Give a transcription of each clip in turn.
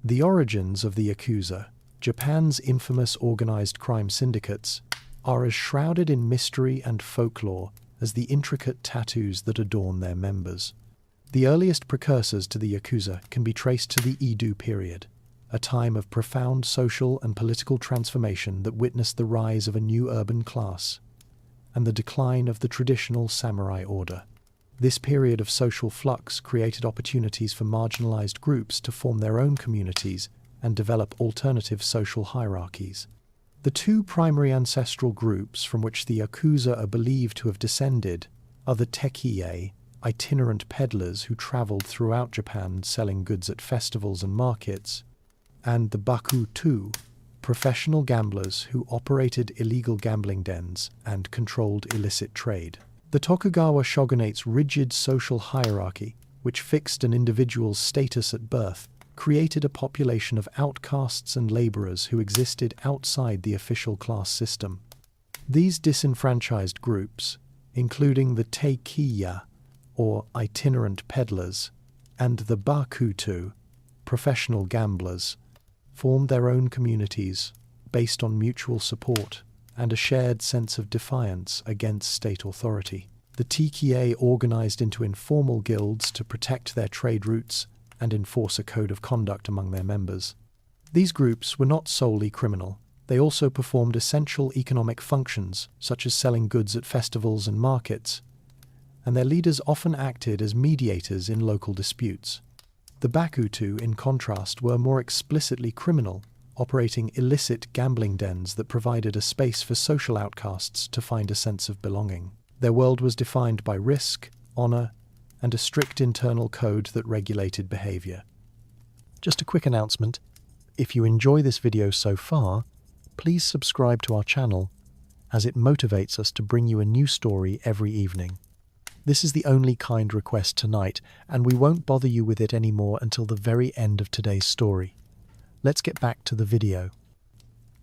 The origins of the Yakuza, Japan's infamous organized crime syndicates, are as shrouded in mystery and folklore as the intricate tattoos that adorn their members. The earliest precursors to the Yakuza can be traced to the Edo period, a time of profound social and political transformation that witnessed the rise of a new urban class and the decline of the traditional samurai order. This period of social flux created opportunities for marginalized groups to form their own communities and develop alternative social hierarchies. The two primary ancestral groups from which the Yakuza are believed to have descended are the Tekiei, itinerant peddlers who traveled throughout Japan selling goods at festivals and markets, and the Bakutu, professional gamblers who operated illegal gambling dens and controlled illicit trade. The Tokugawa shogunate's rigid social hierarchy, which fixed an individual's status at birth, created a population of outcasts and laborers who existed outside the official class system. These disenfranchised groups, including the Teikiya, or itinerant peddlers, and the Bakutu, professional gamblers, formed their own communities based on mutual support and a shared sense of defiance against state authority. The Teikiya organized into informal guilds to protect their trade routes and enforce a code of conduct among their members. These groups were not solely criminal. They also performed essential economic functions, such as selling goods at festivals and markets, and their leaders often acted as mediators in local disputes. The Bakutu, in contrast, were more explicitly criminal, operating illicit gambling dens that provided a space for social outcasts to find a sense of belonging. Their world was defined by risk, honor, and a strict internal code that regulated behavior. Just a quick announcement: if you enjoy this video so far, please subscribe to our channel, as it motivates us to bring you a new story every evening. This is the only kind request tonight, and we won't bother you with it anymore until the very end of today's story. Let's get back to the video.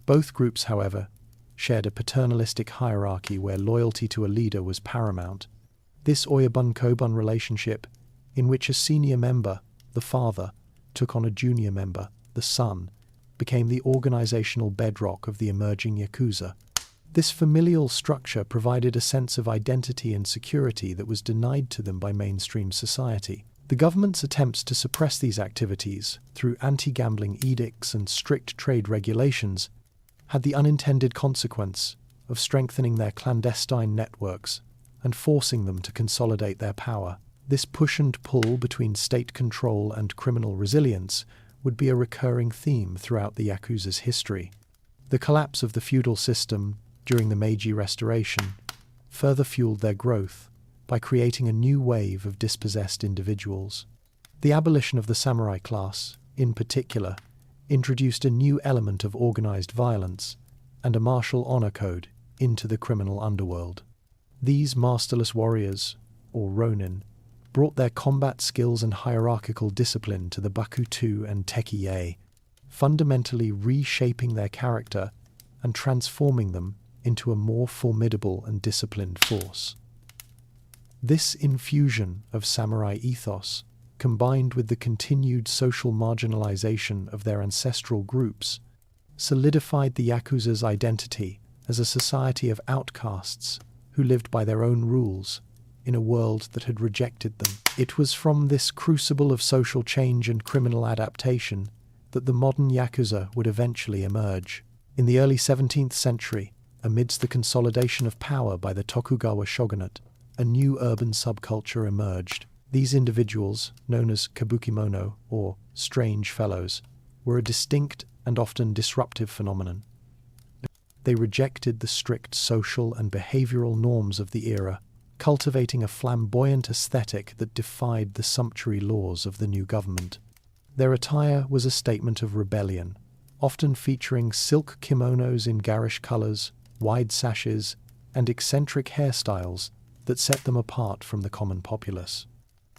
Both groups, however, shared a paternalistic hierarchy where loyalty to a leader was paramount. This Oyabun-Kobun relationship, in which a senior member, the father, took on a junior member, the son, became the organizational bedrock of the emerging Yakuza. This familial structure provided a sense of identity and security that was denied to them by mainstream society. The government's attempts to suppress these activities through anti-gambling edicts and strict trade regulations had the unintended consequence of strengthening their clandestine networks and forcing them to consolidate their power. This push and pull between state control and criminal resilience would be a recurring theme throughout the Yakuza's history. The collapse of the feudal system during the Meiji Restoration further fueled their growth by creating a new wave of dispossessed individuals. The abolition of the samurai class, in particular, introduced a new element of organized violence and a martial honor code into the criminal underworld. These masterless warriors, or ronin, brought their combat skills and hierarchical discipline to the Bakutu and Tekiya, fundamentally reshaping their character and transforming them into a more formidable and disciplined force. This infusion of samurai ethos, combined with the continued social marginalization of their ancestral groups, solidified the Yakuza's identity as a society of outcasts who lived by their own rules in a world that had rejected them. It was from this crucible of social change and criminal adaptation that the modern Yakuza would eventually emerge. In the early 17th century, amidst the consolidation of power by the Tokugawa shogunate, a new urban subculture emerged. These individuals, known as kabukimono, or strange fellows, were a distinct and often disruptive phenomenon. They rejected the strict social and behavioral norms of the era, cultivating a flamboyant aesthetic that defied the sumptuary laws of the new government. Their attire was a statement of rebellion, often featuring silk kimonos in garish colors, wide sashes, and eccentric hairstyles that set them apart from the common populace.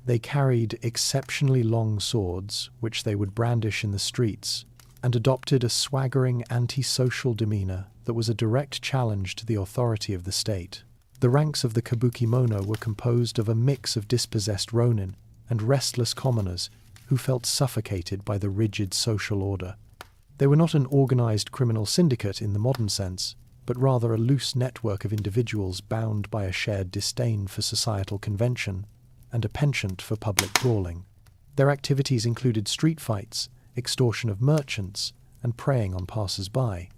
They carried exceptionally long swords, which they would brandish in the streets, and adopted a swaggering antisocial demeanor that was a direct challenge to the authority of the state. The ranks of the kabukimono were composed of a mix of dispossessed ronin and restless commoners who felt suffocated by the rigid social order. They were not an organized criminal syndicate in the modern sense, but rather a loose network of individuals bound by a shared disdain for societal convention and a penchant for public brawling. Their activities included street fights, extortion of merchants, and preying on passers-by.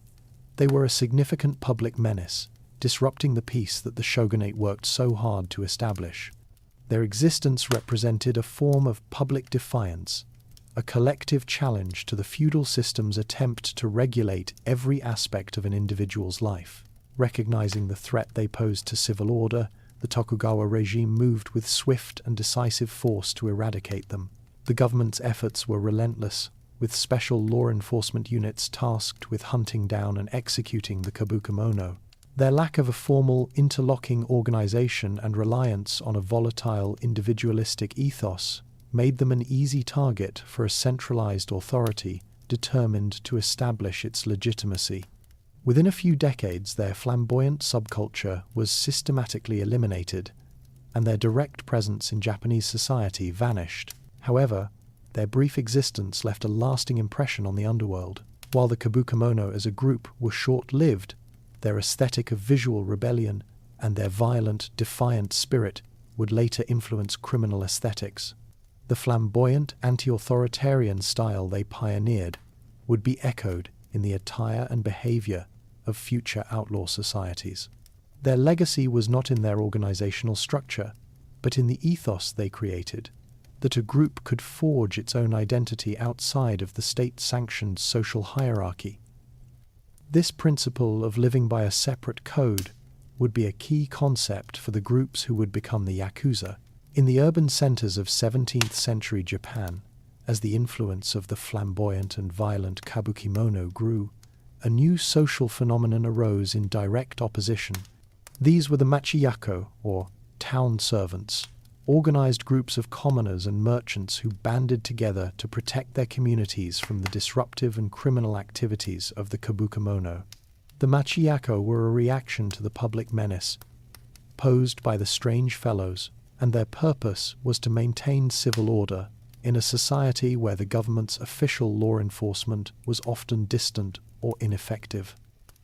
They were a significant public menace, disrupting the peace that the shogunate worked so hard to establish. Their existence represented a form of public defiance, a collective challenge to the feudal system's attempt to regulate every aspect of an individual's life. Recognizing the threat they posed to civil order, the Tokugawa regime moved with swift and decisive force to eradicate them. The government's efforts were relentless, with special law enforcement units tasked with hunting down and executing the kabukimono. Their lack of a formal, interlocking organization and reliance on a volatile, individualistic ethos made them an easy target for a centralized authority determined to establish its legitimacy. Within a few decades, their flamboyant subculture was systematically eliminated, and their direct presence in Japanese society vanished. However, their brief existence left a lasting impression on the underworld. While the kabukimono as a group were short-lived, their aesthetic of visual rebellion and their violent, defiant spirit would later influence criminal aesthetics. The flamboyant, anti-authoritarian style they pioneered would be echoed in the attire and behavior of future outlaw societies. Their legacy was not in their organizational structure, but in the ethos they created, that a group could forge its own identity outside of the state-sanctioned social hierarchy. This principle of living by a separate code would be a key concept for the groups who would become the Yakuza. In the urban centers of 17th century Japan, as the influence of the flamboyant and violent kabukimono grew, a new social phenomenon arose in direct opposition. These were the machiyako, or town servants, organized groups of commoners and merchants who banded together to protect their communities from the disruptive and criminal activities of the kabukimono. The machiyako were a reaction to the public menace posed by the strange fellows, and their purpose was to maintain civil order in a society where the government's official law enforcement was often distant or ineffective.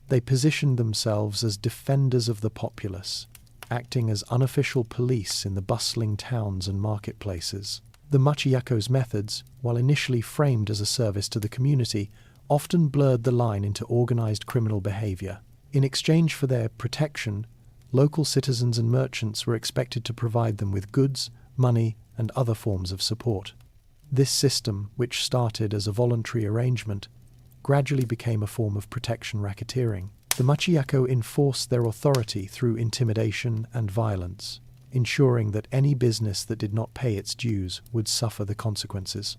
They positioned themselves as defenders of the populace, acting as unofficial police in the bustling towns and marketplaces. The machiyako's methods, while initially framed as a service to the community, often blurred the line into organized criminal behavior. In exchange for their protection, local citizens and merchants were expected to provide them with goods, money, and other forms of support. This system, which started as a voluntary arrangement, gradually became a form of protection racketeering. The machiyako enforced their authority through intimidation and violence, ensuring that any business that did not pay its dues would suffer the consequences.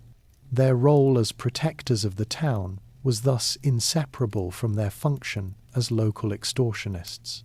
Their role as protectors of the town was thus inseparable from their function as local extortionists.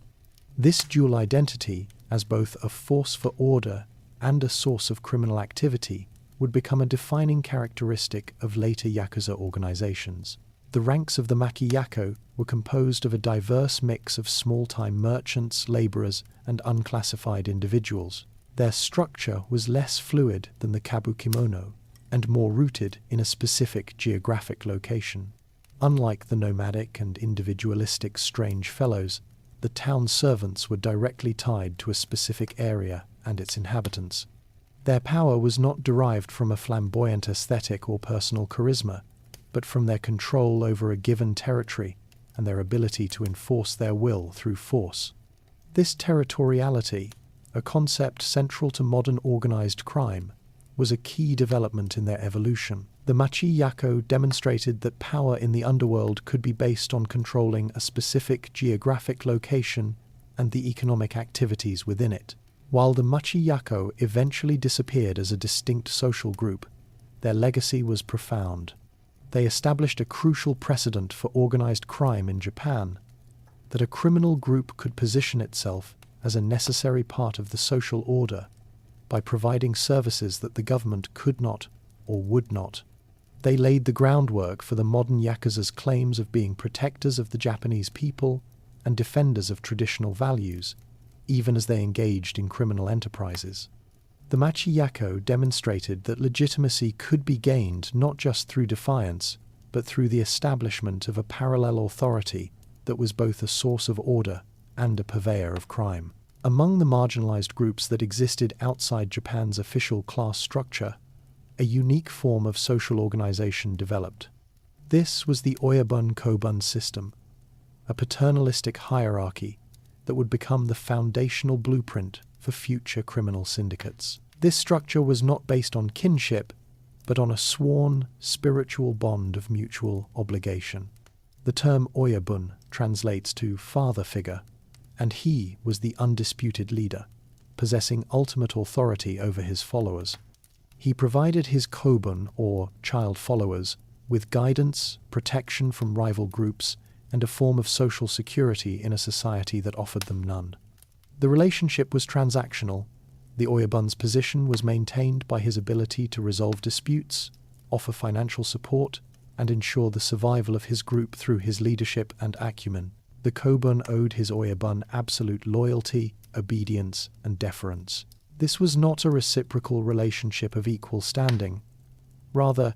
This dual identity, as both a force for order and a source of criminal activity, would become a defining characteristic of later Yakuza organizations. The ranks of the machiyako were composed of a diverse mix of small-time merchants, laborers, and unclassified individuals. Their structure was less fluid than the kabukimono and more rooted in a specific geographic location. Unlike the nomadic and individualistic strange fellows, the town servants were directly tied to a specific area and its inhabitants. Their power was not derived from a flamboyant aesthetic or personal charisma, but from their control over a given territory and their ability to enforce their will through force. This territoriality, a concept central to modern organized crime, was a key development in their evolution. The machiyako demonstrated that power in the underworld could be based on controlling a specific geographic location and the economic activities within it. While the machiyako eventually disappeared as a distinct social group, their legacy was profound. They established a crucial precedent for organized crime in Japan, that a criminal group could position itself as a necessary part of the social order by providing services that the government could not or would not. They laid the groundwork for the modern Yakuza's claims of being protectors of the Japanese people and defenders of traditional values, even as they engaged in criminal enterprises. The Machiyako demonstrated that legitimacy could be gained not just through defiance, but through the establishment of a parallel authority that was both a source of order and a purveyor of crime. Among the marginalized groups that existed outside Japan's official class structure, a unique form of social organization developed. This was the Oyabun-Kobun system, a paternalistic hierarchy that would become the foundational blueprint for future criminal syndicates. This structure was not based on kinship, but on a sworn spiritual bond of mutual obligation. The term Oyabun translates to father figure, and he was the undisputed leader, possessing ultimate authority over his followers. He provided his Kobun, or child followers, with guidance, protection from rival groups, and a form of social security in a society that offered them none. The relationship was transactional. The Oyabun's position was maintained by his ability to resolve disputes, offer financial support, and ensure the survival of his group through his leadership and acumen. The Kobun owed his Oyabun absolute loyalty, obedience, and deference. This was not a reciprocal relationship of equal standing. Rather,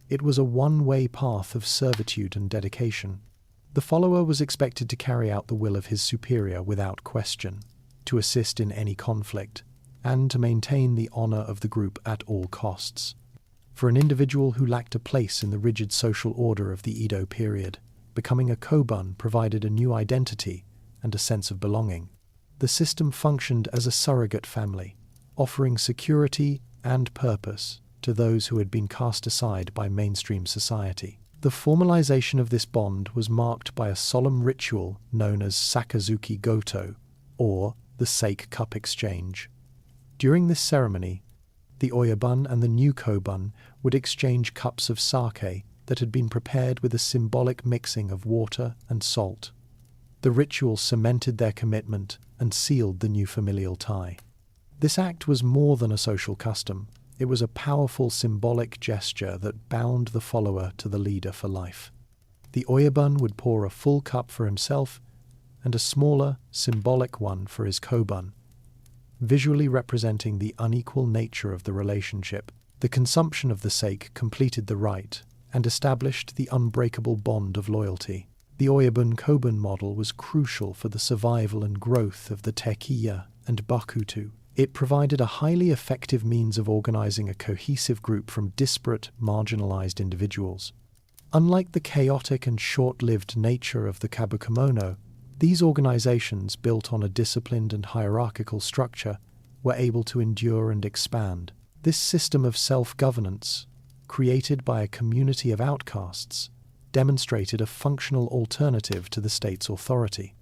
it was a one-way path of servitude and dedication. The follower was expected to carry out the will of his superior without question, to assist in any conflict, and to maintain the honor of the group at all costs. For an individual who lacked a place in the rigid social order of the Edo period, becoming a Kobun provided a new identity and a sense of belonging. The system functioned as a surrogate family, offering security and purpose to those who had been cast aside by mainstream society. The formalization of this bond was marked by a solemn ritual known as Sakazuki Goto, or the Sake Cup Exchange. During this ceremony, the Oyabun and the new Kobun would exchange cups of sake that had been prepared with a symbolic mixing of water and salt. The ritual cemented their commitment and sealed the new familial tie. This act was more than a social custom. It was a powerful symbolic gesture that bound the follower to the leader for life. The Oyabun would pour a full cup for himself and a smaller, symbolic one for his Kobun, visually representing the unequal nature of the relationship. The consumption of the sake completed the rite and established the unbreakable bond of loyalty. The Oyabun-Kobun model was crucial for the survival and growth of the Tekiya and Bakutu. It provided a highly effective means of organizing a cohesive group from disparate, marginalized individuals. Unlike the chaotic and short-lived nature of the Kabukamono, these organizations, built on a disciplined and hierarchical structure, were able to endure and expand. This system of self-governance, created by a community of outcasts, demonstrated a functional alternative to the state's authority.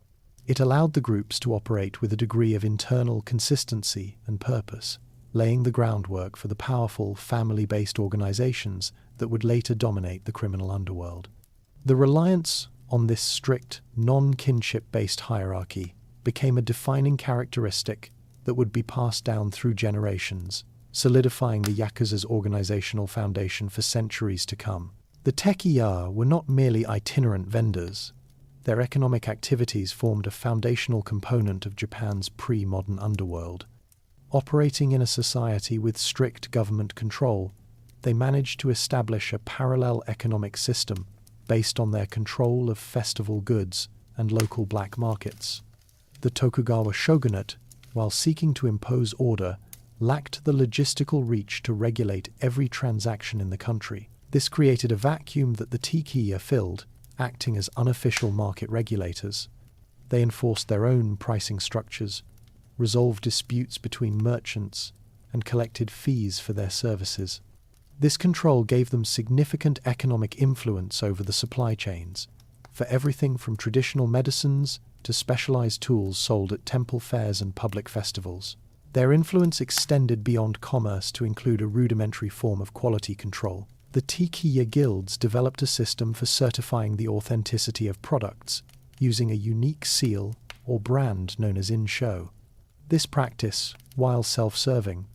It allowed the groups to operate with a degree of internal consistency and purpose, laying the groundwork for the powerful family-based organizations that would later dominate the criminal underworld. The reliance on this strict, non-kinship-based hierarchy became a defining characteristic that would be passed down through generations, solidifying the Yakuza's organizational foundation for centuries to come. The Tekiya were not merely itinerant vendors. Their economic activities formed a foundational component of Japan's pre-modern underworld. Operating in a society with strict government control, they managed to establish a parallel economic system based on their control of festival goods and local black markets. The Tokugawa shogunate, while seeking to impose order, lacked the logistical reach to regulate every transaction in the country. This created a vacuum that the Tekiya filled, acting as unofficial market regulators. They enforced their own pricing structures, resolved disputes between merchants, and collected fees for their services. This control gave them significant economic influence over the supply chains, for everything from traditional medicines to specialized tools sold at temple fairs and public festivals. Their influence extended beyond commerce to include a rudimentary form of quality control. The Tekiya guilds developed a system for certifying the authenticity of products, using a unique seal or brand known as in-show. This practice, while self-serving,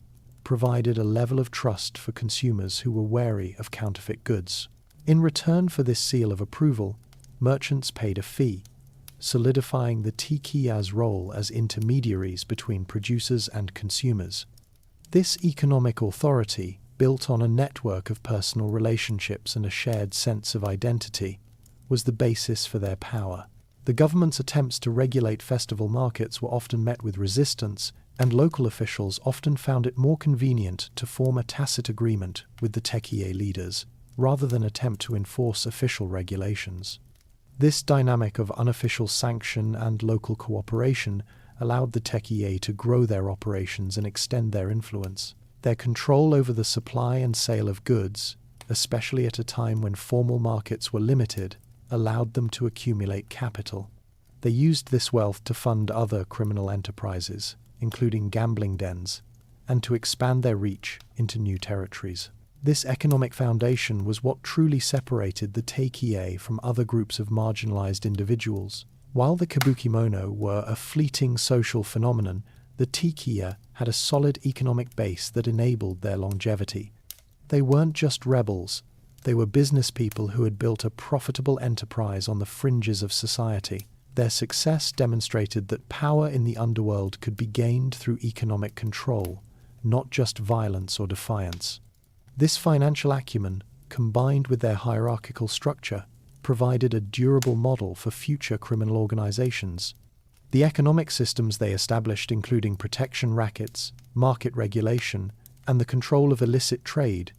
provided a level of trust for consumers who were wary of counterfeit goods. In return for this seal of approval, merchants paid a fee, solidifying the Tekiya's role as intermediaries between producers and consumers. This economic authority, built on a network of personal relationships and a shared sense of identity, was the basis for their power. The government's attempts to regulate festival markets were often met with resistance, and local officials often found it more convenient to form a tacit agreement with the tekie leaders, rather than attempt to enforce official regulations. This dynamic of unofficial sanction and local cooperation allowed the tekie to grow their operations and extend their influence. Their control over the supply and sale of goods, especially at a time when formal markets were limited, allowed them to accumulate capital. They used this wealth to fund other criminal enterprises, including gambling dens, and to expand their reach into new territories. This economic foundation was what truly separated the tekie from other groups of marginalized individuals. While the kabukimono were a fleeting social phenomenon, the tekie had a solid economic base that enabled their longevity. They weren't just rebels, they were business people who had built a profitable enterprise on the fringes of society. Their success demonstrated that power in the underworld could be gained through economic control, not just violence or defiance. This financial acumen, combined with their hierarchical structure, provided a durable model for future criminal organizations. The economic systems they established, including protection rackets, market regulation, and the control of illicit trade,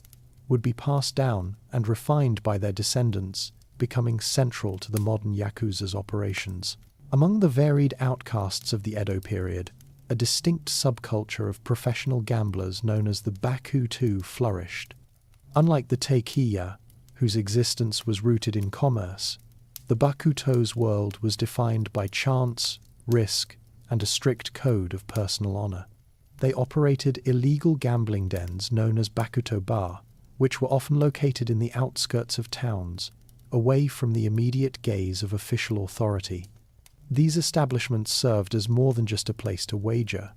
would be passed down and refined by their descendants, becoming central to the modern Yakuza's operations. Among the varied outcasts of the Edo period, a distinct subculture of professional gamblers known as the Bakuto flourished. Unlike the tekie, whose existence was rooted in commerce, the Bakuto's world was defined by chance, risk, and a strict code of personal honor. They operated illegal gambling dens known as Bakuto bar, which were often located in the outskirts of towns, away from the immediate gaze of official authority. These establishments served as more than just a place to wager.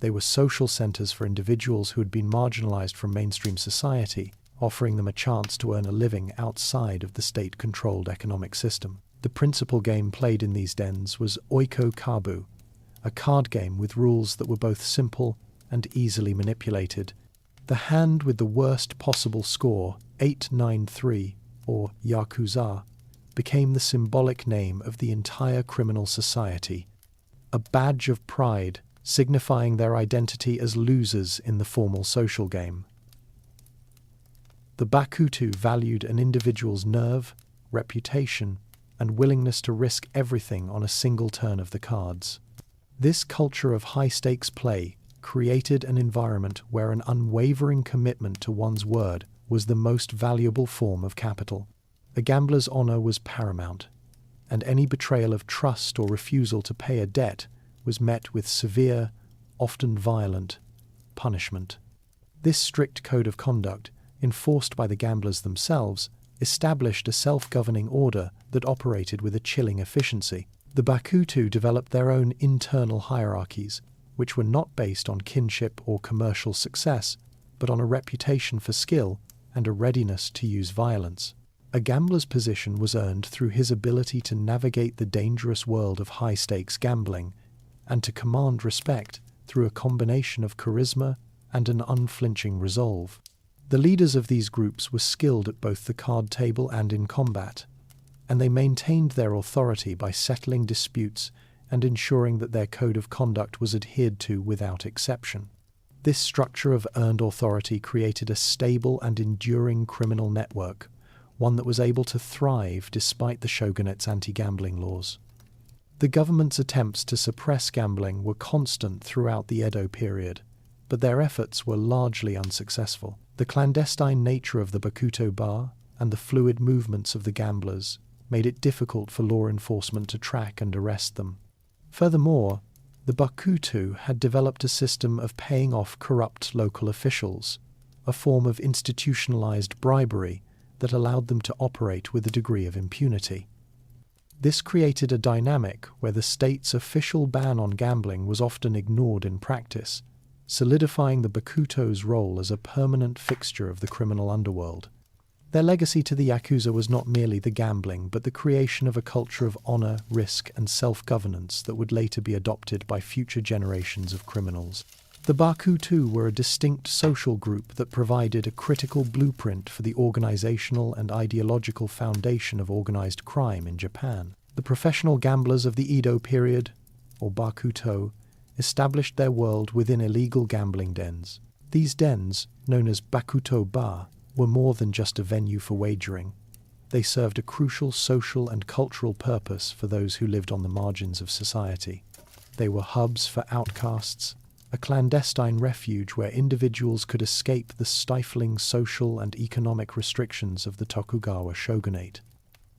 They were social centers for individuals who had been marginalized from mainstream society, offering them a chance to earn a living outside of the state-controlled economic system. The principal game played in these dens was Oiko Kabu, a card game with rules that were both simple and easily manipulated. The hand with the worst possible score, 893, or Yakuza, became the symbolic name of the entire criminal society, a badge of pride signifying their identity as losers in the formal social game. The Bakuto valued an individual's nerve, reputation, and willingness to risk everything on a single turn of the cards. This culture of high-stakes play created an environment where an unwavering commitment to one's word was the most valuable form of capital. A gambler's honor was paramount, and any betrayal of trust or refusal to pay a debt was met with severe, often violent, punishment. This strict code of conduct, enforced by the gamblers themselves, established a self-governing order that operated with a chilling efficiency. The Bakuto developed their own internal hierarchies, which were not based on kinship or commercial success, but on a reputation for skill and a readiness to use violence. A gambler's position was earned through his ability to navigate the dangerous world of high-stakes gambling and to command respect through a combination of charisma and an unflinching resolve. The leaders of these groups were skilled at both the card table and in combat, and they maintained their authority by settling disputes and ensuring that their code of conduct was adhered to without exception. This structure of earned authority created a stable and enduring criminal network, one that was able to thrive despite the shogunate's anti-gambling laws. The government's attempts to suppress gambling were constant throughout the Edo period, but their efforts were largely unsuccessful. The clandestine nature of the Bakuto bar and the fluid movements of the gamblers made it difficult for law enforcement to track and arrest them. Furthermore, the Bakuto had developed a system of paying off corrupt local officials, a form of institutionalized bribery that allowed them to operate with a degree of impunity. This created a dynamic where the state's official ban on gambling was often ignored in practice, solidifying the Bakuto's role as a permanent fixture of the criminal underworld. Their legacy to the Yakuza was not merely the gambling, but the creation of a culture of honor, risk, and self-governance that would later be adopted by future generations of criminals. The Bakuto were a distinct social group that provided a critical blueprint for the organizational and ideological foundation of organized crime in Japan. The professional gamblers of the Edo period, or Bakuto, established their world within illegal gambling dens. These dens, known as Bakuto Bar, were more than just a venue for wagering. They served a crucial social and cultural purpose for those who lived on the margins of society. They were hubs for outcasts, a clandestine refuge where individuals could escape the stifling social and economic restrictions of the Tokugawa shogunate.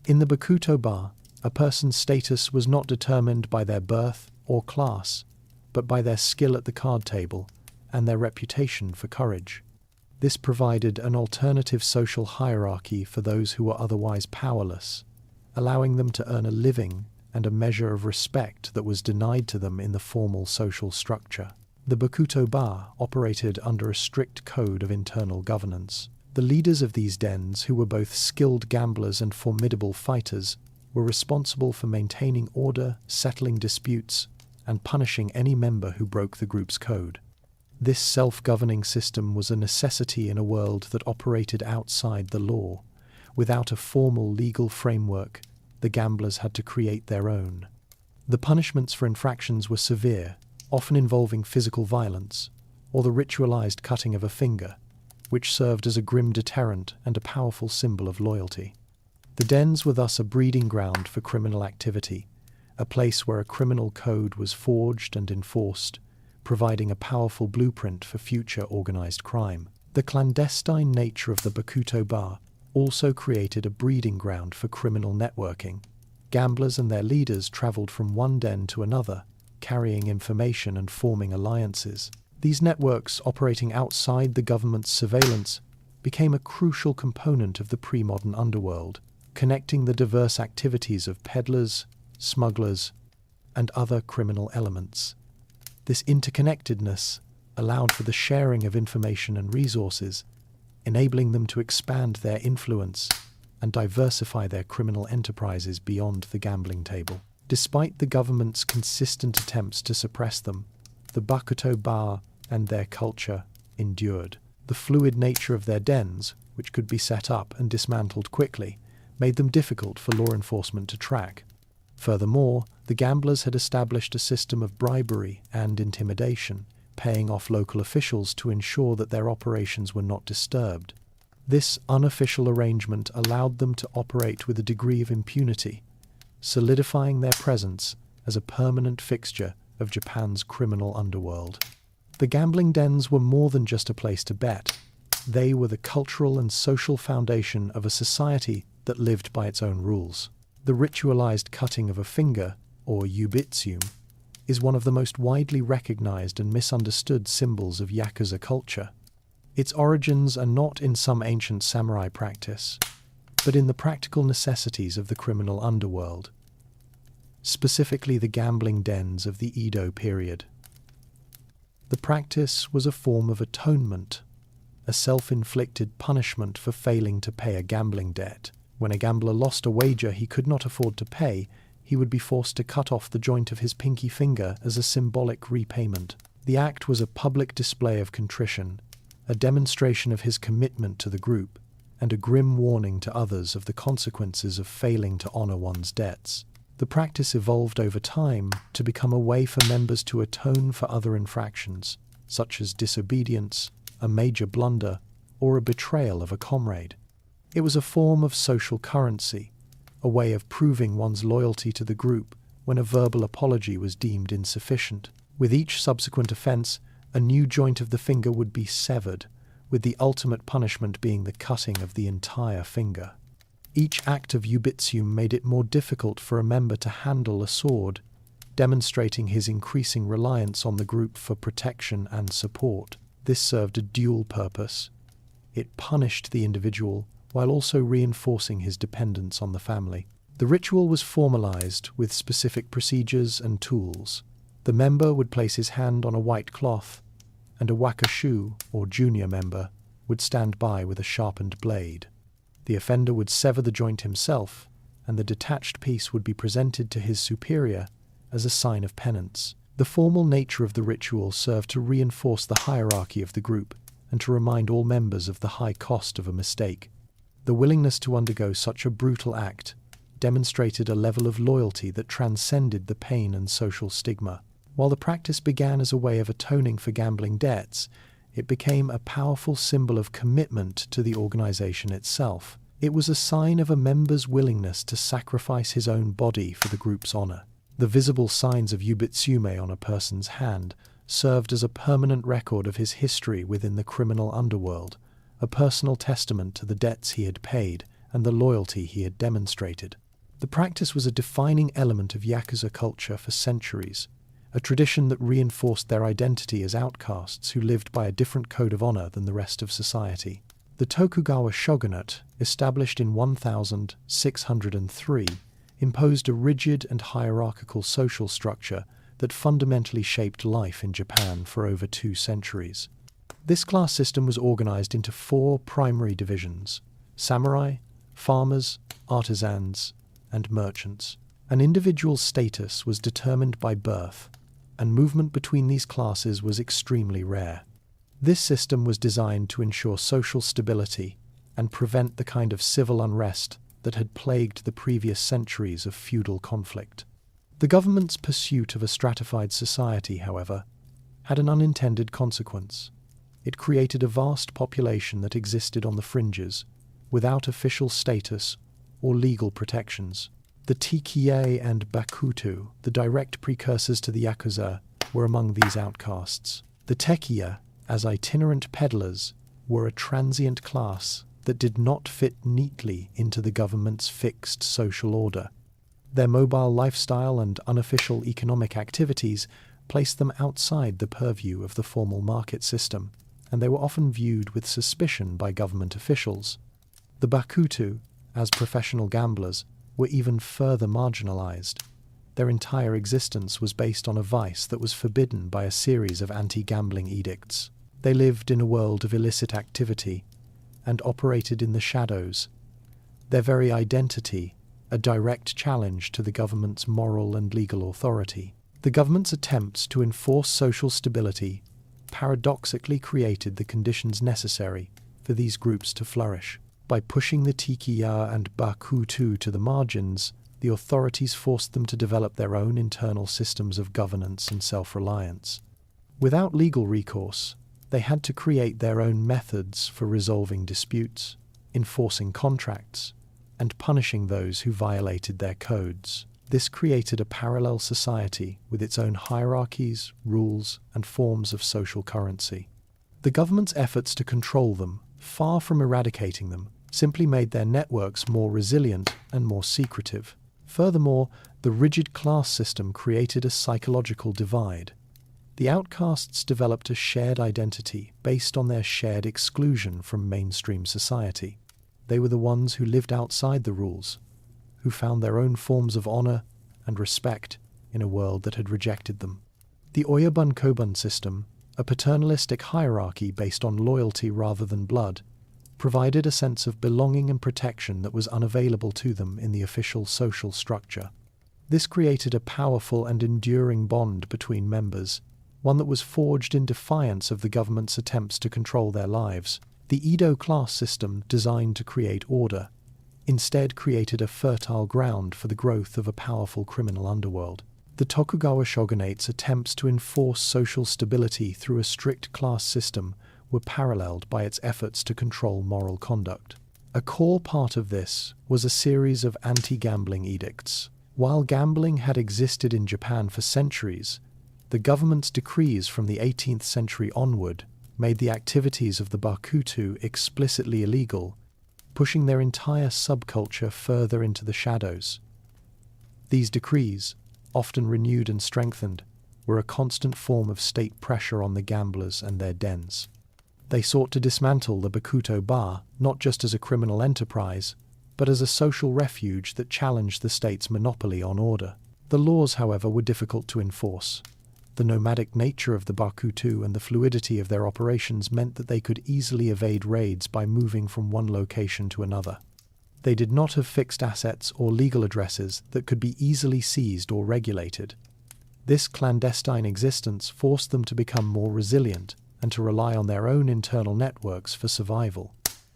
In the Bakuto Bar, a person's status was not determined by their birth or class, but by their skill at the card table and their reputation for courage. This provided an alternative social hierarchy for those who were otherwise powerless, allowing them to earn a living and a measure of respect that was denied to them in the formal social structure. The Bakuto Bar operated under a strict code of internal governance. The leaders of these dens, who were both skilled gamblers and formidable fighters, were responsible for maintaining order, settling disputes, and punishing any member who broke the group's code. This self-governing system was a necessity in a world that operated outside the law. Without a formal legal framework, the gamblers had to create their own. The punishments for infractions were severe, often involving physical violence, or the ritualized cutting of a finger, which served as a grim deterrent and a powerful symbol of loyalty. The dens were thus a breeding ground for criminal activity, a place where a criminal code was forged and enforced, providing a powerful blueprint for future organized crime. The clandestine nature of the Bakuto Bar also created a breeding ground for criminal networking. Gamblers and their leaders traveled from one den to another, carrying information and forming alliances. These networks, operating outside the government's surveillance, became a crucial component of the pre-modern underworld, connecting the diverse activities of peddlers, smugglers, and other criminal elements. This interconnectedness allowed for the sharing of information and resources, enabling them to expand their influence and diversify their criminal enterprises beyond the gambling table. Despite the government's consistent attempts to suppress them, the Bakuto Bar and their culture endured. The fluid nature of their dens, which could be set up and dismantled quickly, made them difficult for law enforcement to track. Furthermore, the gamblers had established a system of bribery and intimidation, paying off local officials to ensure that their operations were not disturbed. This unofficial arrangement allowed them to operate with a degree of impunity, solidifying their presence as a permanent fixture of Japan's criminal underworld. The gambling dens were more than just a place to bet. They were the cultural and social foundation of a society that lived by its own rules. The ritualized cutting of a finger, or yubitsume, is one of the most widely recognized and misunderstood symbols of Yakuza culture. Its origins are not in some ancient samurai practice, but in the practical necessities of the criminal underworld, specifically the gambling dens of the Edo period. The practice was a form of atonement, a self-inflicted punishment for failing to pay a gambling debt. When a gambler lost a wager he could not afford to pay, he would be forced to cut off the joint of his pinky finger as a symbolic repayment. The act was a public display of contrition, a demonstration of his commitment to the group, and a grim warning to others of the consequences of failing to honor one's debts. The practice evolved over time to become a way for members to atone for other infractions, such as disobedience, a major blunder, or a betrayal of a comrade. It was a form of social currency, a way of proving one's loyalty to the group when a verbal apology was deemed insufficient. With each subsequent offense, a new joint of the finger would be severed, with the ultimate punishment being the cutting of the entire finger. Each act of yubitsume made it more difficult for a member to handle a sword, demonstrating his increasing reliance on the group for protection and support. This served a dual purpose. It punished the individual while also reinforcing his dependence on the family. The ritual was formalized with specific procedures and tools. The member would place his hand on a white cloth, and a wakashu, or junior member, would stand by with a sharpened blade. The offender would sever the joint himself, and the detached piece would be presented to his superior as a sign of penance. The formal nature of the ritual served to reinforce the hierarchy of the group and to remind all members of the high cost of a mistake. The willingness to undergo such a brutal act demonstrated a level of loyalty that transcended the pain and social stigma. While the practice began as a way of atoning for gambling debts, it became a powerful symbol of commitment to the organization itself. It was a sign of a member's willingness to sacrifice his own body for the group's honor. The visible signs of yubitsume on a person's hand served as a permanent record of his history within the criminal underworld, a personal testament to the debts he had paid and the loyalty he had demonstrated. The practice was a defining element of Yakuza culture for centuries, a tradition that reinforced their identity as outcasts who lived by a different code of honor than the rest of society. The Tokugawa shogunate, established in 1603, imposed a rigid and hierarchical social structure that fundamentally shaped life in Japan for over 2 centuries. This class system was organized into 4 primary divisions: samurai, farmers, artisans, and merchants. An individual's status was determined by birth, and movement between these classes was extremely rare. This system was designed to ensure social stability and prevent the kind of civil unrest that had plagued the previous centuries of feudal conflict. The government's pursuit of a stratified society, however, had an unintended consequence. It created a vast population that existed on the fringes, without official status or legal protections. The Tikie and Bakutu, the direct precursors to the Yakuza, were among these outcasts. The Tekiya, as itinerant peddlers, were a transient class that did not fit neatly into the government's fixed social order. Their mobile lifestyle and unofficial economic activities placed them outside the purview of the formal market system, and they were often viewed with suspicion by government officials. The Bakutu, as professional gamblers, were even further marginalized. Their entire existence was based on a vice that was forbidden by a series of anti-gambling edicts. They lived in a world of illicit activity and operated in the shadows, their very identity a direct challenge to the government's moral and legal authority. The government's attempts to enforce social stability paradoxically created the conditions necessary for these groups to flourish. By pushing the Tikiya and Bakutu to the margins, the authorities forced them to develop their own internal systems of governance and self-reliance. Without legal recourse, they had to create their own methods for resolving disputes, enforcing contracts, and punishing those who violated their codes. This created a parallel society with its own hierarchies, rules, and forms of social currency. The government's efforts to control them, far from eradicating them, simply made their networks more resilient and more secretive. Furthermore, the rigid class system created a psychological divide. The outcasts developed a shared identity based on their shared exclusion from mainstream society. They were the ones who lived outside the rules, who found their own forms of honor and respect in a world that had rejected them. The Oyabun-Kobun system, a paternalistic hierarchy based on loyalty rather than blood, provided a sense of belonging and protection that was unavailable to them in the official social structure. This created a powerful and enduring bond between members, one that was forged in defiance of the government's attempts to control their lives. The Edo class system, designed to create order, instead created a fertile ground for the growth of a powerful criminal underworld. The Tokugawa shogunate's attempts to enforce social stability through a strict class system were paralleled by its efforts to control moral conduct. A core part of this was a series of anti-gambling edicts. While gambling had existed in Japan for centuries, the government's decrees from the 18th century onward made the activities of the Bakutu explicitly illegal, pushing their entire subculture further into the shadows. These decrees, often renewed and strengthened, were a constant form of state pressure on the gamblers and their dens. They sought to dismantle the Bakuto Bar not just as a criminal enterprise, but as a social refuge that challenged the state's monopoly on order. The laws, however, were difficult to enforce. The nomadic nature of the Bakutu and the fluidity of their operations meant that they could easily evade raids by moving from one location to another. They did not have fixed assets or legal addresses that could be easily seized or regulated. This clandestine existence forced them to become more resilient and to rely on their own internal networks for survival.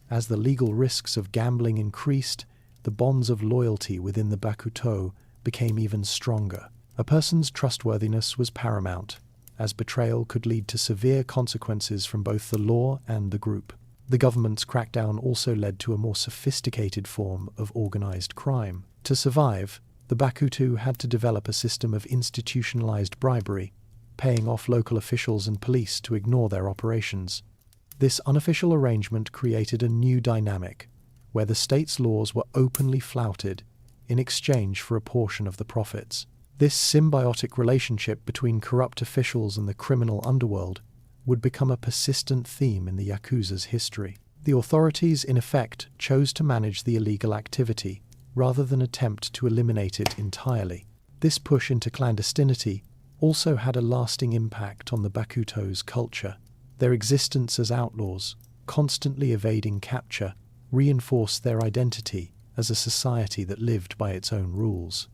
As the legal risks of gambling increased, the bonds of loyalty within the Bakuto became even stronger. A person's trustworthiness was paramount, as betrayal could lead to severe consequences from both the law and the group. The government's crackdown also led to a more sophisticated form of organized crime. To survive, the Bakuto had to develop a system of institutionalized bribery, paying off local officials and police to ignore their operations. This unofficial arrangement created a new dynamic, where the state's laws were openly flouted in exchange for a portion of the profits. This symbiotic relationship between corrupt officials and the criminal underworld would become a persistent theme in the Yakuza's history. The authorities, in effect, chose to manage the illegal activity rather than attempt to eliminate it entirely. This push into clandestinity also had a lasting impact on the Bakuto's culture. Their existence as outlaws, constantly evading capture, reinforced their identity as a society that lived by its own rules.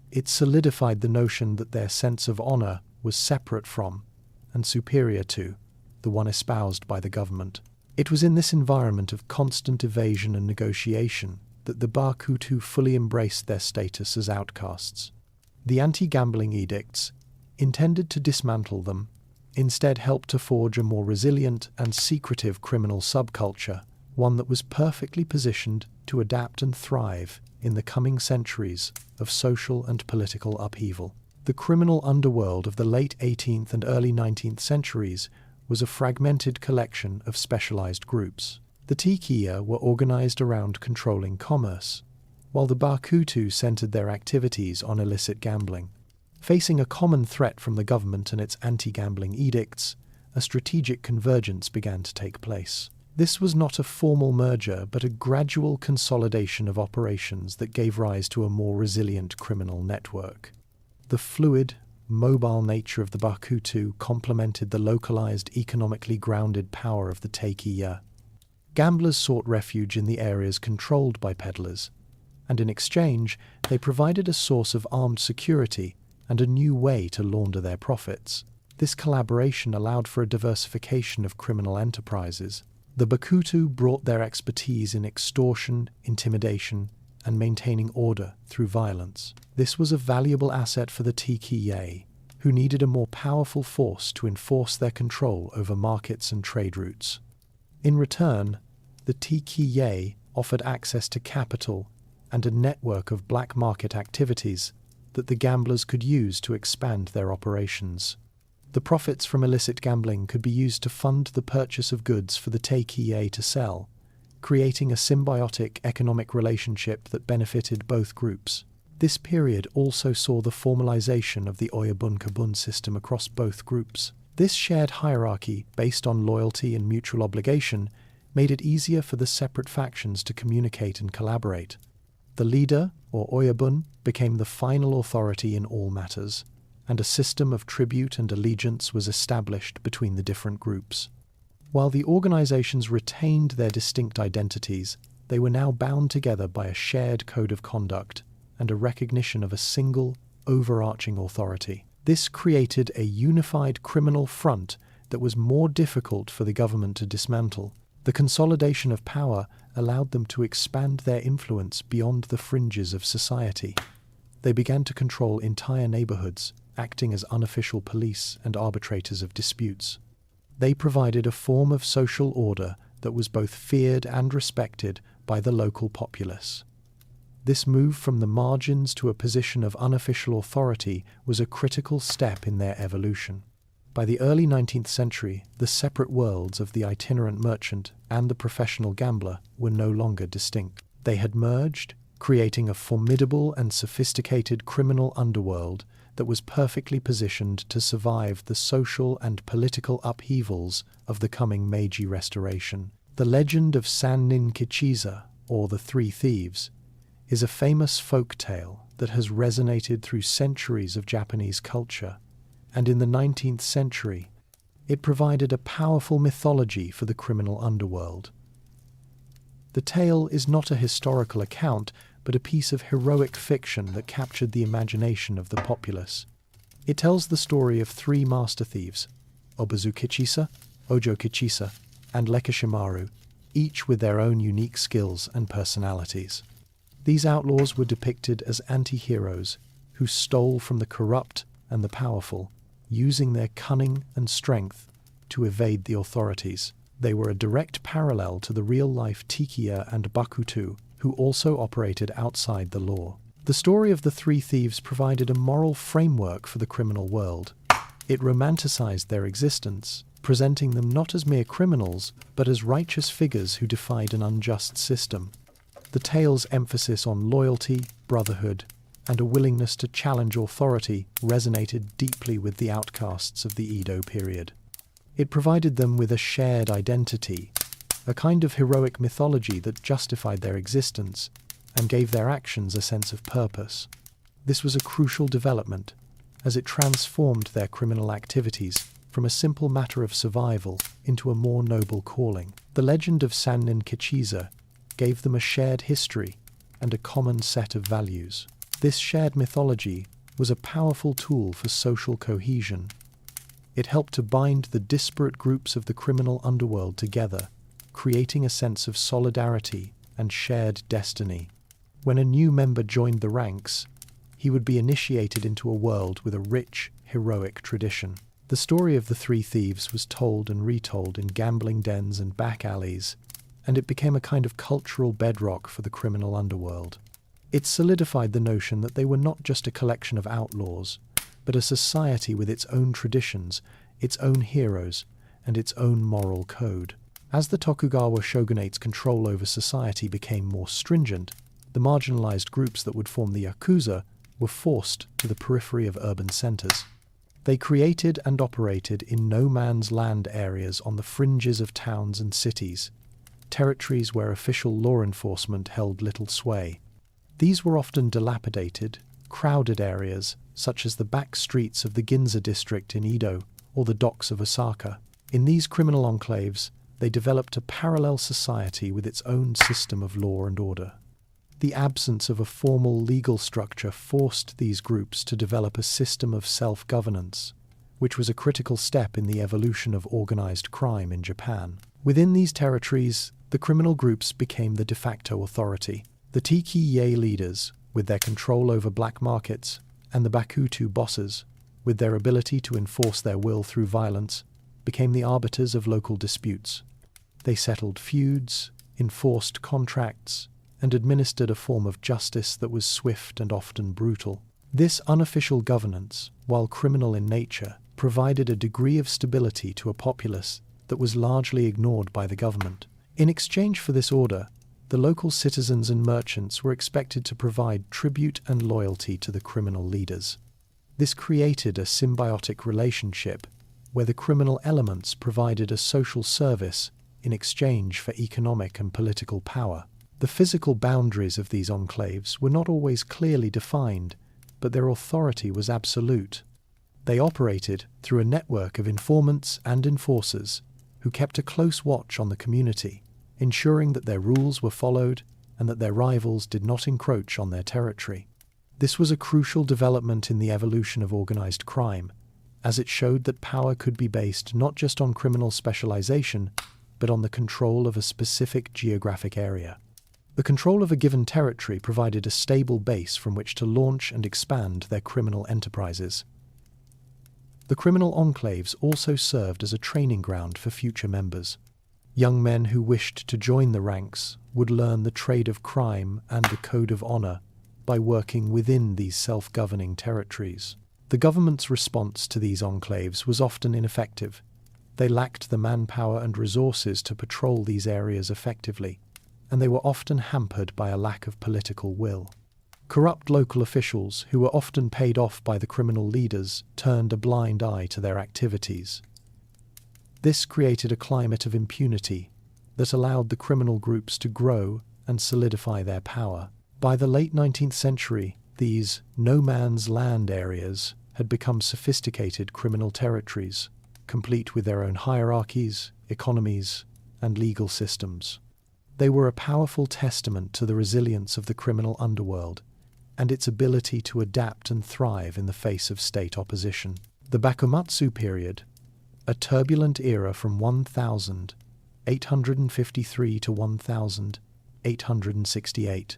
It solidified the notion that their sense of honor was separate from and superior to the one espoused by the government. It was in this environment of constant evasion and negotiation that the Bakuto fully embraced their status as outcasts. The anti-gambling edicts, intended to dismantle them, instead helped to forge a more resilient and secretive criminal subculture, one that was perfectly positioned to adapt and thrive in the coming centuries of social and political upheaval. The criminal underworld of the late 18th and early 19th centuries was a fragmented collection of specialized groups. The Tikiya were organized around controlling commerce, while the Bakuto centered their activities on illicit gambling. Facing a common threat from the government and its anti-gambling edicts, a strategic convergence began to take place. This was not a formal merger, but a gradual consolidation of operations that gave rise to a more resilient criminal network. The fluid, mobile nature of the Bakuto complemented the localized, economically grounded power of the Tikiya. Gamblers sought refuge in the areas controlled by peddlers, and in exchange, they provided a source of armed security and a new way to launder their profits. This collaboration allowed for a diversification of criminal enterprises. The Bakuto brought their expertise in extortion, intimidation, and maintaining order through violence. This was a valuable asset for the Tikiya, who needed a more powerful force to enforce their control over markets and trade routes. In return, the Tikiya offered access to capital and a network of black market activities that the gamblers could use to expand their operations. The profits from illicit gambling could be used to fund the purchase of goods for the Tikiya to sell, creating a symbiotic economic relationship that benefited both groups. This period also saw the formalization of the Oyabunkabun system across both groups. This shared hierarchy, based on loyalty and mutual obligation, made it easier for the separate factions to communicate and collaborate. The leader, or Oyabun, became the final authority in all matters, and a system of tribute and allegiance was established between the different groups. While the organizations retained their distinct identities, they were now bound together by a shared code of conduct and a recognition of a single, overarching authority. This created a unified criminal front that was more difficult for the government to dismantle. The consolidation of power allowed them to expand their influence beyond the fringes of society. They began to control entire neighborhoods, acting as unofficial police and arbitrators of disputes. They provided a form of social order that was both feared and respected by the local populace. This move from the margins to a position of unofficial authority was a critical step in their evolution. By the early 19th century, the separate worlds of the itinerant merchant and the professional gambler were no longer distinct. They had merged, creating a formidable and sophisticated criminal underworld that was perfectly positioned to survive the social and political upheavals of the coming Meiji Restoration. The legend of Sannin Kichiza, or the Three Thieves, is a famous folk tale that has resonated through centuries of Japanese culture, and in the 19th century, it provided a powerful mythology for the criminal underworld. The tale is not a historical account, but a piece of heroic fiction that captured the imagination of the populace. It tells the story of three master thieves, Obazukichisa, Ojokichisa, and Lekishimaru, each with their own unique skills and personalities. These outlaws were depicted as anti-heroes who stole from the corrupt and the powerful, using their cunning and strength to evade the authorities. They were a direct parallel to the real-life Tikiya and Bakutu, who also operated outside the law. The story of the three thieves provided a moral framework for the criminal world. It romanticized their existence, presenting them not as mere criminals, but as righteous figures who defied an unjust system. The tale's emphasis on loyalty, brotherhood, and a willingness to challenge authority resonated deeply with the outcasts of the Edo period. It provided them with a shared identity, a kind of heroic mythology that justified their existence and gave their actions a sense of purpose. This was a crucial development, as it transformed their criminal activities from a simple matter of survival into a more noble calling. The legend of Sannin Kichiza gave them a shared history and a common set of values. This shared mythology was a powerful tool for social cohesion. It helped to bind the disparate groups of the criminal underworld together, creating a sense of solidarity and shared destiny. When a new member joined the ranks, he would be initiated into a world with a rich, heroic tradition. The story of the three thieves was told and retold in gambling dens and back alleys, and it became a kind of cultural bedrock for the criminal underworld. It solidified the notion that they were not just a collection of outlaws, but a society with its own traditions, its own heroes, and its own moral code. As the Tokugawa shogunate's control over society became more stringent, the marginalized groups that would form the Yakuza were forced to the periphery of urban centers. They created and operated in no-man's land areas on the fringes of towns and cities, territories where official law enforcement held little sway. These were often dilapidated, crowded areas such as the back streets of the Ginza district in Edo or the docks of Osaka. In these criminal enclaves, they developed a parallel society with its own system of law and order. The absence of a formal legal structure forced these groups to develop a system of self-governance, which was a critical step in the evolution of organized crime in Japan. Within these territories, the criminal groups became the de facto authority. The Tikiye leaders, with their control over black markets, and the Bakutu bosses, with their ability to enforce their will through violence, became the arbiters of local disputes. They settled feuds, enforced contracts, and administered a form of justice that was swift and often brutal. This unofficial governance, while criminal in nature, provided a degree of stability to a populace that was largely ignored by the government. In exchange for this order, the local citizens and merchants were expected to provide tribute and loyalty to the criminal leaders. This created a symbiotic relationship where the criminal elements provided a social service in exchange for economic and political power. The physical boundaries of these enclaves were not always clearly defined, but their authority was absolute. They operated through a network of informants and enforcers who kept a close watch on the community, ensuring that their rules were followed and that their rivals did not encroach on their territory. This was a crucial development in the evolution of organized crime, as it showed that power could be based not just on criminal specialization, but on the control of a specific geographic area. The control of a given territory provided a stable base from which to launch and expand their criminal enterprises. The criminal enclaves also served as a training ground for future members. Young men who wished to join the ranks would learn the trade of crime and the code of honor by working within these self-governing territories. The government's response to these enclaves was often ineffective. They lacked the manpower and resources to patrol these areas effectively, and they were often hampered by a lack of political will. Corrupt local officials, who were often paid off by the criminal leaders, turned a blind eye to their activities. This created a climate of impunity that allowed the criminal groups to grow and solidify their power. By the late 19th century, these no-man's land areas had become sophisticated criminal territories, complete with their own hierarchies, economies, and legal systems. They were a powerful testament to the resilience of the criminal underworld, and its ability to adapt and thrive in the face of state opposition. The Bakumatsu period, a turbulent era from 1853 to 1868,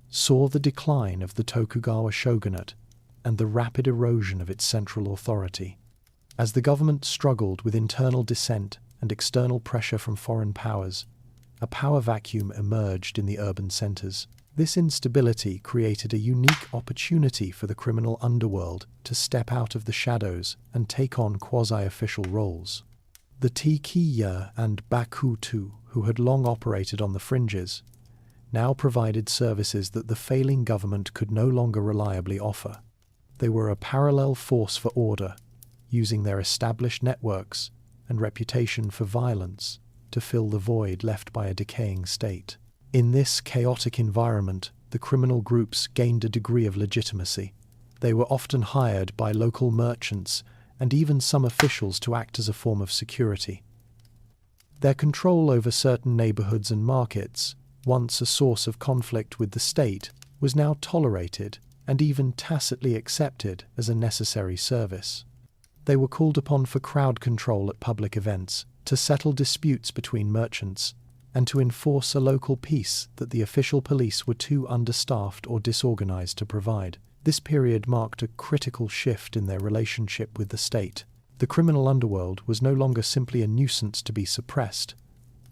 saw the decline of the Tokugawa shogunate and the rapid erosion of its central authority. As the government struggled with internal dissent and external pressure from foreign powers, a power vacuum emerged in the urban centers. This instability created a unique opportunity for the criminal underworld to step out of the shadows and take on quasi-official roles. The Tikiya and Bakutu, who had long operated on the fringes, now provided services that the failing government could no longer reliably offer. They were a parallel force for order, using their established networks and reputation for violence to fill the void left by a decaying state. In this chaotic environment, the criminal groups gained a degree of legitimacy. They were often hired by local merchants and even some officials to act as a form of security. Their control over certain neighborhoods and markets, once a source of conflict with the state, was now tolerated and even tacitly accepted as a necessary service. They were called upon for crowd control at public events, to settle disputes between merchants, and to enforce a local peace that the official police were too understaffed or disorganized to provide. This period marked a critical shift in their relationship with the state. The criminal underworld was no longer simply a nuisance to be suppressed,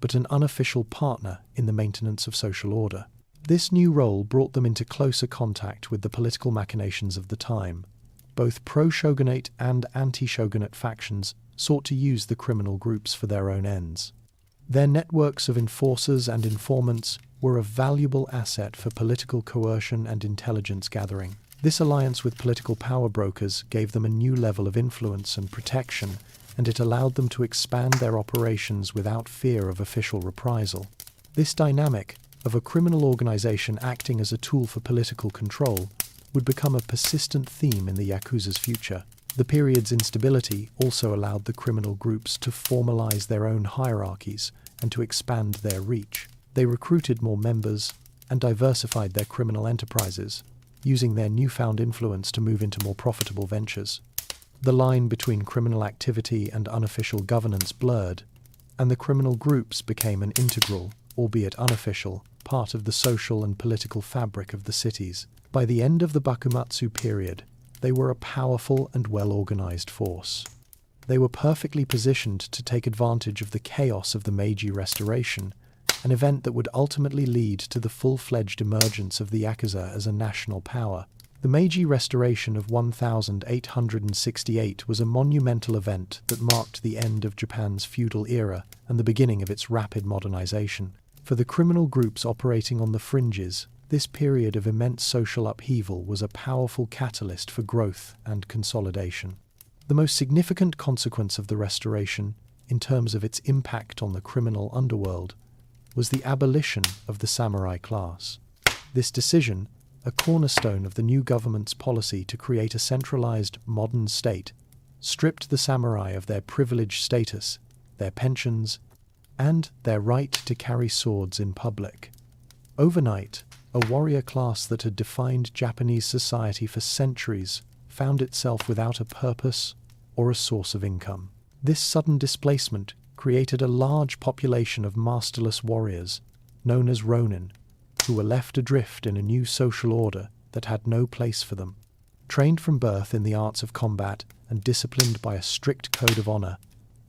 but an unofficial partner in the maintenance of social order. This new role brought them into closer contact with the political machinations of the time. Both pro-shogunate and anti-shogunate factions sought to use the criminal groups for their own ends. Their networks of enforcers and informants were a valuable asset for political coercion and intelligence gathering. This alliance with political power brokers gave them a new level of influence and protection, and it allowed them to expand their operations without fear of official reprisal. This dynamic of a criminal organization acting as a tool for political control would become a persistent theme in the Yakuza's future. The period's instability also allowed the criminal groups to formalize their own hierarchies and to expand their reach. They recruited more members and diversified their criminal enterprises, using their newfound influence to move into more profitable ventures. The line between criminal activity and unofficial governance blurred, and the criminal groups became an integral, albeit unofficial, part of the social and political fabric of the cities. By the end of the Bakumatsu period, they were a powerful and well-organized force. They were perfectly positioned to take advantage of the chaos of the Meiji Restoration, an event that would ultimately lead to the full-fledged emergence of the Yakuza as a national power. The Meiji Restoration of 1868 was a monumental event that marked the end of Japan's feudal era and the beginning of its rapid modernization. For the criminal groups operating on the fringes, this period of immense social upheaval was a powerful catalyst for growth and consolidation. The most significant consequence of the Restoration, in terms of its impact on the criminal underworld, was the abolition of the samurai class. This decision, a cornerstone of the new government's policy to create a centralized, modern state, stripped the samurai of their privileged status, their pensions, and their right to carry swords in public. Overnight, a warrior class that had defined Japanese society for centuries found itself without a purpose or a source of income. This sudden displacement created a large population of masterless warriors, known as ronin, who were left adrift in a new social order that had no place for them. Trained from birth in the arts of combat and disciplined by a strict code of honor,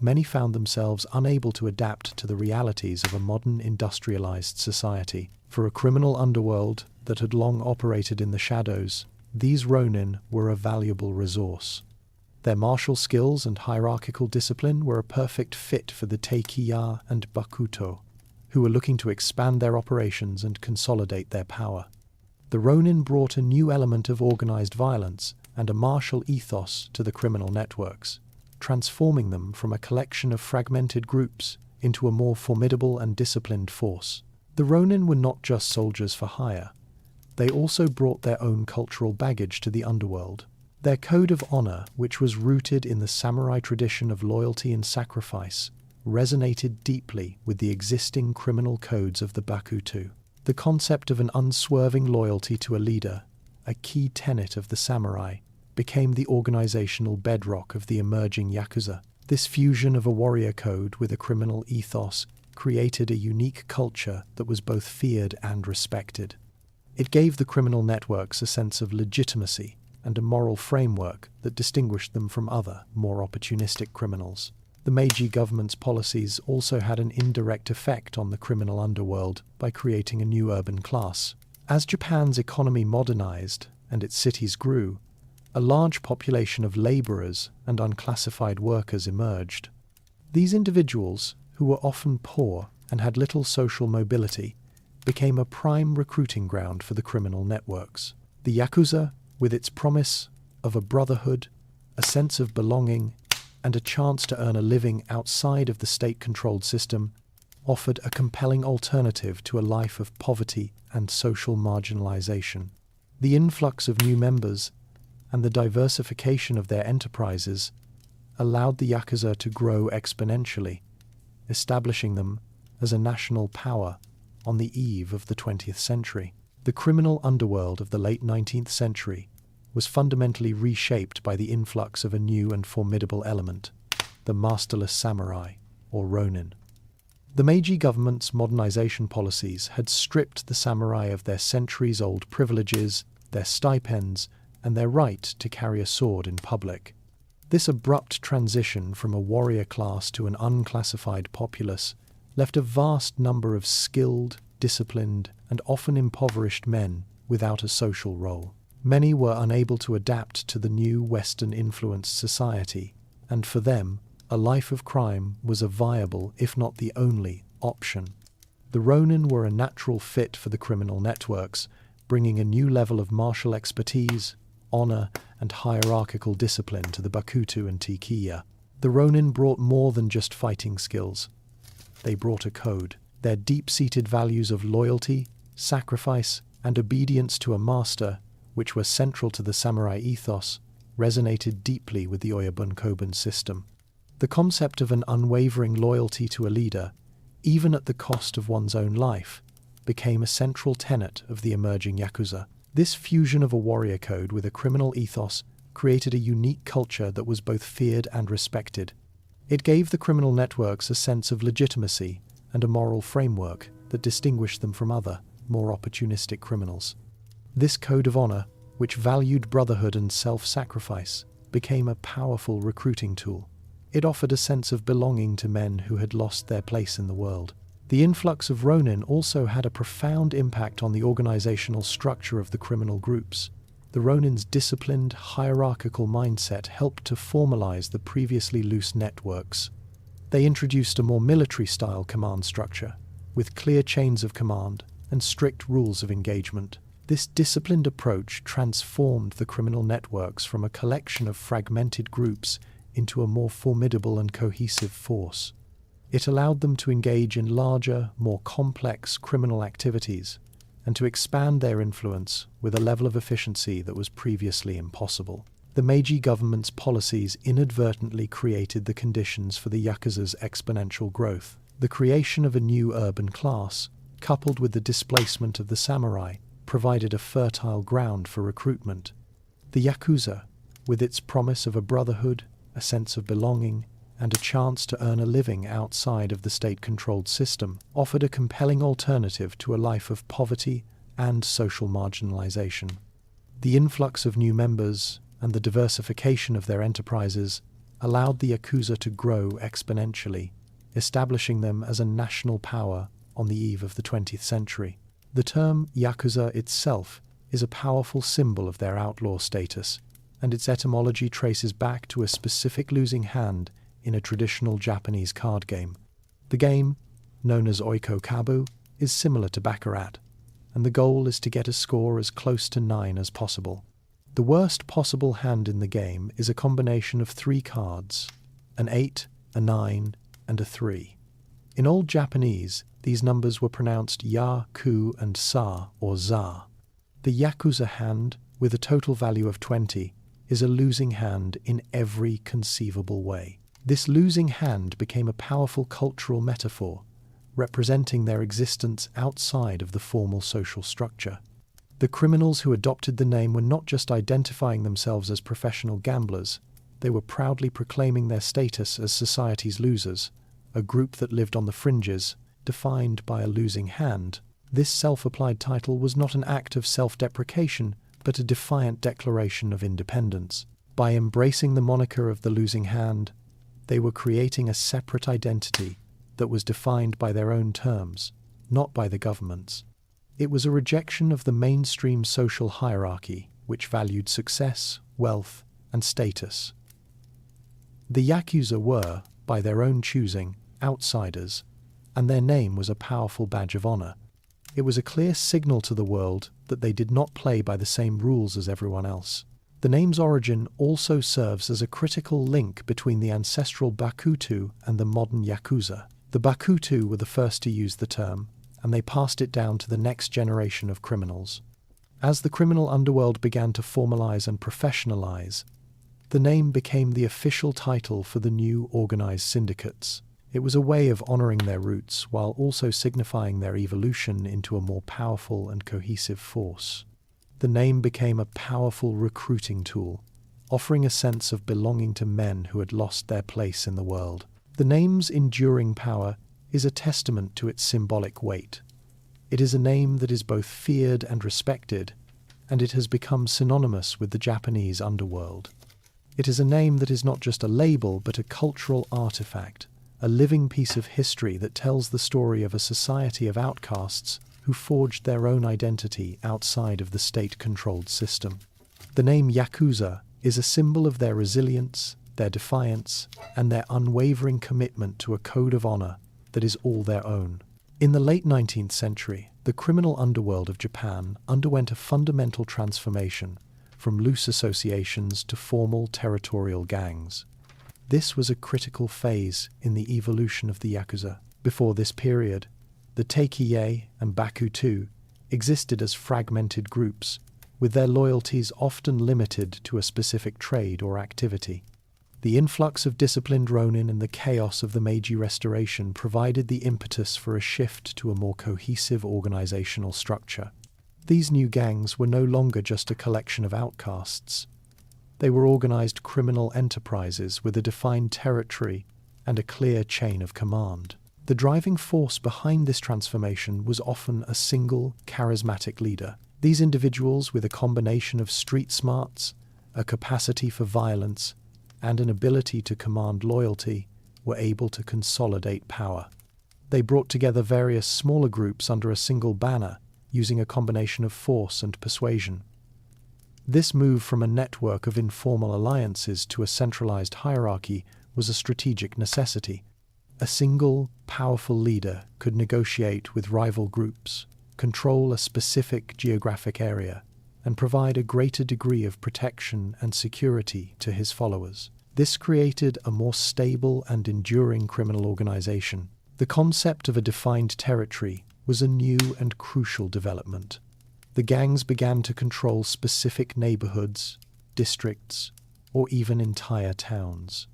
many found themselves unable to adapt to the realities of a modern industrialized society. For a criminal underworld that had long operated in the shadows, these ronin were a valuable resource. Their martial skills and hierarchical discipline were a perfect fit for the Teikiya and Bakuto, who were looking to expand their operations and consolidate their power. The ronin brought a new element of organized violence and a martial ethos to the criminal networks, transforming them from a collection of fragmented groups into a more formidable and disciplined force. The ronin were not just soldiers for hire. They also brought their own cultural baggage to the underworld. Their code of honor, which was rooted in the samurai tradition of loyalty and sacrifice, resonated deeply with the existing criminal codes of the Bakutu. The concept of an unswerving loyalty to a leader, a key tenet of the samurai, became the organizational bedrock of the emerging Yakuza. This fusion of a warrior code with a criminal ethos created a unique culture that was both feared and respected. It gave the criminal networks a sense of legitimacy and a moral framework that distinguished them from other, more opportunistic criminals. The Meiji government's policies also had an indirect effect on the criminal underworld by creating a new urban class. As Japan's economy modernized and its cities grew, a large population of laborers and unclassified workers emerged. These individuals, who were often poor and had little social mobility, became a prime recruiting ground for the criminal networks. The Yakuza, with its promise of a brotherhood, a sense of belonging, and a chance to earn a living outside of the state-controlled system, offered a compelling alternative to a life of poverty and social marginalization. The influx of new members and the diversification of their enterprises allowed the Yakuza to grow exponentially, establishing them as a national power on the eve of the 20th century. The criminal underworld of the late 19th century was fundamentally reshaped by the influx of a new and formidable element, the masterless samurai, or ronin. The Meiji government's modernization policies had stripped the samurai of their centuries-old privileges, their stipends, and their right to carry a sword in public. This abrupt transition from a warrior class to an unclassified populace left a vast number of skilled, disciplined, and often impoverished men without a social role. Many were unable to adapt to the new Western-influenced society, and for them, a life of crime was a viable, if not the only, option. The ronin were a natural fit for the criminal networks, bringing a new level of martial expertise, honor, and hierarchical discipline to the Bakuto and Tikiya. The ronin brought more than just fighting skills. They brought a code. Their deep-seated values of loyalty, sacrifice, and obedience to a master, which were central to the samurai ethos, resonated deeply with the Oyabunkoban system. The concept of an unwavering loyalty to a leader, even at the cost of one's own life, became a central tenet of the emerging Yakuza. This fusion of a warrior code with a criminal ethos created a unique culture that was both feared and respected. It gave the criminal networks a sense of legitimacy and a moral framework that distinguished them from other, more opportunistic criminals. This code of honor, which valued brotherhood and self-sacrifice, became a powerful recruiting tool. It offered a sense of belonging to men who had lost their place in the world. The influx of ronin also had a profound impact on the organizational structure of the criminal groups. The ronin's disciplined, hierarchical mindset helped to formalize the previously loose networks. They introduced a more military-style command structure, with clear chains of command and strict rules of engagement. This disciplined approach transformed the criminal networks from a collection of fragmented groups into a more formidable and cohesive force. It allowed them to engage in larger, more complex criminal activities and to expand their influence with a level of efficiency that was previously impossible. The Meiji government's policies inadvertently created the conditions for the Yakuza's exponential growth. The creation of a new urban class, coupled with the displacement of the samurai, provided a fertile ground for recruitment. The Yakuza, with its promise of a brotherhood, a sense of belonging, and a chance to earn a living outside of the state-controlled system, offered a compelling alternative to a life of poverty and social marginalization. The influx of new members and the diversification of their enterprises allowed the Yakuza to grow exponentially, establishing them as a national power on the eve of the 20th century. The term Yakuza itself is a powerful symbol of their outlaw status, and its etymology traces back to a specific losing hand in a traditional Japanese card game. The game, known as Oiko Kabu, is similar to Baccarat, and the goal is to get a score as close to 9 as possible. The worst possible hand in the game is a combination of 3 cards, an 8, a 9, and a 3. In Old Japanese, these numbers were pronounced ya, ku, and sa, or za. The Yakuza hand, with a total value of 20, is a losing hand in every conceivable way. This losing hand became a powerful cultural metaphor, representing their existence outside of the formal social structure. The criminals who adopted the name were not just identifying themselves as professional gamblers, they were proudly proclaiming their status as society's losers, a group that lived on the fringes, defined by a losing hand. This self-applied title was not an act of self-deprecation, but a defiant declaration of independence. By embracing the moniker of the losing hand, they were creating a separate identity that was defined by their own terms, not by the government's. It was a rejection of the mainstream social hierarchy, which valued success, wealth, and status. The Yakuza were, by their own choosing, outsiders, and their name was a powerful badge of honor. It was a clear signal to the world that they did not play by the same rules as everyone else. The name's origin also serves as a critical link between the ancestral Bakutu and the modern Yakuza. The Bakutu were the first to use the term, and they passed it down to the next generation of criminals. As the criminal underworld began to formalize and professionalize, the name became the official title for the new organized syndicates. It was a way of honoring their roots while also signifying their evolution into a more powerful and cohesive force. The name became a powerful recruiting tool, offering a sense of belonging to men who had lost their place in the world. The name's enduring power is a testament to its symbolic weight. It is a name that is both feared and respected, and it has become synonymous with the Japanese underworld. It is a name that is not just a label, but a cultural artifact, a living piece of history that tells the story of a society of outcasts who forged their own identity outside of the state-controlled system. The name Yakuza is a symbol of their resilience, their defiance, and their unwavering commitment to a code of honor that is all their own. In the late 19th century, the criminal underworld of Japan underwent a fundamental transformation from loose associations to formal territorial gangs. This was a critical phase in the evolution of the Yakuza. Before this period, the Teikiei and Bakutu existed as fragmented groups, with their loyalties often limited to a specific trade or activity. The influx of disciplined ronin and the chaos of the Meiji Restoration provided the impetus for a shift to a more cohesive organizational structure. These new gangs were no longer just a collection of outcasts. They were organized criminal enterprises with a defined territory and a clear chain of command. The driving force behind this transformation was often a single, charismatic leader. These individuals, with a combination of street smarts, a capacity for violence, and an ability to command loyalty, were able to consolidate power. They brought together various smaller groups under a single banner, using a combination of force and persuasion. This move from a network of informal alliances to a centralized hierarchy was a strategic necessity. A single, powerful leader could negotiate with rival groups, control a specific geographic area, and provide a greater degree of protection and security to his followers. This created a more stable and enduring criminal organization. The concept of a defined territory was a new and crucial development. The gangs began to control specific neighborhoods, districts, or even entire towns.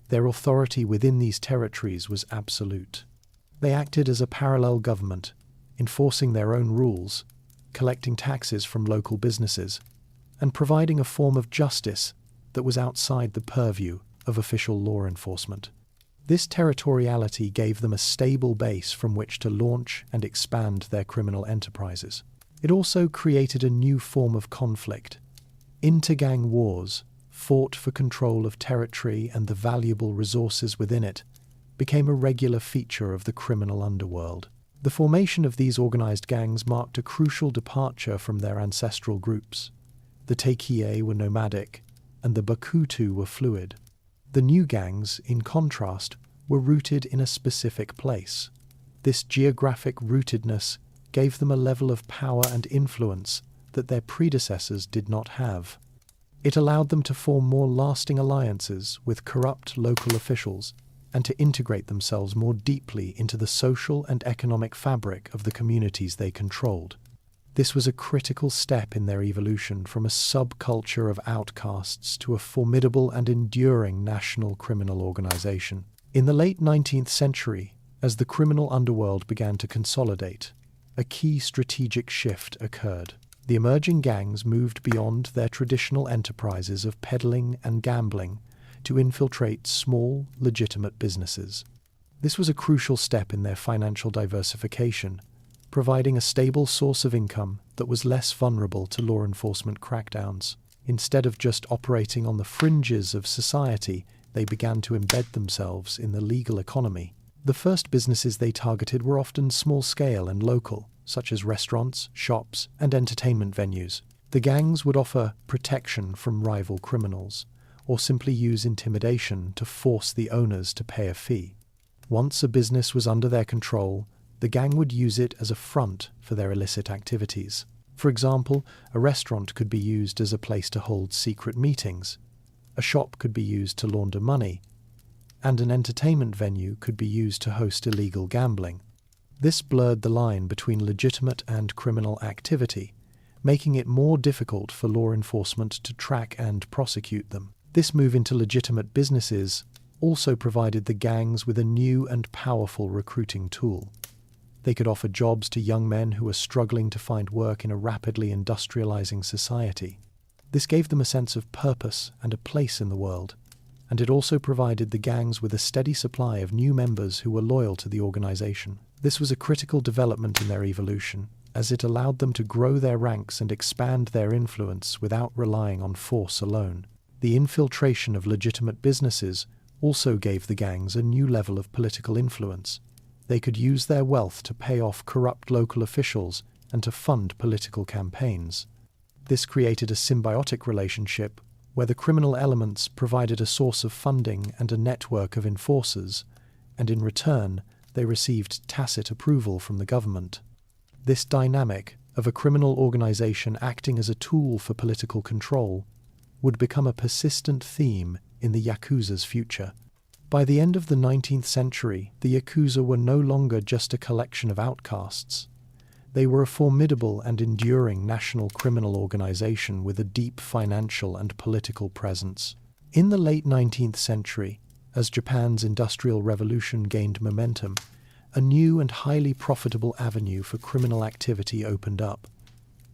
Their authority within these territories was absolute. They acted as a parallel government, enforcing their own rules, collecting taxes from local businesses, and providing a form of justice that was outside the purview of official law enforcement. This territoriality gave them a stable base from which to launch and expand their criminal enterprises. It also created a new form of conflict. Intergang wars, fought for control of territory and the valuable resources within it, became a regular feature of the criminal underworld. The formation of these organized gangs marked a crucial departure from their ancestral groups. The Teikiei were nomadic, and the Bakutu were fluid. The new gangs, in contrast, were rooted in a specific place. This geographic rootedness gave them a level of power and influence that their predecessors did not have. It allowed them to form more lasting alliances with corrupt local officials and to integrate themselves more deeply into the social and economic fabric of the communities they controlled. This was a critical step in their evolution from a subculture of outcasts to a formidable and enduring national criminal organization. In the late 19th century, as the criminal underworld began to consolidate, a key strategic shift occurred. The emerging gangs moved beyond their traditional enterprises of peddling and gambling to infiltrate small, legitimate businesses. This was a crucial step in their financial diversification, providing a stable source of income that was less vulnerable to law enforcement crackdowns. Instead of just operating on the fringes of society, they began to embed themselves in the legal economy. The first businesses they targeted were often small-scale and local, such as restaurants, shops, and entertainment venues. The gangs would offer protection from rival criminals, or simply use intimidation to force the owners to pay a fee. Once a business was under their control, the gang would use it as a front for their illicit activities. For example, a restaurant could be used as a place to hold secret meetings, a shop could be used to launder money, and an entertainment venue could be used to host illegal gambling. This blurred the line between legitimate and criminal activity, making it more difficult for law enforcement to track and prosecute them. This move into legitimate businesses also provided the gangs with a new and powerful recruiting tool. They could offer jobs to young men who were struggling to find work in a rapidly industrializing society. This gave them a sense of purpose and a place in the world, and it also provided the gangs with a steady supply of new members who were loyal to the organization. This was a critical development in their evolution, as it allowed them to grow their ranks and expand their influence without relying on force alone. The infiltration of legitimate businesses also gave the gangs a new level of political influence. They could use their wealth to pay off corrupt local officials and to fund political campaigns. This created a symbiotic relationship where the criminal elements provided a source of funding and a network of enforcers, and in return, they received tacit approval from the government. This dynamic of a criminal organization acting as a tool for political control would become a persistent theme in the Yakuza's future. By the end of the 19th century, the Yakuza were no longer just a collection of outcasts. They were a formidable and enduring national criminal organization with a deep financial and political presence. In the late 19th century, as Japan's Industrial Revolution gained momentum, a new and highly profitable avenue for criminal activity opened up: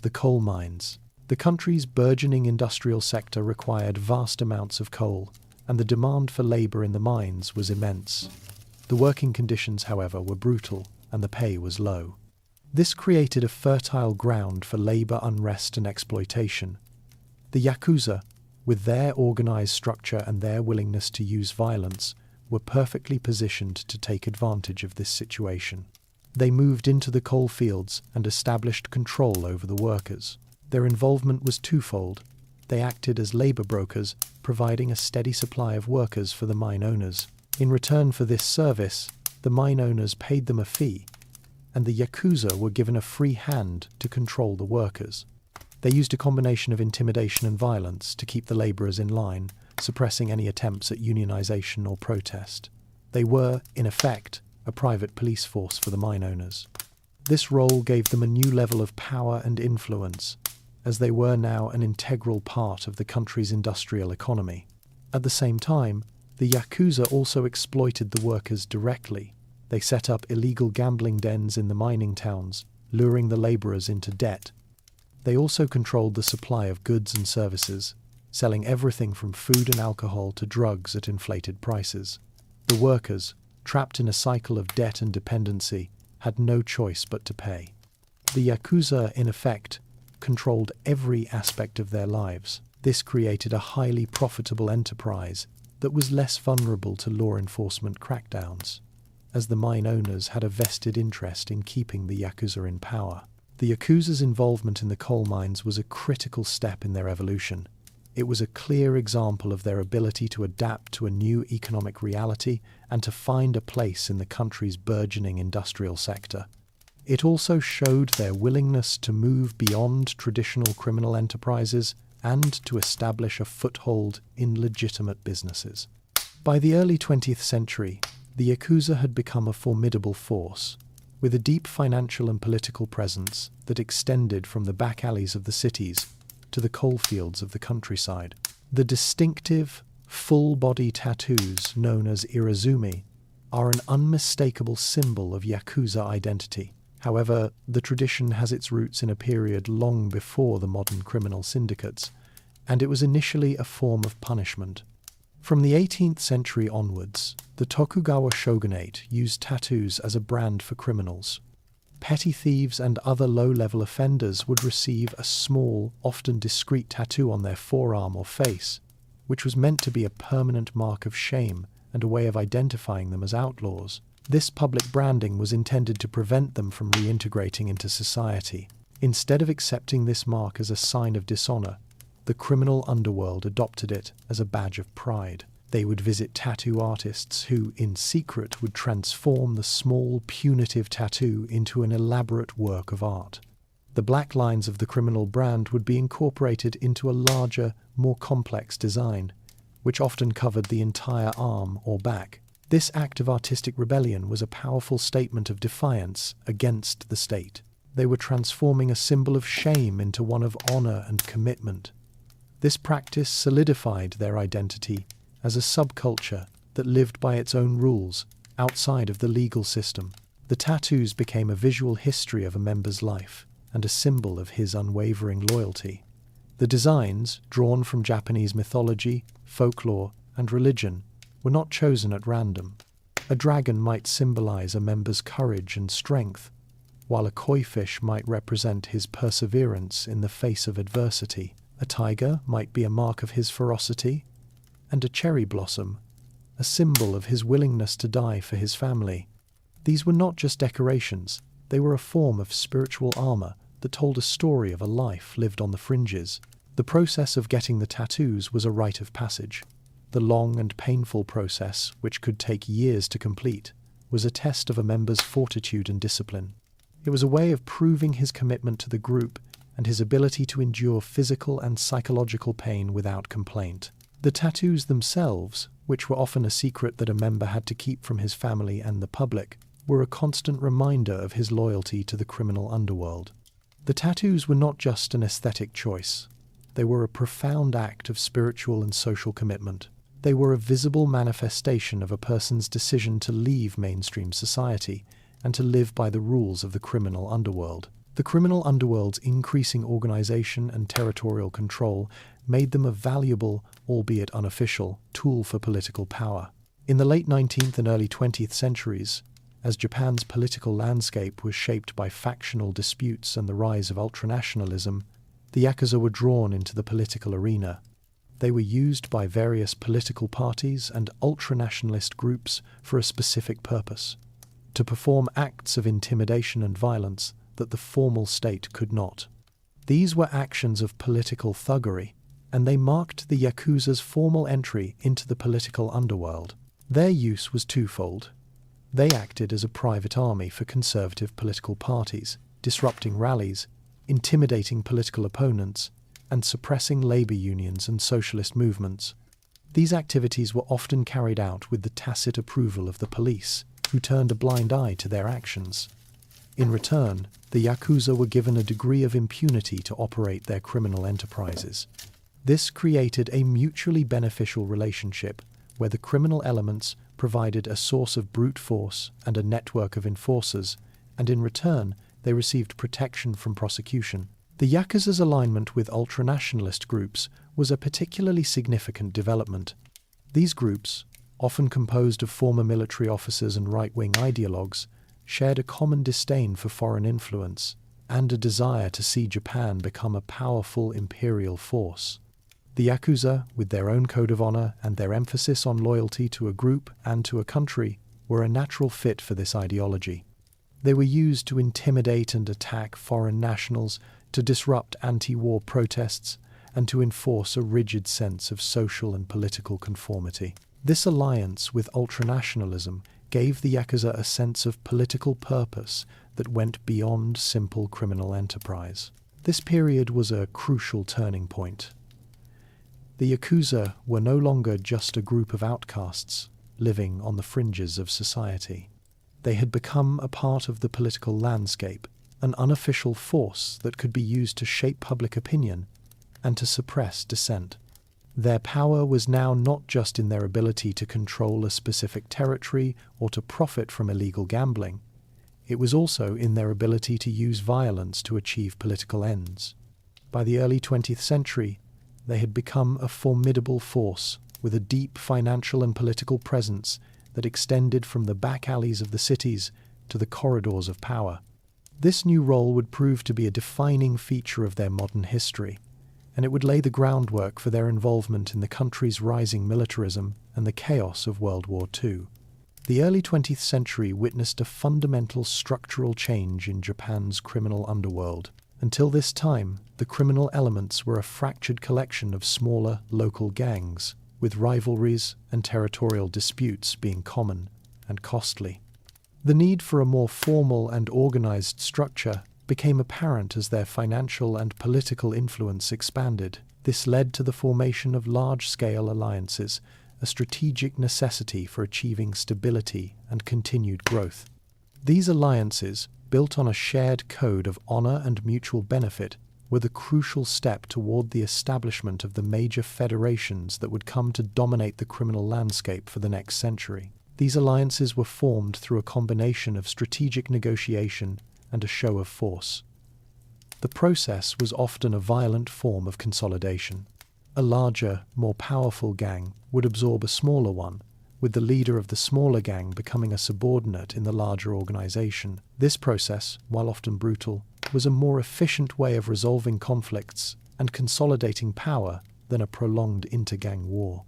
the coal mines. The country's burgeoning industrial sector required vast amounts of coal, and the demand for labor in the mines was immense. The working conditions, however, were brutal, and the pay was low. This created a fertile ground for labor unrest and exploitation. The Yakuza, with their organized structure and their willingness to use violence, were perfectly positioned to take advantage of this situation. They moved into the coal fields and established control over the workers. Their involvement was twofold. They acted as labor brokers, providing a steady supply of workers for the mine owners. In return for this service, the mine owners paid them a fee, and the Yakuza were given a free hand to control the workers. They used a combination of intimidation and violence to keep the laborers in line, suppressing any attempts at unionization or protest. They were, in effect, a private police force for the mine owners. This role gave them a new level of power and influence, as they were now an integral part of the country's industrial economy. At the same time, the Yakuza also exploited the workers directly. They set up illegal gambling dens in the mining towns, luring the laborers into debt. They also controlled the supply of goods and services, selling everything from food and alcohol to drugs at inflated prices. The workers, trapped in a cycle of debt and dependency, had no choice but to pay. The Yakuza, in effect, controlled every aspect of their lives. This created a highly profitable enterprise that was less vulnerable to law enforcement crackdowns, as the mine owners had a vested interest in keeping the Yakuza in power. The Yakuza's involvement in the coal mines was a critical step in their evolution. It was a clear example of their ability to adapt to a new economic reality and to find a place in the country's burgeoning industrial sector. It also showed their willingness to move beyond traditional criminal enterprises and to establish a foothold in legitimate businesses. By the early 20th century, the Yakuza had become a formidable force, with a deep financial and political presence that extended from the back alleys of the cities to the coal fields of the countryside. The distinctive, full-body tattoos known as irazumi are an unmistakable symbol of Yakuza identity. However, the tradition has its roots in a period long before the modern criminal syndicates, and it was initially a form of punishment. From the 18th century onwards, the Tokugawa shogunate used tattoos as a brand for criminals. Petty thieves and other low-level offenders would receive a small, often discreet tattoo on their forearm or face, which was meant to be a permanent mark of shame and a way of identifying them as outlaws. This public branding was intended to prevent them from reintegrating into society. Instead of accepting this mark as a sign of dishonor, the criminal underworld adopted it as a badge of pride. They would visit tattoo artists who, in secret, would transform the small, punitive tattoo into an elaborate work of art. The black lines of the criminal brand would be incorporated into a larger, more complex design, which often covered the entire arm or back. This act of artistic rebellion was a powerful statement of defiance against the state. They were transforming a symbol of shame into one of honor and commitment. This practice solidified their identity as a subculture that lived by its own rules outside of the legal system. The tattoos became a visual history of a member's life and a symbol of his unwavering loyalty. The designs, drawn from Japanese mythology, folklore, and religion, were not chosen at random. A dragon might symbolize a member's courage and strength, while a koi fish might represent his perseverance in the face of adversity. A tiger might be a mark of his ferocity, and a cherry blossom, a symbol of his willingness to die for his family. These were not just decorations, they were a form of spiritual armor that told a story of a life lived on the fringes. The process of getting the tattoos was a rite of passage. The long and painful process, which could take years to complete, was a test of a member's fortitude and discipline. It was a way of proving his commitment to the group and his ability to endure physical and psychological pain without complaint. The tattoos themselves, which were often a secret that a member had to keep from his family and the public, were a constant reminder of his loyalty to the criminal underworld. The tattoos were not just an aesthetic choice. They were a profound act of spiritual and social commitment. They were a visible manifestation of a person's decision to leave mainstream society and to live by the rules of the criminal underworld. The criminal underworld's increasing organization and territorial control made them a valuable, albeit unofficial, tool for political power. In the late 19th and early 20th centuries, as Japan's political landscape was shaped by factional disputes and the rise of ultranationalism, the Yakuza were drawn into the political arena. They were used by various political parties and ultranationalist groups for a specific purpose: to perform acts of intimidation and violence that the formal state could not. These were actions of political thuggery, and they marked the Yakuza's formal entry into the political underworld. Their use was twofold. They acted as a private army for conservative political parties, disrupting rallies, intimidating political opponents, and suppressing labor unions and socialist movements. These activities were often carried out with the tacit approval of the police, who turned a blind eye to their actions. In return, the Yakuza were given a degree of impunity to operate their criminal enterprises. This created a mutually beneficial relationship where the criminal elements provided a source of brute force and a network of enforcers, and in return they received protection from prosecution. The Yakuza's alignment with ultranationalist groups was a particularly significant development. These groups, often composed of former military officers and right-wing ideologues, shared a common disdain for foreign influence and a desire to see Japan become a powerful imperial force. The Yakuza, with their own code of honor and their emphasis on loyalty to a group and to a country, were a natural fit for this ideology. They were used to intimidate and attack foreign nationals, to disrupt anti-war protests, and to enforce a rigid sense of social and political conformity. This alliance with ultranationalism gave the Yakuza a sense of political purpose that went beyond simple criminal enterprise. This period was a crucial turning point. The Yakuza were no longer just a group of outcasts living on the fringes of society. They had become a part of the political landscape, an unofficial force that could be used to shape public opinion and to suppress dissent. Their power was now not just in their ability to control a specific territory or to profit from illegal gambling. It was also in their ability to use violence to achieve political ends. By the early 20th century, they had become a formidable force with a deep financial and political presence that extended from the back alleys of the cities to the corridors of power. This new role would prove to be a defining feature of their modern history, and it would lay the groundwork for their involvement in the country's rising militarism and the chaos of World War II. The early 20th century witnessed a fundamental structural change in Japan's criminal underworld. Until this time, the criminal elements were a fractured collection of smaller, local gangs, with rivalries and territorial disputes being common and costly. The need for a more formal and organized structure became apparent as their financial and political influence expanded. This led to the formation of large-scale alliances, a strategic necessity for achieving stability and continued growth. These alliances, built on a shared code of honor and mutual benefit, were the crucial step toward the establishment of the major federations that would come to dominate the criminal landscape for the next century. These alliances were formed through a combination of strategic negotiation and a show of force. The process was often a violent form of consolidation. A larger, more powerful gang would absorb a smaller one, with the leader of the smaller gang becoming a subordinate in the larger organization. This process, while often brutal, was a more efficient way of resolving conflicts and consolidating power than a prolonged inter-gang war.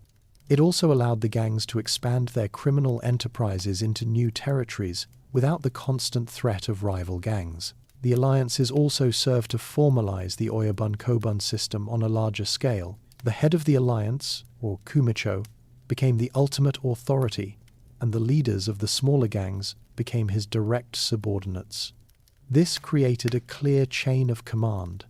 It also allowed the gangs to expand their criminal enterprises into new territories without the constant threat of rival gangs. The alliances also served to formalize the Oyabun-Kobun system on a larger scale. The head of the alliance, or kumicho, became the ultimate authority, and the leaders of the smaller gangs became his direct subordinates. This created a clear chain of command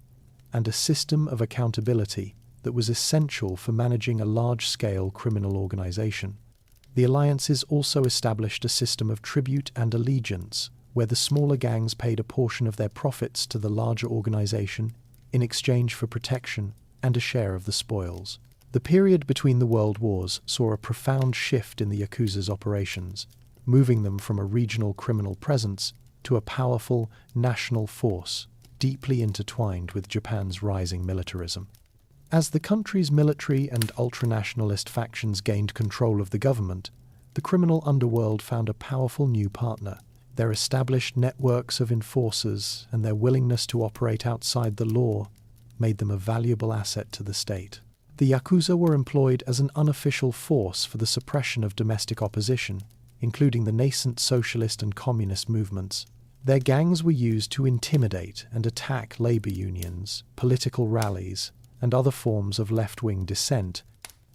and a system of accountability that was essential for managing a large-scale criminal organization. The alliances also established a system of tribute and allegiance, where the smaller gangs paid a portion of their profits to the larger organization in exchange for protection and a share of the spoils. The period between the world wars saw a profound shift in the Yakuza's operations, moving them from a regional criminal presence to a powerful national force, deeply intertwined with Japan's rising militarism. As the country's military and ultranationalist factions gained control of the government, the criminal underworld found a powerful new partner. Their established networks of enforcers and their willingness to operate outside the law made them a valuable asset to the state. The Yakuza were employed as an unofficial force for the suppression of domestic opposition, including the nascent socialist and communist movements. Their gangs were used to intimidate and attack labor unions, political rallies, and other forms of left-wing dissent,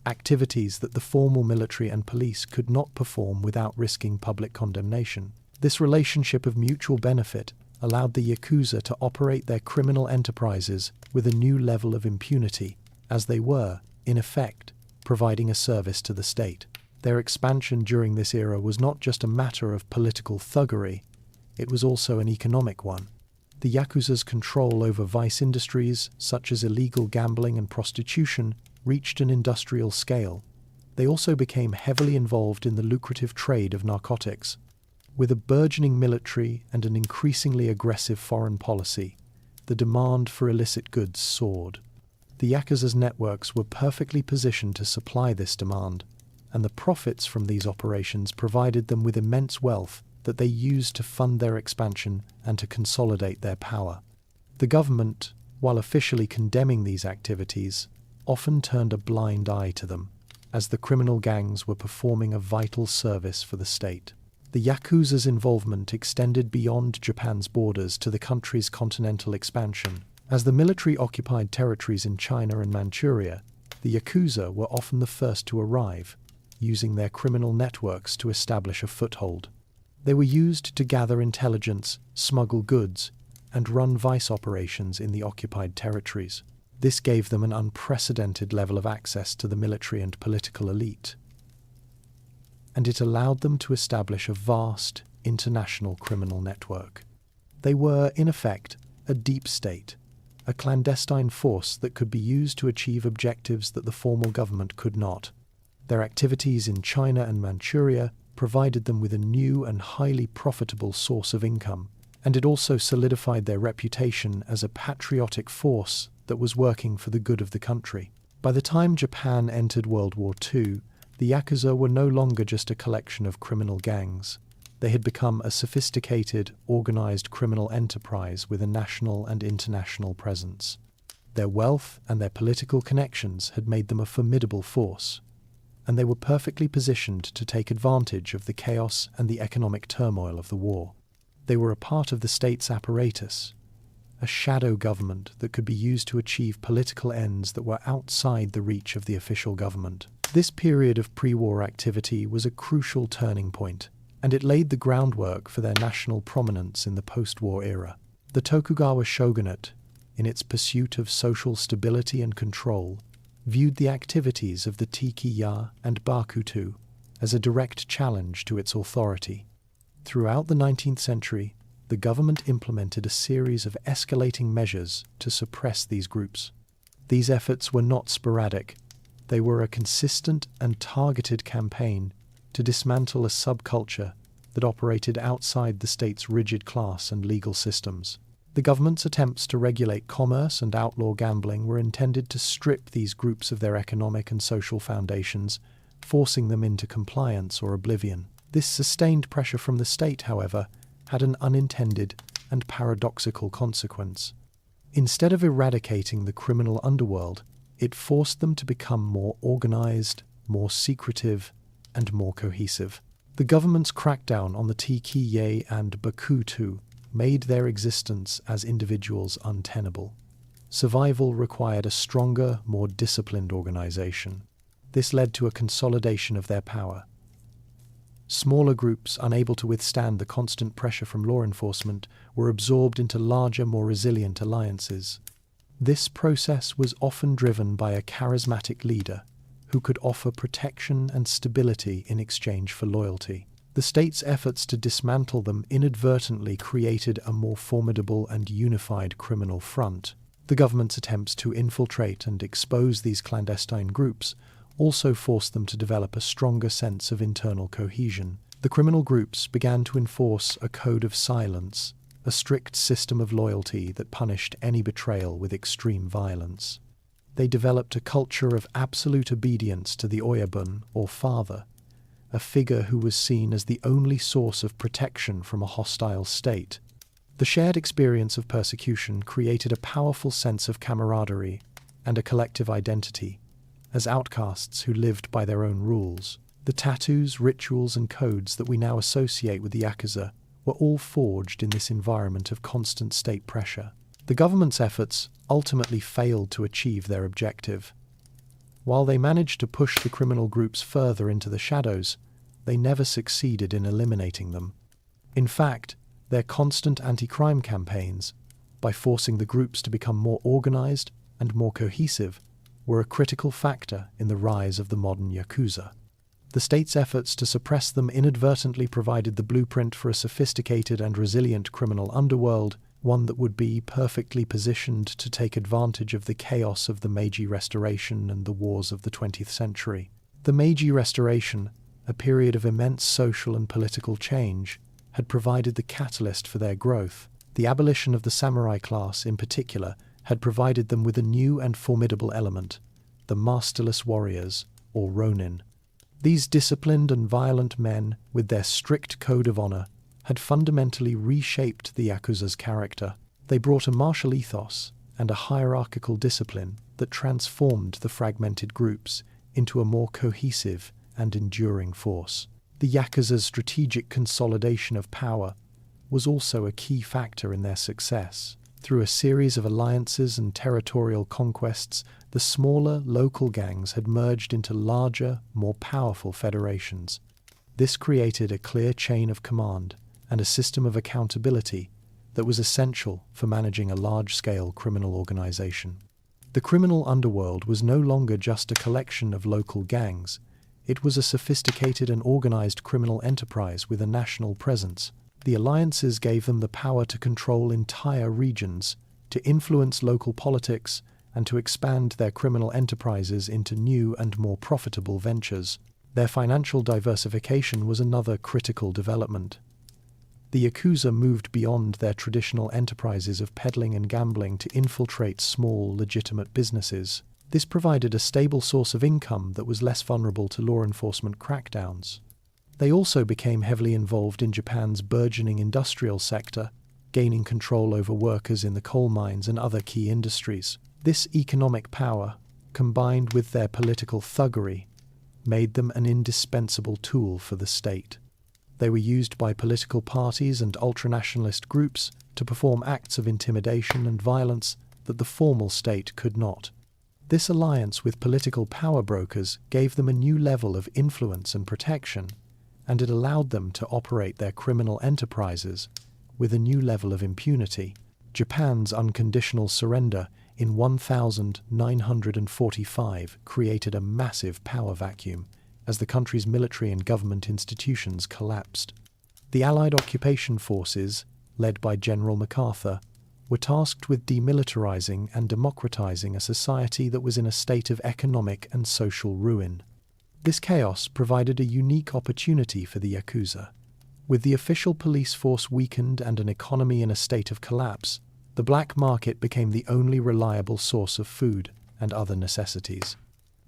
activities that the formal military and police could not perform without risking public condemnation. This relationship of mutual benefit allowed the Yakuza to operate their criminal enterprises with a new level of impunity, as they were, in effect, providing a service to the state. Their expansion during this era was not just a matter of political thuggery, it was also an economic one. The Yakuza's control over vice industries, such as illegal gambling and prostitution, reached an industrial scale. They also became heavily involved in the lucrative trade of narcotics. With a burgeoning military and an increasingly aggressive foreign policy, the demand for illicit goods soared. The Yakuza's networks were perfectly positioned to supply this demand, and the profits from these operations provided them with immense wealth that they used to fund their expansion and to consolidate their power. The government, while officially condemning these activities, often turned a blind eye to them, as the criminal gangs were performing a vital service for the state. The Yakuza's involvement extended beyond Japan's borders to the country's continental expansion. As the military occupied territories in China and Manchuria, the Yakuza were often the first to arrive, using their criminal networks to establish a foothold. They were used to gather intelligence, smuggle goods, and run vice operations in the occupied territories. This gave them an unprecedented level of access to the military and political elite, and it allowed them to establish a vast, international criminal network. They were, in effect, a deep state, a clandestine force that could be used to achieve objectives that the formal government could not. Their activities in China and Manchuria provided them with a new and highly profitable source of income, and it also solidified their reputation as a patriotic force that was working for the good of the country. By the time Japan entered World War II, the Yakuza were no longer just a collection of criminal gangs. They had become a sophisticated, organized criminal enterprise with a national and international presence. Their wealth and their political connections had made them a formidable force, and they were perfectly positioned to take advantage of the chaos and the economic turmoil of the war. They were a part of the state's apparatus, a shadow government that could be used to achieve political ends that were outside the reach of the official government. This period of pre-war activity was a crucial turning point, and it laid the groundwork for their national prominence in the post-war era. The Tokugawa shogunate, in its pursuit of social stability and control, viewed the activities of the Tiki-ya and Bakutu as a direct challenge to its authority. Throughout the 19th century, the government implemented a series of escalating measures to suppress these groups. These efforts were not sporadic. They were a consistent and targeted campaign to dismantle a subculture that operated outside the state's rigid class and legal systems. The government's attempts to regulate commerce and outlaw gambling were intended to strip these groups of their economic and social foundations, forcing them into compliance or oblivion. This sustained pressure from the state, however, had an unintended and paradoxical consequence. Instead of eradicating the criminal underworld, it forced them to become more organized, more secretive, and more cohesive. The government's crackdown on the Tiki-ya and Bakutu made their existence as individuals untenable. Survival required a stronger, more disciplined organization. This led to a consolidation of their power. Smaller groups, unable to withstand the constant pressure from law enforcement, were absorbed into larger, more resilient alliances. This process was often driven by a charismatic leader who could offer protection and stability in exchange for loyalty. The state's efforts to dismantle them inadvertently created a more formidable and unified criminal front. The government's attempts to infiltrate and expose these clandestine groups also forced them to develop a stronger sense of internal cohesion. The criminal groups began to enforce a code of silence, a strict system of loyalty that punished any betrayal with extreme violence. They developed a culture of absolute obedience to the oyabun, or father, a figure who was seen as the only source of protection from a hostile state. The shared experience of persecution created a powerful sense of camaraderie and a collective identity, as outcasts who lived by their own rules. The tattoos, rituals, and codes that we now associate with the Yakuza were all forged in this environment of constant state pressure. The government's efforts ultimately failed to achieve their objective. While they managed to push the criminal groups further into the shadows, they never succeeded in eliminating them. In fact, their constant anti-crime campaigns, by forcing the groups to become more organized and more cohesive, were a critical factor in the rise of the modern Yakuza. The state's efforts to suppress them inadvertently provided the blueprint for a sophisticated and resilient criminal underworld, one that would be perfectly positioned to take advantage of the chaos of the Meiji Restoration and the wars of the 20th century. The Meiji Restoration, a period of immense social and political change, had provided the catalyst for their growth. The abolition of the samurai class, in particular, had provided them with a new and formidable element, the masterless warriors, or ronin. These disciplined and violent men, with their strict code of honor, had fundamentally reshaped the Yakuza's character. They brought a martial ethos and a hierarchical discipline that transformed the fragmented groups into a more cohesive and enduring force. The Yakuza's strategic consolidation of power was also a key factor in their success. Through a series of alliances and territorial conquests, the smaller local gangs had merged into larger, more powerful federations. This created a clear chain of command and a system of accountability that was essential for managing a large-scale criminal organization. The criminal underworld was no longer just a collection of local gangs. It was a sophisticated and organized criminal enterprise with a national presence. The alliances gave them the power to control entire regions, to influence local politics, and to expand their criminal enterprises into new and more profitable ventures. Their financial diversification was another critical development. The Yakuza moved beyond their traditional enterprises of peddling and gambling to infiltrate small, legitimate businesses. This provided a stable source of income that was less vulnerable to law enforcement crackdowns. They also became heavily involved in Japan's burgeoning industrial sector, gaining control over workers in the coal mines and other key industries. This economic power, combined with their political thuggery, made them an indispensable tool for the state. They were used by political parties and ultranationalist groups to perform acts of intimidation and violence that the formal state could not. This alliance with political power brokers gave them a new level of influence and protection, and it allowed them to operate their criminal enterprises with a new level of impunity. Japan's unconditional surrender in 1945 created a massive power vacuum as the country's military and government institutions collapsed. The Allied occupation forces, led by General MacArthur, were tasked with demilitarizing and democratizing a society that was in a state of economic and social ruin. This chaos provided a unique opportunity for the Yakuza. With the official police force weakened and an economy in a state of collapse, the black market became the only reliable source of food and other necessities.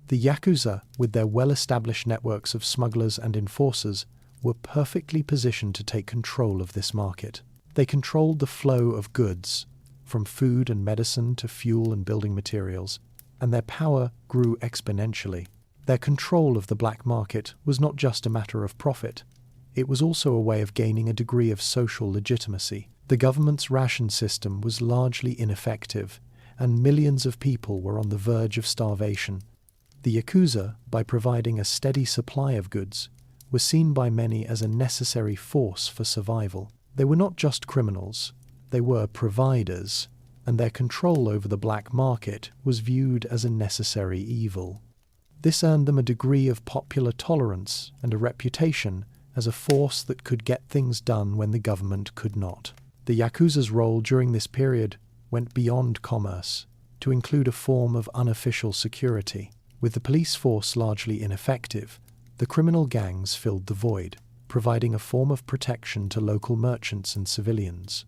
The Yakuza, with their well-established networks of smugglers and enforcers, were perfectly positioned to take control of this market. They controlled the flow of goods, from food and medicine to fuel and building materials, and their power grew exponentially. Their control of the black market was not just a matter of profit. It was also a way of gaining a degree of social legitimacy. The government's ration system was largely ineffective, and millions of people were on the verge of starvation. The Yakuza, by providing a steady supply of goods, was seen by many as a necessary force for survival. They were not just criminals, they were providers, and their control over the black market was viewed as a necessary evil. This earned them a degree of popular tolerance and a reputation as a force that could get things done when the government could not. The Yakuza's role during this period went beyond commerce to include a form of unofficial security. With the police force largely ineffective, the criminal gangs filled the void, providing a form of protection to local merchants and civilians.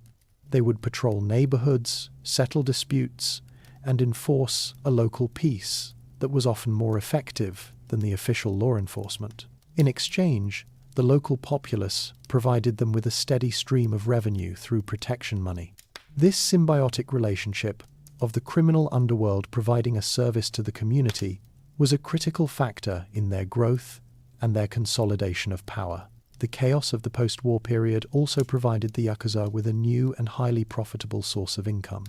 They would patrol neighborhoods, settle disputes, and enforce a local peace that was often more effective than the official law enforcement. In exchange, the local populace provided them with a steady stream of revenue through protection money. This symbiotic relationship of the criminal underworld providing a service to the community was a critical factor in their growth and their consolidation of power. The chaos of the post-war period also provided the Yakuza with a new and highly profitable source of income.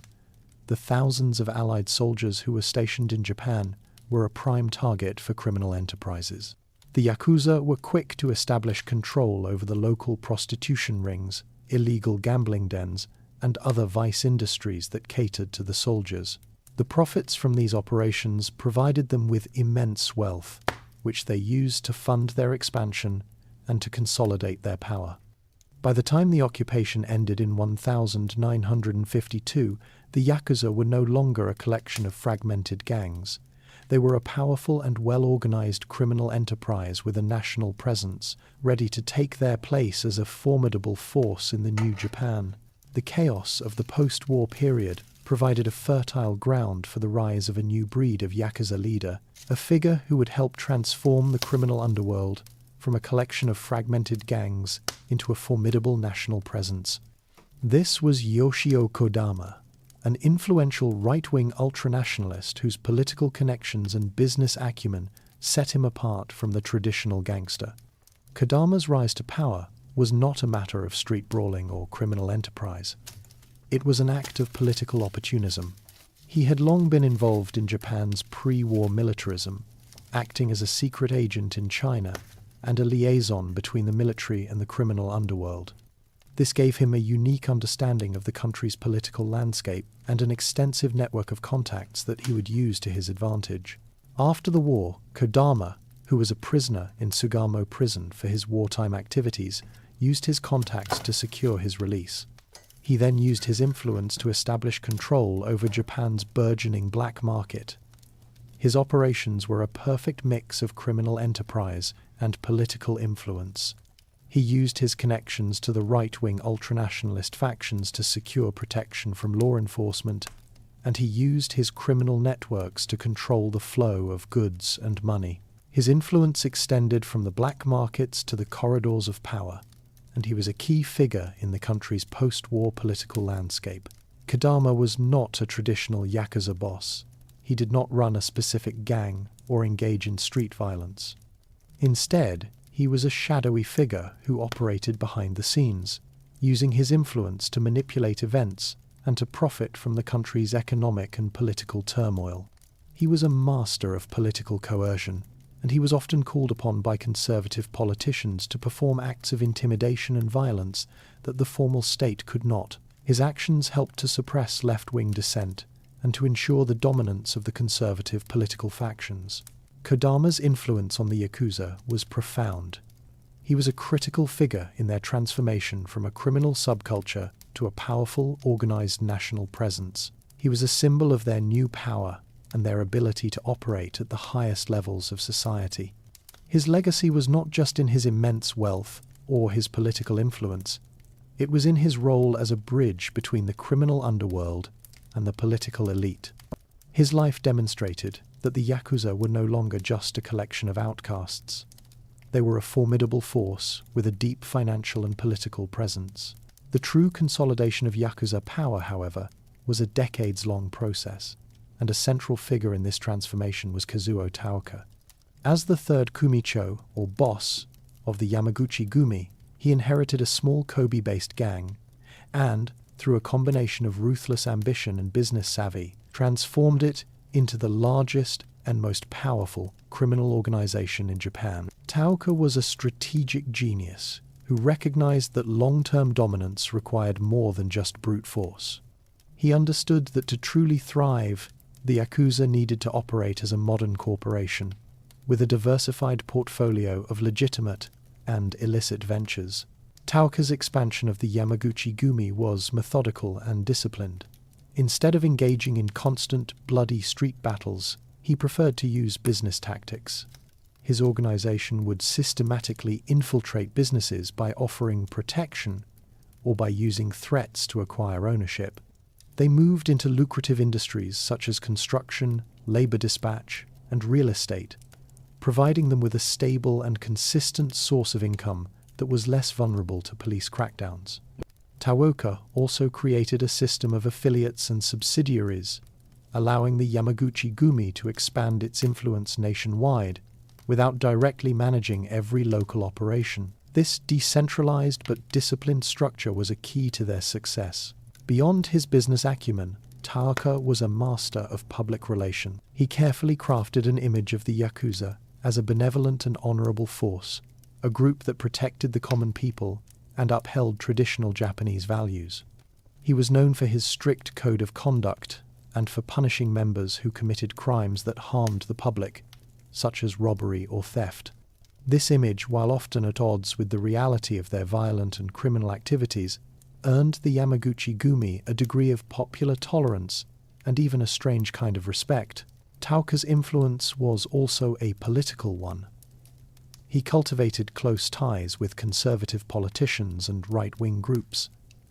The thousands of Allied soldiers who were stationed in Japan were a prime target for criminal enterprises. The Yakuza were quick to establish control over the local prostitution rings, illegal gambling dens, and other vice industries that catered to the soldiers. The profits from these operations provided them with immense wealth, which they used to fund their expansion and to consolidate their power. By the time the occupation ended in 1952, the Yakuza were no longer a collection of fragmented gangs. They were a powerful and well-organized criminal enterprise with a national presence, ready to take their place as a formidable force in the new Japan. The chaos of the post-war period provided a fertile ground for the rise of a new breed of Yakuza leader, a figure who would help transform the criminal underworld from a collection of fragmented gangs into a formidable national presence. This was Yoshio Kodama, an influential right-wing ultranationalist whose political connections and business acumen set him apart from the traditional gangster. Kodama's rise to power was not a matter of street brawling or criminal enterprise. It was an act of political opportunism. He had long been involved in Japan's pre-war militarism, acting as a secret agent in China and a liaison between the military and the criminal underworld. This gave him a unique understanding of the country's political landscape and an extensive network of contacts that he would use to his advantage. After the war, Kodama, who was a prisoner in Sugamo prison for his wartime activities, used his contacts to secure his release. He then used his influence to establish control over Japan's burgeoning black market. His operations were a perfect mix of criminal enterprise and political influence. He used his connections to the right-wing ultranationalist factions to secure protection from law enforcement, and he used his criminal networks to control the flow of goods and money. His influence extended from the black markets to the corridors of power, and he was a key figure in the country's post-war political landscape. Kodama was not a traditional Yakuza boss. He did not run a specific gang or engage in street violence. Instead, he was a shadowy figure who operated behind the scenes, using his influence to manipulate events and to profit from the country's economic and political turmoil. He was a master of political coercion, and he was often called upon by conservative politicians to perform acts of intimidation and violence that the formal state could not. His actions helped to suppress left-wing dissent and to ensure the dominance of the conservative political factions. Kodama's influence on the Yakuza was profound. He was a critical figure in their transformation from a criminal subculture to a powerful, organized national presence. He was a symbol of their new power and their ability to operate at the highest levels of society. His legacy was not just in his immense wealth or his political influence. It was in his role as a bridge between the criminal underworld and the political elite. His life demonstrated that the Yakuza were no longer just a collection of outcasts. They were a formidable force with a deep financial and political presence. The true consolidation of Yakuza power, however, was a decades-long process, and a central figure in this transformation was Kazuo Taoka. As the third Kumicho, or boss, of the Yamaguchi-gumi, he inherited a small Kobe-based gang, and, through a combination of ruthless ambition and business savvy, transformed it into the largest and most powerful criminal organization in Japan. Taoka was a strategic genius who recognized that long-term dominance required more than just brute force. He understood that to truly thrive, the Yakuza needed to operate as a modern corporation, with a diversified portfolio of legitimate and illicit ventures. Taoka's expansion of the Yamaguchi-gumi was methodical and disciplined. Instead of engaging in constant, bloody street battles, he preferred to use business tactics. His organization would systematically infiltrate businesses by offering protection or by using threats to acquire ownership. They moved into lucrative industries such as construction, labor dispatch, and real estate, providing them with a stable and consistent source of income that was less vulnerable to police crackdowns. Taoka also created a system of affiliates and subsidiaries, allowing the Yamaguchi-gumi to expand its influence nationwide without directly managing every local operation. This decentralized but disciplined structure was a key to their success. Beyond his business acumen, Taoka was a master of public relations. He carefully crafted an image of the Yakuza as a benevolent and honorable force, a group that protected the common people and upheld traditional Japanese values. He was known for his strict code of conduct and for punishing members who committed crimes that harmed the public, such as robbery or theft. This image, while often at odds with the reality of their violent and criminal activities, earned the Yamaguchi-gumi a degree of popular tolerance and even a strange kind of respect. Taoka's influence was also a political one. He cultivated close ties with conservative politicians and right-wing groups,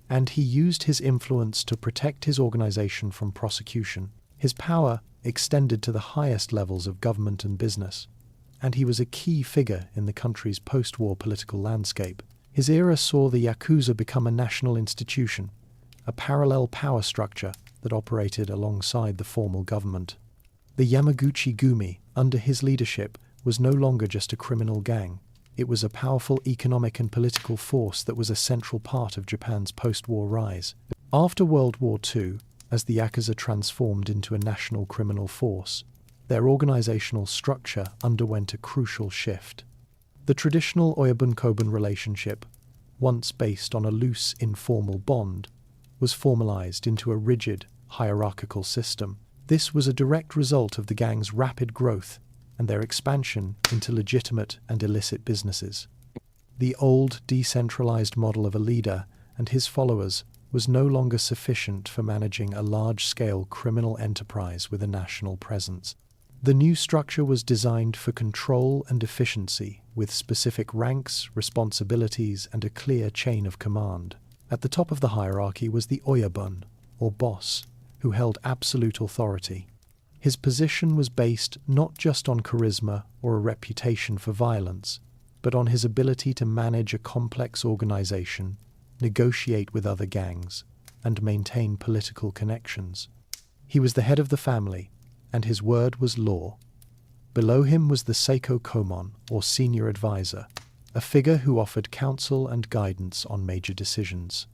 and he used his influence to protect his organization from prosecution. His power extended to the highest levels of government and business, and he was a key figure in the country's post-war political landscape. His era saw the Yakuza become a national institution, a parallel power structure that operated alongside the formal government. The Yamaguchi-gumi, under his leadership, was no longer just a criminal gang. It was a powerful economic and political force that was a central part of Japan's post-war rise. After World War II, as the Yakuza transformed into a national criminal force, their organizational structure underwent a crucial shift. The traditional Oyabun-Kobun relationship, once based on a loose, informal bond, was formalized into a rigid, hierarchical system. This was a direct result of the gang's rapid growth and their expansion into legitimate and illicit businesses. The old, decentralized model of a leader and his followers was no longer sufficient for managing a large-scale criminal enterprise with a national presence. The new structure was designed for control and efficiency, with specific ranks, responsibilities, and a clear chain of command. At the top of the hierarchy was the Oyabun, or boss, who held absolute authority. His position was based not just on charisma or a reputation for violence, but on his ability to manage a complex organization, negotiate with other gangs, and maintain political connections. He was the head of the family, and his word was law. Below him was the Seiko Komon, or senior advisor, a figure who offered counsel and guidance on major decisions.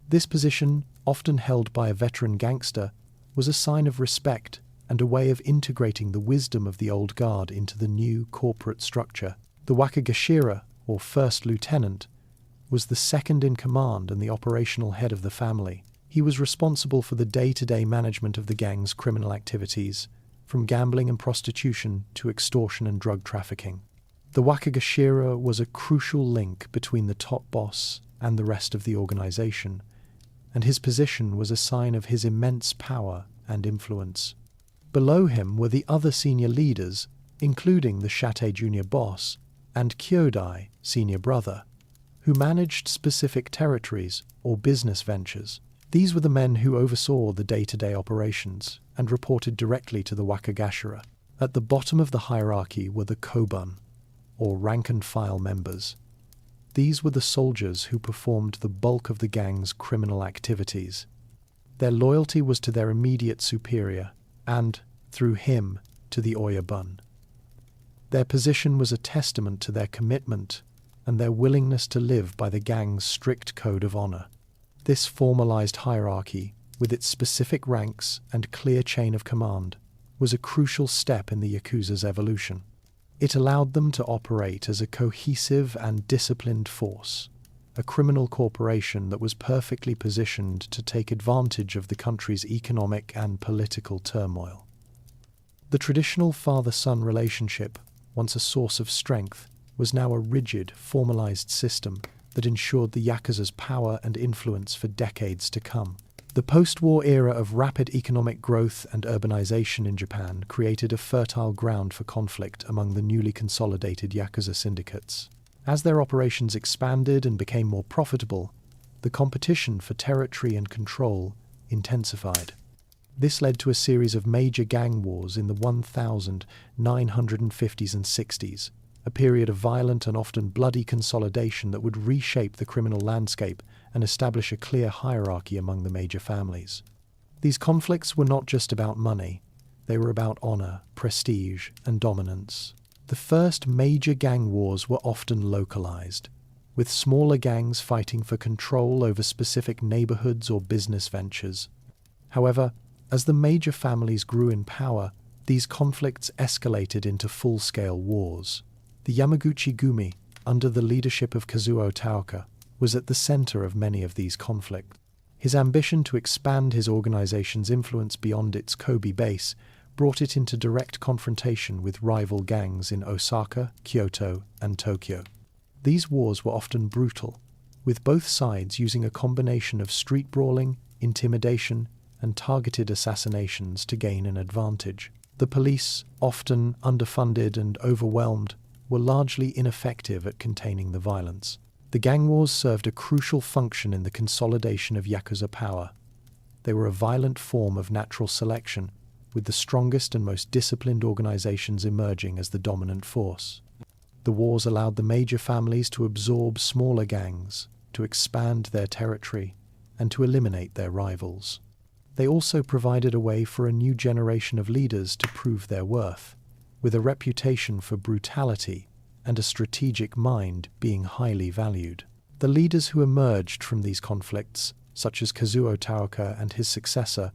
This position, often held by a veteran gangster, was a sign of respect and a way of integrating the wisdom of the old guard into the new corporate structure. The Wakagashira, or first lieutenant, was the second in command and the operational head of the family. He was responsible for the day-to-day management of the gang's criminal activities, from gambling and prostitution to extortion and drug trafficking. The Wakagashira was a crucial link between the top boss and the rest of the organization, and his position was a sign of his immense power and influence. Below him were the other senior leaders, including the Shate junior boss and Kyodai, senior brother, who managed specific territories or business ventures. These were the men who oversaw the day-to-day operations and reported directly to the Wakagashira. At the bottom of the hierarchy were the Kobun, or rank-and-file members. These were the soldiers who performed the bulk of the gang's criminal activities. Their loyalty was to their immediate superior, and, through him, to the Oyabun. Their position was a testament to their commitment and their willingness to live by the gang's strict code of honor. This formalized hierarchy, with its specific ranks and clear chain of command, was a crucial step in the Yakuza's evolution. It allowed them to operate as a cohesive and disciplined force, a criminal corporation that was perfectly positioned to take advantage of the country's economic and political turmoil. The traditional father-son relationship, once a source of strength, was now a rigid, formalized system that ensured the Yakuza's power and influence for decades to come. The post-war era of rapid economic growth and urbanization in Japan created a fertile ground for conflict among the newly consolidated Yakuza syndicates. As their operations expanded and became more profitable, the competition for territory and control intensified. This led to a series of major gang wars in the 1950s and 60s, a period of violent and often bloody consolidation that would reshape the criminal landscape and establish a clear hierarchy among the major families. These conflicts were not just about money, they were about honor, prestige, and dominance. The first major gang wars were often localized, with smaller gangs fighting for control over specific neighborhoods or business ventures. However, as the major families grew in power, these conflicts escalated into full-scale wars. The Yamaguchi-gumi, under the leadership of Kazuo Taoka, was at the center of many of these conflicts. His ambition to expand his organization's influence beyond its Kobe base brought it into direct confrontation with rival gangs in Osaka, Kyoto, and Tokyo. These wars were often brutal, with both sides using a combination of street brawling, intimidation, and targeted assassinations to gain an advantage. The police, often underfunded and overwhelmed, were largely ineffective at containing the violence. The gang wars served a crucial function in the consolidation of Yakuza power. They were a violent form of natural selection, with the strongest and most disciplined organizations emerging as the dominant force. The wars allowed the major families to absorb smaller gangs, to expand their territory, and to eliminate their rivals. They also provided a way for a new generation of leaders to prove their worth, with a reputation for brutality and a strategic mind being highly valued. The leaders who emerged from these conflicts, such as Kazuo Taoka and his successor,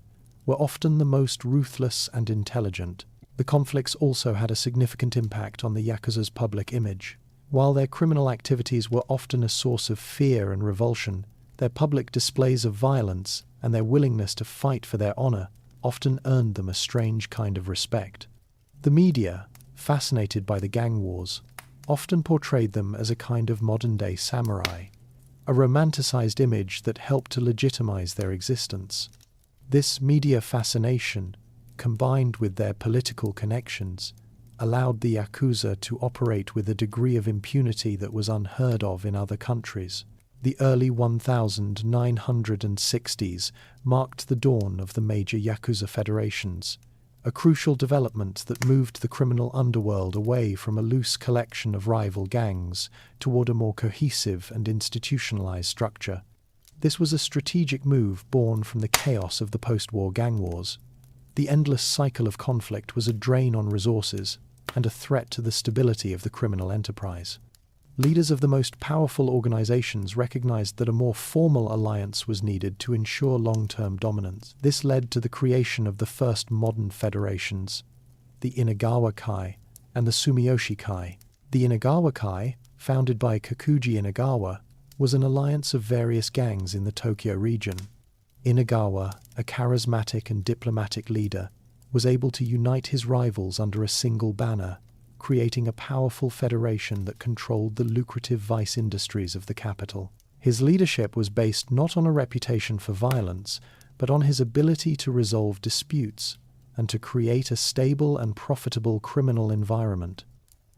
were often the most ruthless and intelligent. The conflicts also had a significant impact on the Yakuza's public image. While their criminal activities were often a source of fear and revulsion, their public displays of violence and their willingness to fight for their honor often earned them a strange kind of respect. The media, fascinated by the gang wars, often portrayed them as a kind of modern-day samurai, a romanticized image that helped to legitimize their existence. This media fascination, combined with their political connections, allowed the Yakuza to operate with a degree of impunity that was unheard of in other countries. The early 1960s marked the dawn of the major Yakuza federations, a crucial development that moved the criminal underworld away from a loose collection of rival gangs toward a more cohesive and institutionalized structure. This was a strategic move born from the chaos of the post-war gang wars. The endless cycle of conflict was a drain on resources and a threat to the stability of the criminal enterprise. Leaders of the most powerful organizations recognized that a more formal alliance was needed to ensure long-term dominance. This led to the creation of the first modern federations, the Inagawa Kai and the Sumiyoshi Kai. The Inagawa Kai, founded by Kakuji Inagawa, was an alliance of various gangs in the Tokyo region. Inagawa, a charismatic and diplomatic leader, was able to unite his rivals under a single banner, creating a powerful federation that controlled the lucrative vice industries of the capital. His leadership was based not on a reputation for violence, but on his ability to resolve disputes and to create a stable and profitable criminal environment.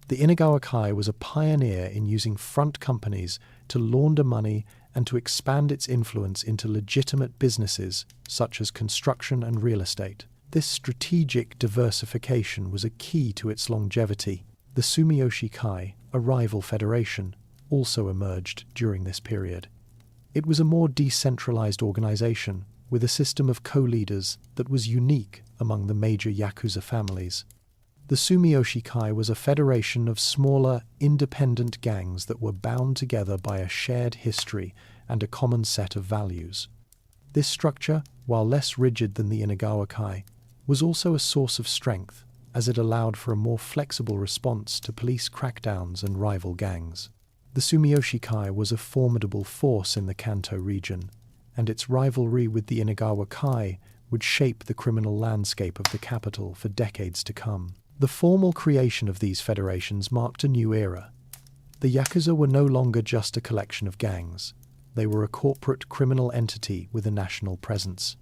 The Inagawa Kai was a pioneer in using front companies to launder money and to expand its influence into legitimate businesses such as construction and real estate. This strategic diversification was a key to its longevity. The Sumiyoshi Kai, a rival federation, also emerged during this period. It was a more decentralized organization with a system of co-leaders that was unique among the major Yakuza families. The Sumiyoshi Kai was a federation of smaller, independent gangs that were bound together by a shared history and a common set of values. This structure, while less rigid than the Inagawa Kai, was also a source of strength, as it allowed for a more flexible response to police crackdowns and rival gangs. The Sumiyoshi Kai was a formidable force in the Kanto region, and its rivalry with the Inagawa Kai would shape the criminal landscape of the capital for decades to come. The formal creation of these federations marked a new era. The Yakuza were no longer just a collection of gangs. They were a corporate criminal entity with a national presence.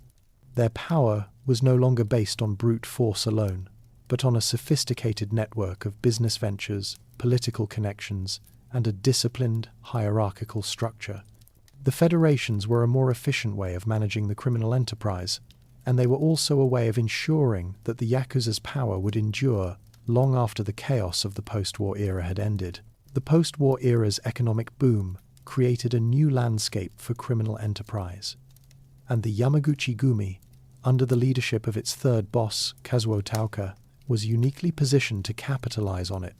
Their power was no longer based on brute force alone, but on a sophisticated network of business ventures, political connections, and a disciplined, hierarchical structure. The federations were a more efficient way of managing the criminal enterprise, and they were also a way of ensuring that the Yakuza's power would endure long after the chaos of the post-war era had ended. The post-war era's economic boom created a new landscape for criminal enterprise, and the Yamaguchi-gumi, under the leadership of its third boss, Kazuo Tauka, was uniquely positioned to capitalize on it.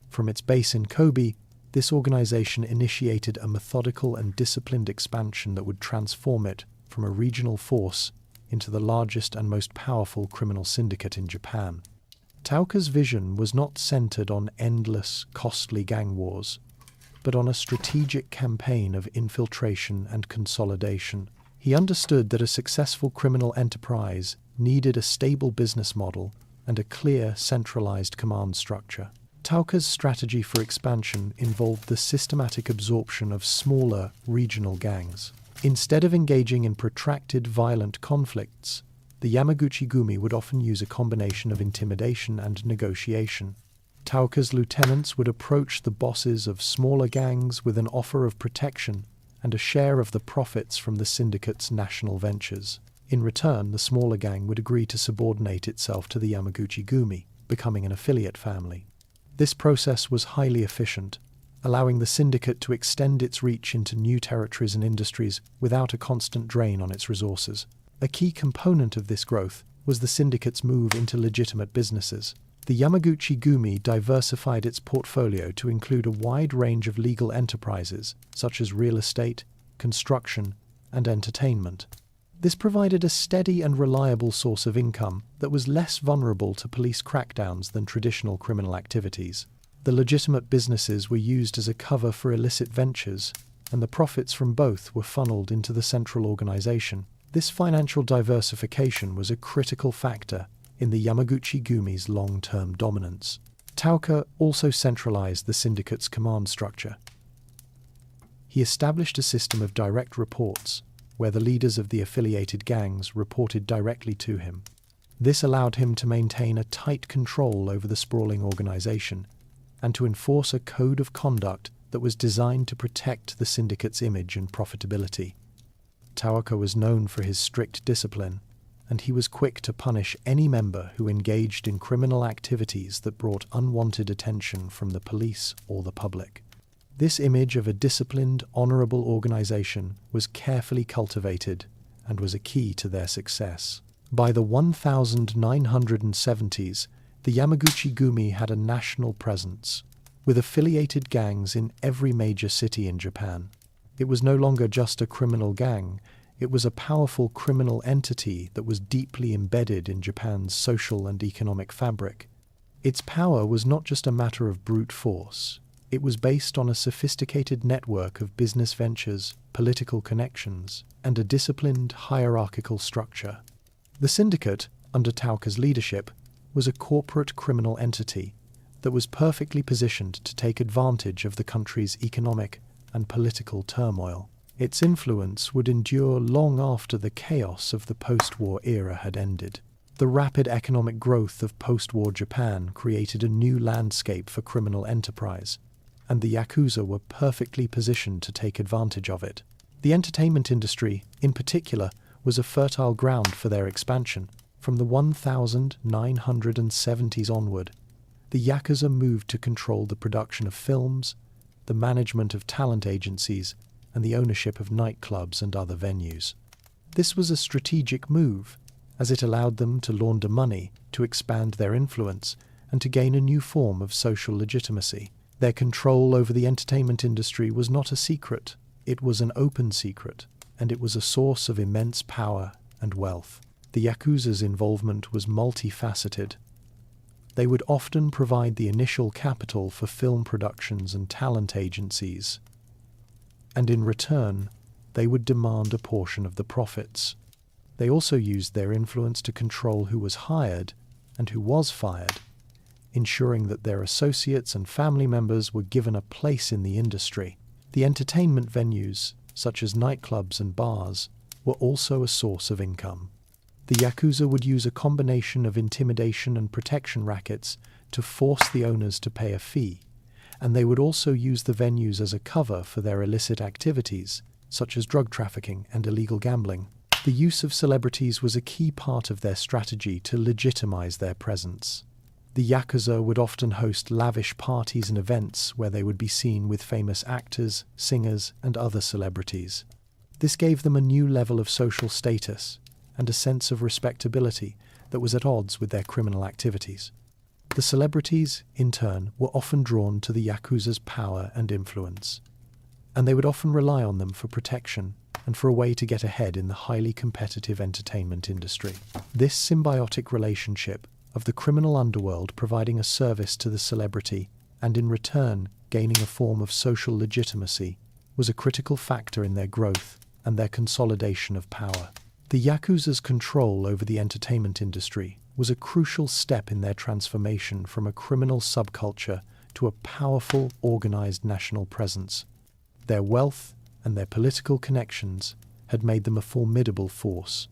From its base in Kobe, this organization initiated a methodical and disciplined expansion that would transform it from a regional force into the largest and most powerful criminal syndicate in Japan. Tauka's vision was not centered on endless, costly gang wars, but on a strategic campaign of infiltration and consolidation. He understood that a successful criminal enterprise needed a stable business model and a clear, centralized command structure. Tauka's strategy for expansion involved the systematic absorption of smaller, regional gangs. Instead of engaging in protracted, violent conflicts, the Yamaguchi-gumi would often use a combination of intimidation and negotiation. Tauka's lieutenants would approach the bosses of smaller gangs with an offer of protection and a share of the profits from the syndicate's national ventures. In return, the smaller gang would agree to subordinate itself to the Yamaguchi-gumi, becoming an affiliate family. This process was highly efficient, allowing the syndicate to extend its reach into new territories and industries without a constant drain on its resources. A key component of this growth was the syndicate's move into legitimate businesses. The Yamaguchi-gumi diversified its portfolio to include a wide range of legal enterprises, such as real estate, construction, and entertainment. This provided a steady and reliable source of income that was less vulnerable to police crackdowns than traditional criminal activities. The legitimate businesses were used as a cover for illicit ventures, and the profits from both were funneled into the central organization. This financial diversification was a critical factor in the Yamaguchi-gumi's long-term dominance. Tauka also centralized the syndicate's command structure. He established a system of direct reports, where the leaders of the affiliated gangs reported directly to him. This allowed him to maintain a tight control over the sprawling organization and to enforce a code of conduct that was designed to protect the syndicate's image and profitability. Tawaka was known for his strict discipline, and he was quick to punish any member who engaged in criminal activities that brought unwanted attention from the police or the public. This image of a disciplined, honorable organization was carefully cultivated and was a key to their success. By the 1970s, the Yamaguchi-gumi had a national presence, with affiliated gangs in every major city in Japan. It was no longer just a criminal gang, it was a powerful criminal entity that was deeply embedded in Japan's social and economic fabric. Its power was not just a matter of brute force. It was based on a sophisticated network of business ventures, political connections, and a disciplined hierarchical structure. The syndicate, under Tawaka's leadership, was a corporate criminal entity that was perfectly positioned to take advantage of the country's economic and political turmoil. Its influence would endure long after the chaos of the post-war era had ended. The rapid economic growth of post-war Japan created a new landscape for criminal enterprise, and the Yakuza were perfectly positioned to take advantage of it. The entertainment industry, in particular, was a fertile ground for their expansion. From the 1970s onward, the Yakuza moved to control the production of films, the management of talent agencies, and the ownership of nightclubs and other venues. This was a strategic move, as it allowed them to launder money, to expand their influence, and to gain a new form of social legitimacy. Their control over the entertainment industry was not a secret, it was an open secret, and it was a source of immense power and wealth. The Yakuza's involvement was multifaceted. They would often provide the initial capital for film productions and talent agencies, and in return, they would demand a portion of the profits. They also used their influence to control who was hired and who was fired, ensuring that their associates and family members were given a place in the industry. The entertainment venues, such as nightclubs and bars, were also a source of income. The Yakuza would use a combination of intimidation and protection rackets to force the owners to pay a fee, and they would also use the venues as a cover for their illicit activities, such as drug trafficking and illegal gambling. The use of celebrities was a key part of their strategy to legitimize their presence. The Yakuza would often host lavish parties and events where they would be seen with famous actors, singers, and other celebrities. This gave them a new level of social status and a sense of respectability that was at odds with their criminal activities. The celebrities, in turn, were often drawn to the Yakuza's power and influence, and they would often rely on them for protection and for a way to get ahead in the highly competitive entertainment industry. This symbiotic relationship of the criminal underworld providing a service to the celebrity and in return gaining a form of social legitimacy was a critical factor in their growth and their consolidation of power. The Yakuza's control over the entertainment industry was a crucial step in their transformation from a criminal subculture to a powerful, organized national presence. Their wealth and their political connections had made them a formidable force,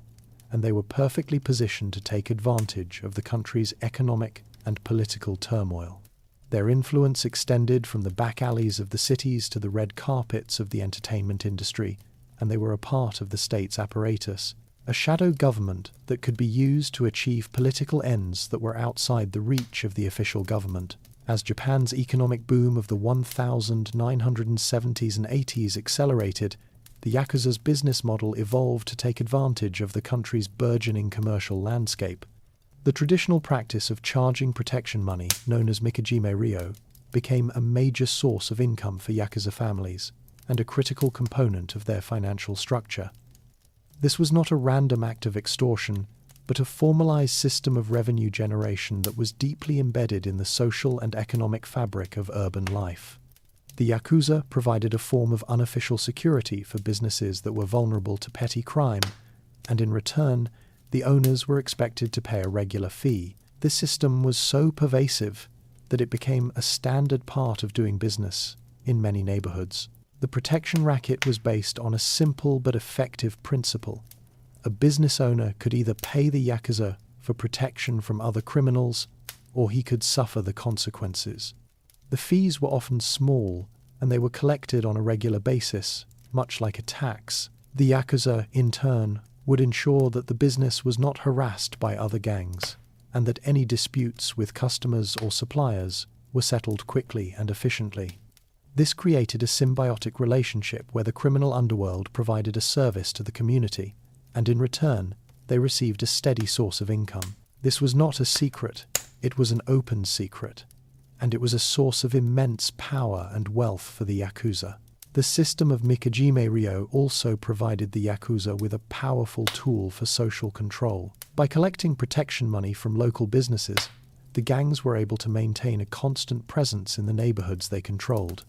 and they were perfectly positioned to take advantage of the country's economic and political turmoil. Their influence extended from the back alleys of the cities to the red carpets of the entertainment industry, and they were a part of the state's apparatus, a shadow government that could be used to achieve political ends that were outside the reach of the official government. As Japan's economic boom of the 1970s and 80s accelerated, the Yakuza's business model evolved to take advantage of the country's burgeoning commercial landscape. The traditional practice of charging protection money, known as Mikajime Ryo, became a major source of income for Yakuza families and a critical component of their financial structure. This was not a random act of extortion, but a formalized system of revenue generation that was deeply embedded in the social and economic fabric of urban life. The Yakuza provided a form of unofficial security for businesses that were vulnerable to petty crime, and in return, the owners were expected to pay a regular fee. This system was so pervasive that it became a standard part of doing business in many neighborhoods. The protection racket was based on a simple but effective principle. A business owner could either pay the Yakuza for protection from other criminals, or he could suffer the consequences. The fees were often small, and they were collected on a regular basis, much like a tax. The Yakuza, in turn, would ensure that the business was not harassed by other gangs, and that any disputes with customers or suppliers were settled quickly and efficiently. This created a symbiotic relationship where the criminal underworld provided a service to the community, and in return, they received a steady source of income. This was not a secret, it was an open secret, and it was a source of immense power and wealth for the Yakuza. The system of Mikajime Ryo also provided the Yakuza with a powerful tool for social control. By collecting protection money from local businesses, the gangs were able to maintain a constant presence in the neighborhoods they controlled.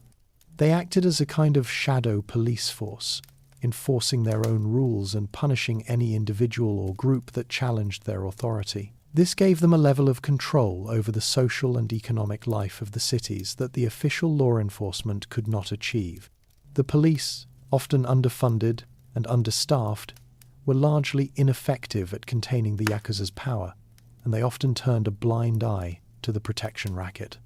They acted as a kind of shadow police force, enforcing their own rules and punishing any individual or group that challenged their authority. This gave them a level of control over the social and economic life of the cities that the official law enforcement could not achieve. The police, often underfunded and understaffed, were largely ineffective at containing the Yakuza's power, and they often turned a blind eye to the protection racket.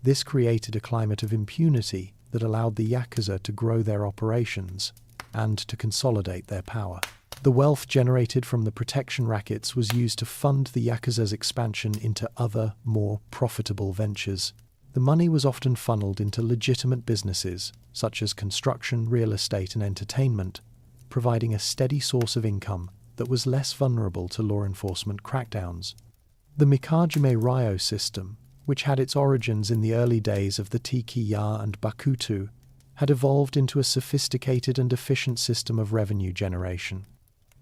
This created a climate of impunity that allowed the Yakuza to grow their operations and to consolidate their power. The wealth generated from the protection rackets was used to fund the Yakuza's expansion into other, more profitable ventures. The money was often funneled into legitimate businesses, such as construction, real estate, and entertainment, providing a steady source of income that was less vulnerable to law enforcement crackdowns. The Mikajime Ryo system, which had its origins in the early days of the Tiki-ya and Bakutu, had evolved into a sophisticated and efficient system of revenue generation.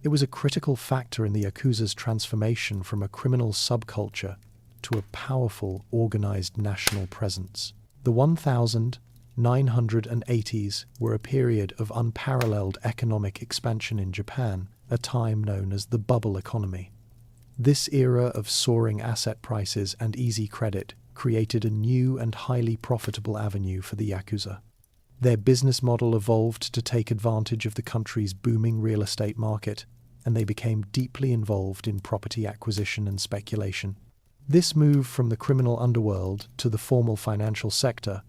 It was a critical factor in the Yakuza's transformation from a criminal subculture to a powerful, organized national presence. The 1980s were a period of unparalleled economic expansion in Japan, a time known as the bubble economy. This era of soaring asset prices and easy credit created a new and highly profitable avenue for the Yakuza. Their business model evolved to take advantage of the country's booming real estate market, and they became deeply involved in property acquisition and speculation. This move from the criminal underworld to the formal financial sector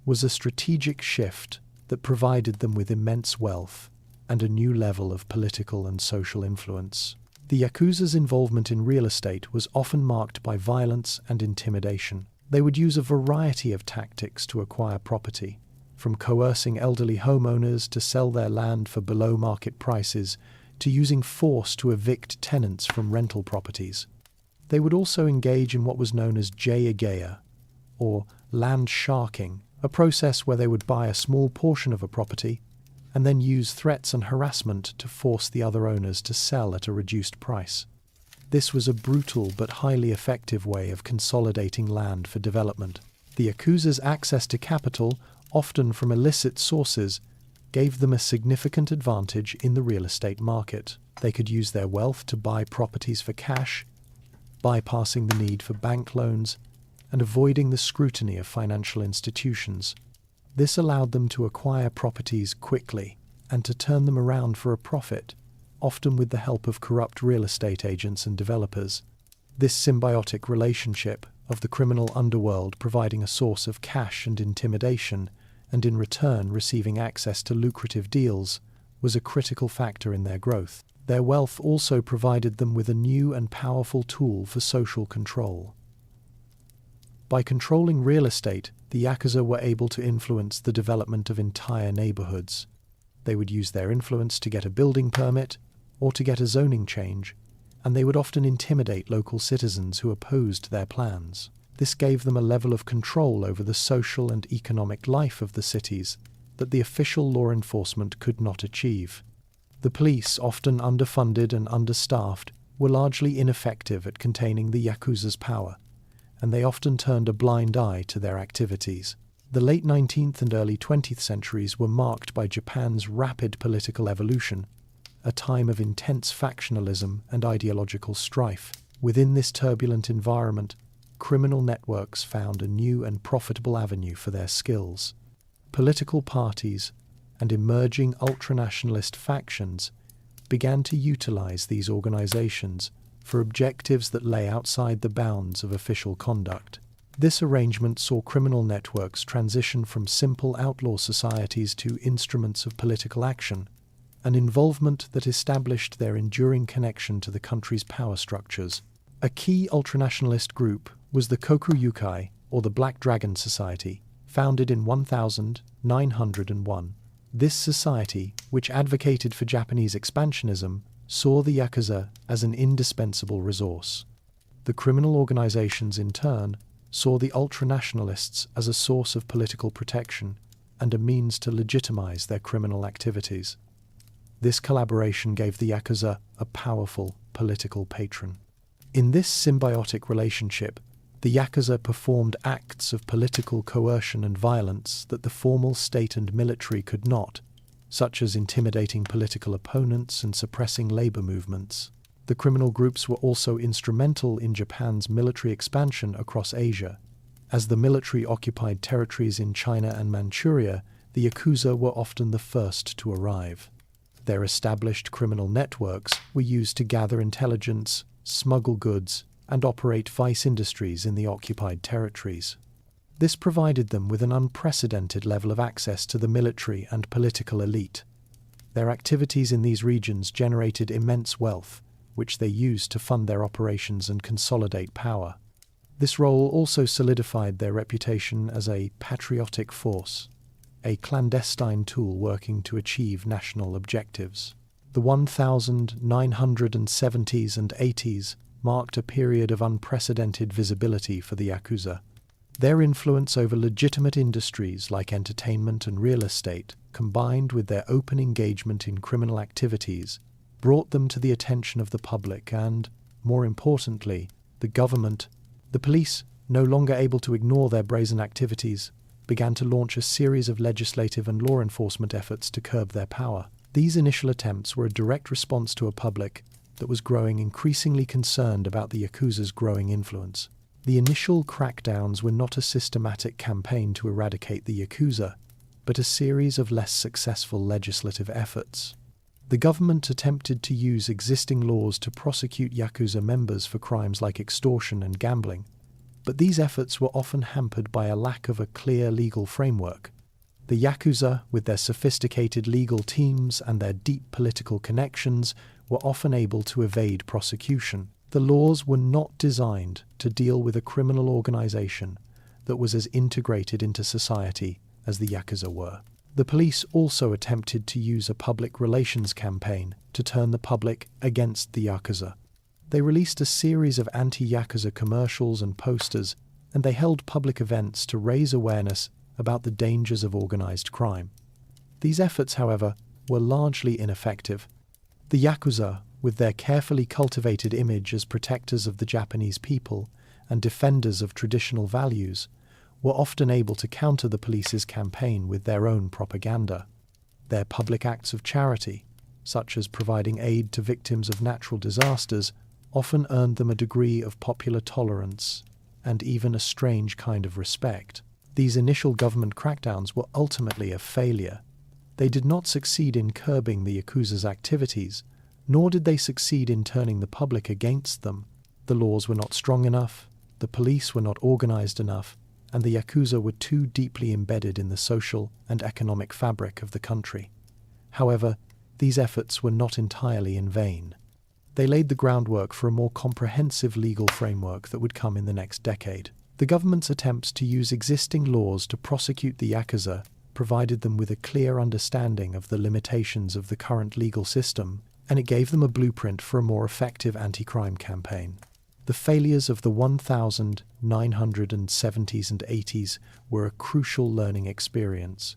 was a strategic shift that provided them with immense wealth and a new level of political and social influence. The Yakuza's involvement in real estate was often marked by violence and intimidation. They would use a variety of tactics to acquire property, from coercing elderly homeowners to sell their land for below-market prices to using force to evict tenants from rental properties. They would also engage in what was known as jaigeya, or land sharking, a process where they would buy a small portion of a property and then use threats and harassment to force the other owners to sell at a reduced price. This was a brutal but highly effective way of consolidating land for development. The Yakuza's access to capital, often from illicit sources, gave them a significant advantage in the real estate market. They could use their wealth to buy properties for cash, bypassing the need for bank loans and avoiding the scrutiny of financial institutions. This allowed them to acquire properties quickly and to turn them around for a profit, often with the help of corrupt real estate agents and developers. This symbiotic relationship of the criminal underworld providing a source of cash and intimidation, and in return receiving access to lucrative deals, was a critical factor in their growth. Their wealth also provided them with a new and powerful tool for social control. By controlling real estate, the Yakuza were able to influence the development of entire neighborhoods. They would use their influence to get a building permit or to get a zoning change, and they would often intimidate local citizens who opposed their plans. This gave them a level of control over the social and economic life of the cities that the official law enforcement could not achieve. The police, often underfunded and understaffed, were largely ineffective at containing the Yakuza's power, and they often turned a blind eye to their activities. The late 19th and early 20th centuries were marked by Japan's rapid political evolution, a time of intense factionalism and ideological strife. Within this turbulent environment, criminal networks found a new and profitable avenue for their skills. Political parties and emerging ultranationalist factions began to utilize these organizations for objectives that lay outside the bounds of official conduct. This arrangement saw criminal networks transition from simple outlaw societies to instruments of political action, an involvement that established their enduring connection to the country's power structures. A key ultranationalist group was the Kokuryukai, or the Black Dragon Society, founded in 1901. This society, which advocated for Japanese expansionism, saw the Yakuza as an indispensable resource. The criminal organizations, in turn, saw the ultranationalists as a source of political protection and a means to legitimize their criminal activities. This collaboration gave the Yakuza a powerful political patron. In this symbiotic relationship, the Yakuza performed acts of political coercion and violence that the formal state and military could not, such as intimidating political opponents and suppressing labor movements. The criminal groups were also instrumental in Japan's military expansion across Asia. As the military occupied territories in China and Manchuria, the Yakuza were often the first to arrive. Their established criminal networks were used to gather intelligence, smuggle goods, and operate vice industries in the occupied territories. This provided them with an unprecedented level of access to the military and political elite. Their activities in these regions generated immense wealth, which they used to fund their operations and consolidate power. This role also solidified their reputation as a patriotic force, a clandestine tool working to achieve national objectives. The 1970s and 80s marked a period of unprecedented visibility for the Yakuza. Their influence over legitimate industries like entertainment and real estate, combined with their open engagement in criminal activities, brought them to the attention of the public and, more importantly, the government. The police, no longer able to ignore their brazen activities, began to launch a series of legislative and law enforcement efforts to curb their power. These initial attempts were a direct response to a public that was growing increasingly concerned about the Yakuza's growing influence. The initial crackdowns were not a systematic campaign to eradicate the Yakuza, but a series of less successful legislative efforts. The government attempted to use existing laws to prosecute Yakuza members for crimes like extortion and gambling, but these efforts were often hampered by a lack of a clear legal framework. The Yakuza, with their sophisticated legal teams and their deep political connections, were often able to evade prosecution. The laws were not designed to deal with a criminal organization that was as integrated into society as the Yakuza were. The police also attempted to use a public relations campaign to turn the public against the Yakuza. They released a series of anti-Yakuza commercials and posters, and they held public events to raise awareness about the dangers of organized crime. These efforts, however, were largely ineffective. The Yakuza, with their carefully cultivated image as protectors of the Japanese people and defenders of traditional values, were often able to counter the police's campaign with their own propaganda. Their public acts of charity, such as providing aid to victims of natural disasters, often earned them a degree of popular tolerance and even a strange kind of respect. These initial government crackdowns were ultimately a failure. They did not succeed in curbing the Yakuza's activities, nor did they succeed in turning the public against them. The laws were not strong enough, the police were not organized enough, and the Yakuza were too deeply embedded in the social and economic fabric of the country. However, these efforts were not entirely in vain. They laid the groundwork for a more comprehensive legal framework that would come in the next decade. The government's attempts to use existing laws to prosecute the Yakuza provided them with a clear understanding of the limitations of the current legal system, and it gave them a blueprint for a more effective anti-crime campaign. The failures of the 1970s and 80s were a crucial learning experience,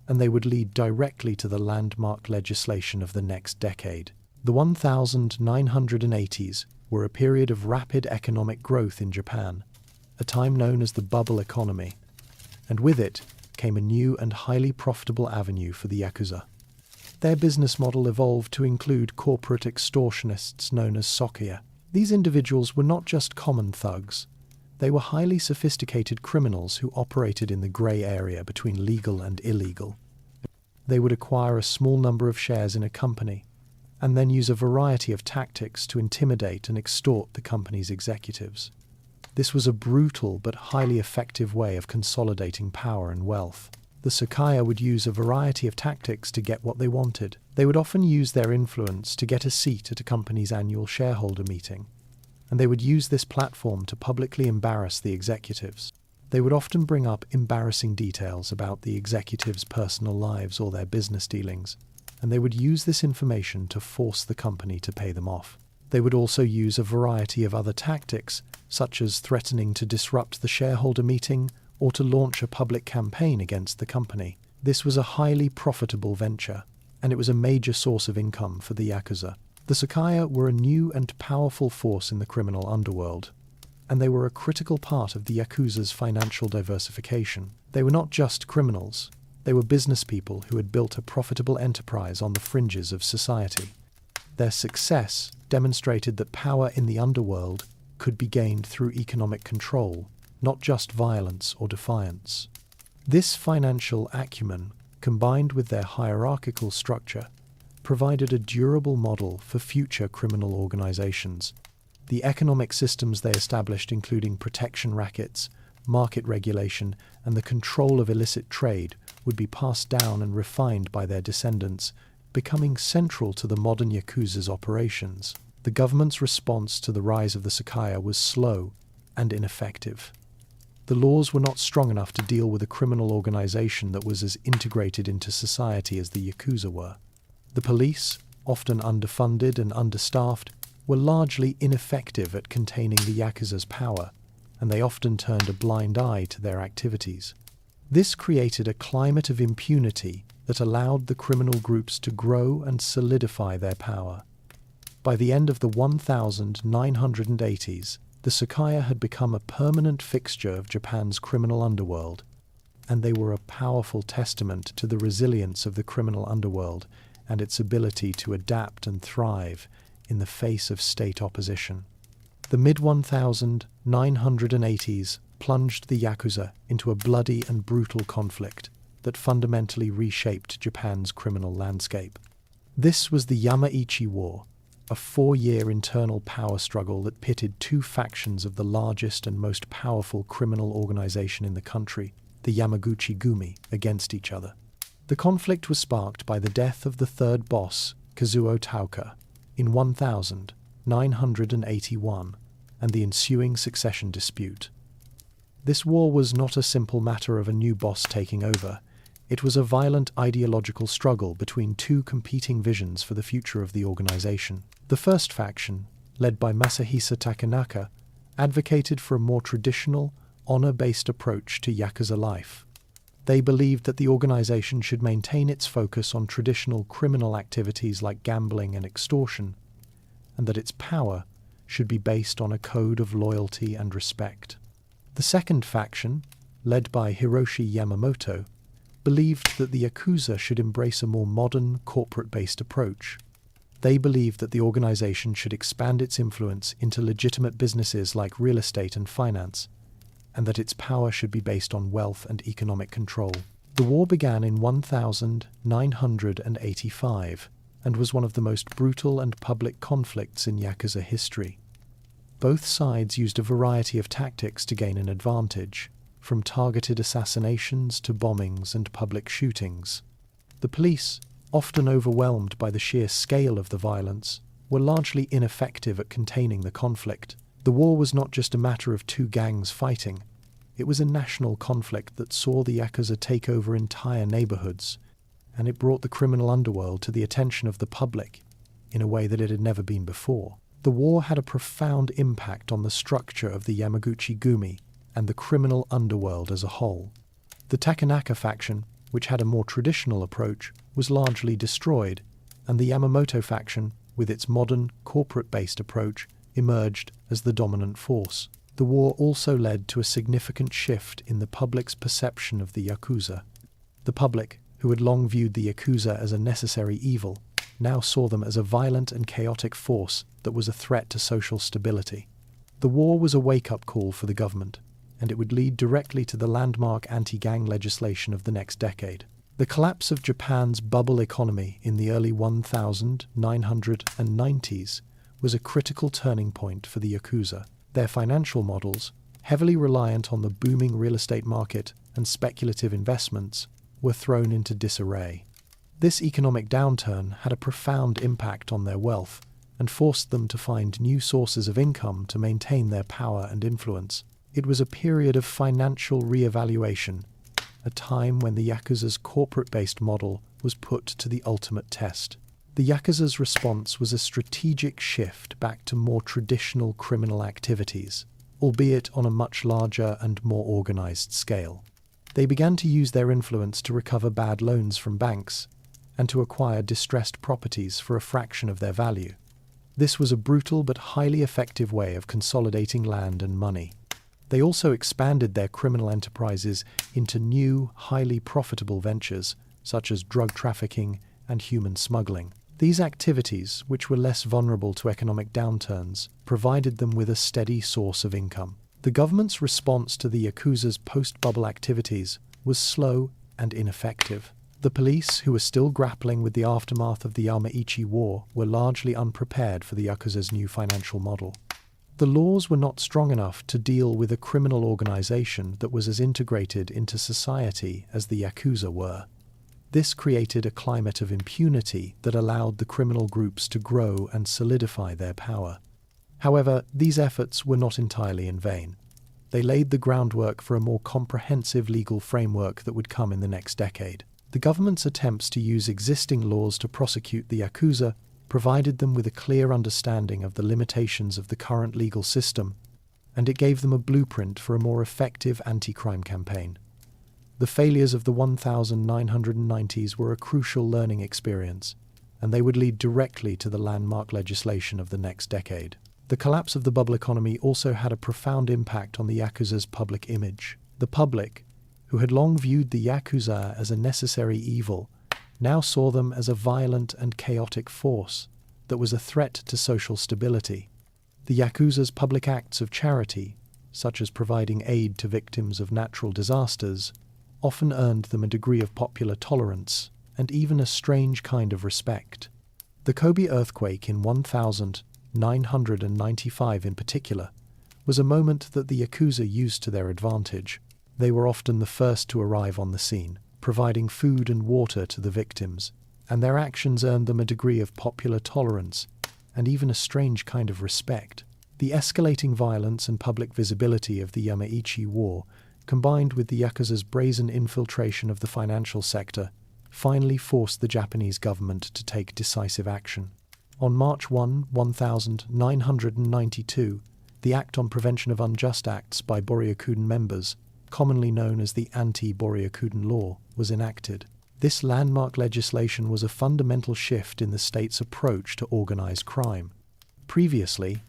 and they would lead directly to the landmark legislation of the next decade. The 1980s were a period of rapid economic growth in Japan, a time known as the bubble economy, and with it came a new and highly profitable avenue for the Yakuza. Their business model evolved to include corporate extortionists known as Sokuya. These individuals were not just common thugs. They were highly sophisticated criminals who operated in the grey area between legal and illegal. They would acquire a small number of shares in a company, and then use a variety of tactics to intimidate and extort the company's executives. This was a brutal but highly effective way of consolidating power and wealth. The Sakaya would use a variety of tactics to get what they wanted. They would often use their influence to get a seat at a company's annual shareholder meeting, and they would use this platform to publicly embarrass the executives. They would often bring up embarrassing details about the executives' personal lives or their business dealings, and they would use this information to force the company to pay them off. They would also use a variety of other tactics, such as threatening to disrupt the shareholder meeting or to launch a public campaign against the company. This was a highly profitable venture, and it was a major source of income for the Yakuza. The Sakaya were a new and powerful force in the criminal underworld, and they were a critical part of the Yakuza's financial diversification. They were not just criminals, they were business people who had built a profitable enterprise on the fringes of society. Their success demonstrated that power in the underworld could be gained through economic control, not just violence or defiance. This financial acumen, combined with their hierarchical structure, provided a durable model for future criminal organizations. The economic systems they established, including protection rackets, market regulation, and the control of illicit trade, would be passed down and refined by their descendants, becoming central to the modern Yakuza's operations. The government's response to the rise of the Sakaya was slow and ineffective. The laws were not strong enough to deal with a criminal organization that was as integrated into society as the Yakuza were. The police, often underfunded and understaffed, were largely ineffective at containing the Yakuza's power, and they often turned a blind eye to their activities. This created a climate of impunity that allowed the criminal groups to grow and solidify their power. By the end of the 1980s, the Sakaya had become a permanent fixture of Japan's criminal underworld, and they were a powerful testament to the resilience of the criminal underworld and its ability to adapt and thrive in the face of state opposition. The mid-1980s plunged the Yakuza into a bloody and brutal conflict that fundamentally reshaped Japan's criminal landscape. This was the Yamaichi War, a 4-year internal power struggle that pitted two factions of the largest and most powerful criminal organization in the country, the Yamaguchi-gumi, against each other. The conflict was sparked by the death of the third boss, Kazuo Taoka, in 1981, and the ensuing succession dispute. This war was not a simple matter of a new boss taking over. It was a violent ideological struggle between two competing visions for the future of the organization. The first faction, led by Masahisa Takanaka, advocated for a more traditional, honor-based approach to Yakuza life. They believed that the organization should maintain its focus on traditional criminal activities like gambling and extortion, and that its power should be based on a code of loyalty and respect. The second faction, led by Hiroshi Yamamoto, believed that the Yakuza should embrace a more modern, corporate-based approach. They believed that the organization should expand its influence into legitimate businesses like real estate and finance, and that its power should be based on wealth and economic control. The war began in 1985 and was one of the most brutal and public conflicts in Yakuza history. Both sides used a variety of tactics to gain an advantage, from targeted assassinations to bombings and public shootings. The police, often overwhelmed by the sheer scale of the violence, were largely ineffective at containing the conflict. The war was not just a matter of two gangs fighting. It was a national conflict that saw the Yakuza take over entire neighborhoods, and it brought the criminal underworld to the attention of the public in a way that it had never been before. The war had a profound impact on the structure of the Yamaguchi-gumi and the criminal underworld as a whole. The Takanaka faction, which had a more traditional approach, was largely destroyed, and the Yamamoto faction, with its modern, corporate-based approach, emerged as the dominant force. The war also led to a significant shift in the public's perception of the Yakuza. The public, who had long viewed the Yakuza as a necessary evil, now saw them as a violent and chaotic force that was a threat to social stability. The war was a wake-up call for the government, and it would lead directly to the landmark anti-gang legislation of the next decade. The collapse of Japan's bubble economy in the early 1990s was a critical turning point for the Yakuza. Their financial models, heavily reliant on the booming real estate market and speculative investments, were thrown into disarray. This economic downturn had a profound impact on their wealth and forced them to find new sources of income to maintain their power and influence. It was a period of financial re-evaluation, a time when the Yakuza's corporate-based model was put to the ultimate test. The Yakuza's response was a strategic shift back to more traditional criminal activities, albeit on a much larger and more organized scale. They began to use their influence to recover bad loans from banks and to acquire distressed properties for a fraction of their value. This was a brutal but highly effective way of consolidating land and money. They also expanded their criminal enterprises into new, highly profitable ventures, such as drug trafficking and human smuggling. These activities, which were less vulnerable to economic downturns, provided them with a steady source of income. The government's response to the Yakuza's post-bubble activities was slow and ineffective. The police, who were still grappling with the aftermath of the Yamaichi War, were largely unprepared for the Yakuza's new financial model. The laws were not strong enough to deal with a criminal organization that was as integrated into society as the Yakuza were. This created a climate of impunity that allowed the criminal groups to grow and solidify their power. However, these efforts were not entirely in vain. They laid the groundwork for a more comprehensive legal framework that would come in the next decade. The government's attempts to use existing laws to prosecute the Yakuza provided them with a clear understanding of the limitations of the current legal system, and it gave them a blueprint for a more effective anti-crime campaign. The failures of the 1990s were a crucial learning experience, and they would lead directly to the landmark legislation of the next decade. The collapse of the bubble economy also had a profound impact on the Yakuza's public image. The public, who had long viewed the Yakuza as a necessary evil, now saw them as a violent and chaotic force that was a threat to social stability. The Yakuza's public acts of charity, such as providing aid to victims of natural disasters, often earned them a degree of popular tolerance and even a strange kind of respect. The Kobe earthquake in 1995 in particular was a moment that the Yakuza used to their advantage. They were often the first to arrive on the scene, providing food and water to the victims, and their actions earned them a degree of popular tolerance and even a strange kind of respect. The escalating violence and public visibility of the Yamaichi War, combined with the Yakuza's brazen infiltration of the financial sector, finally forced the Japanese government to take decisive action. On March 1, 1992, the Act on Prevention of Unjust Acts by Boryokuden members, commonly known as the Anti-Boryokuden Law, was enacted. This landmark legislation was a fundamental shift in the state's approach to organized crime. Previously,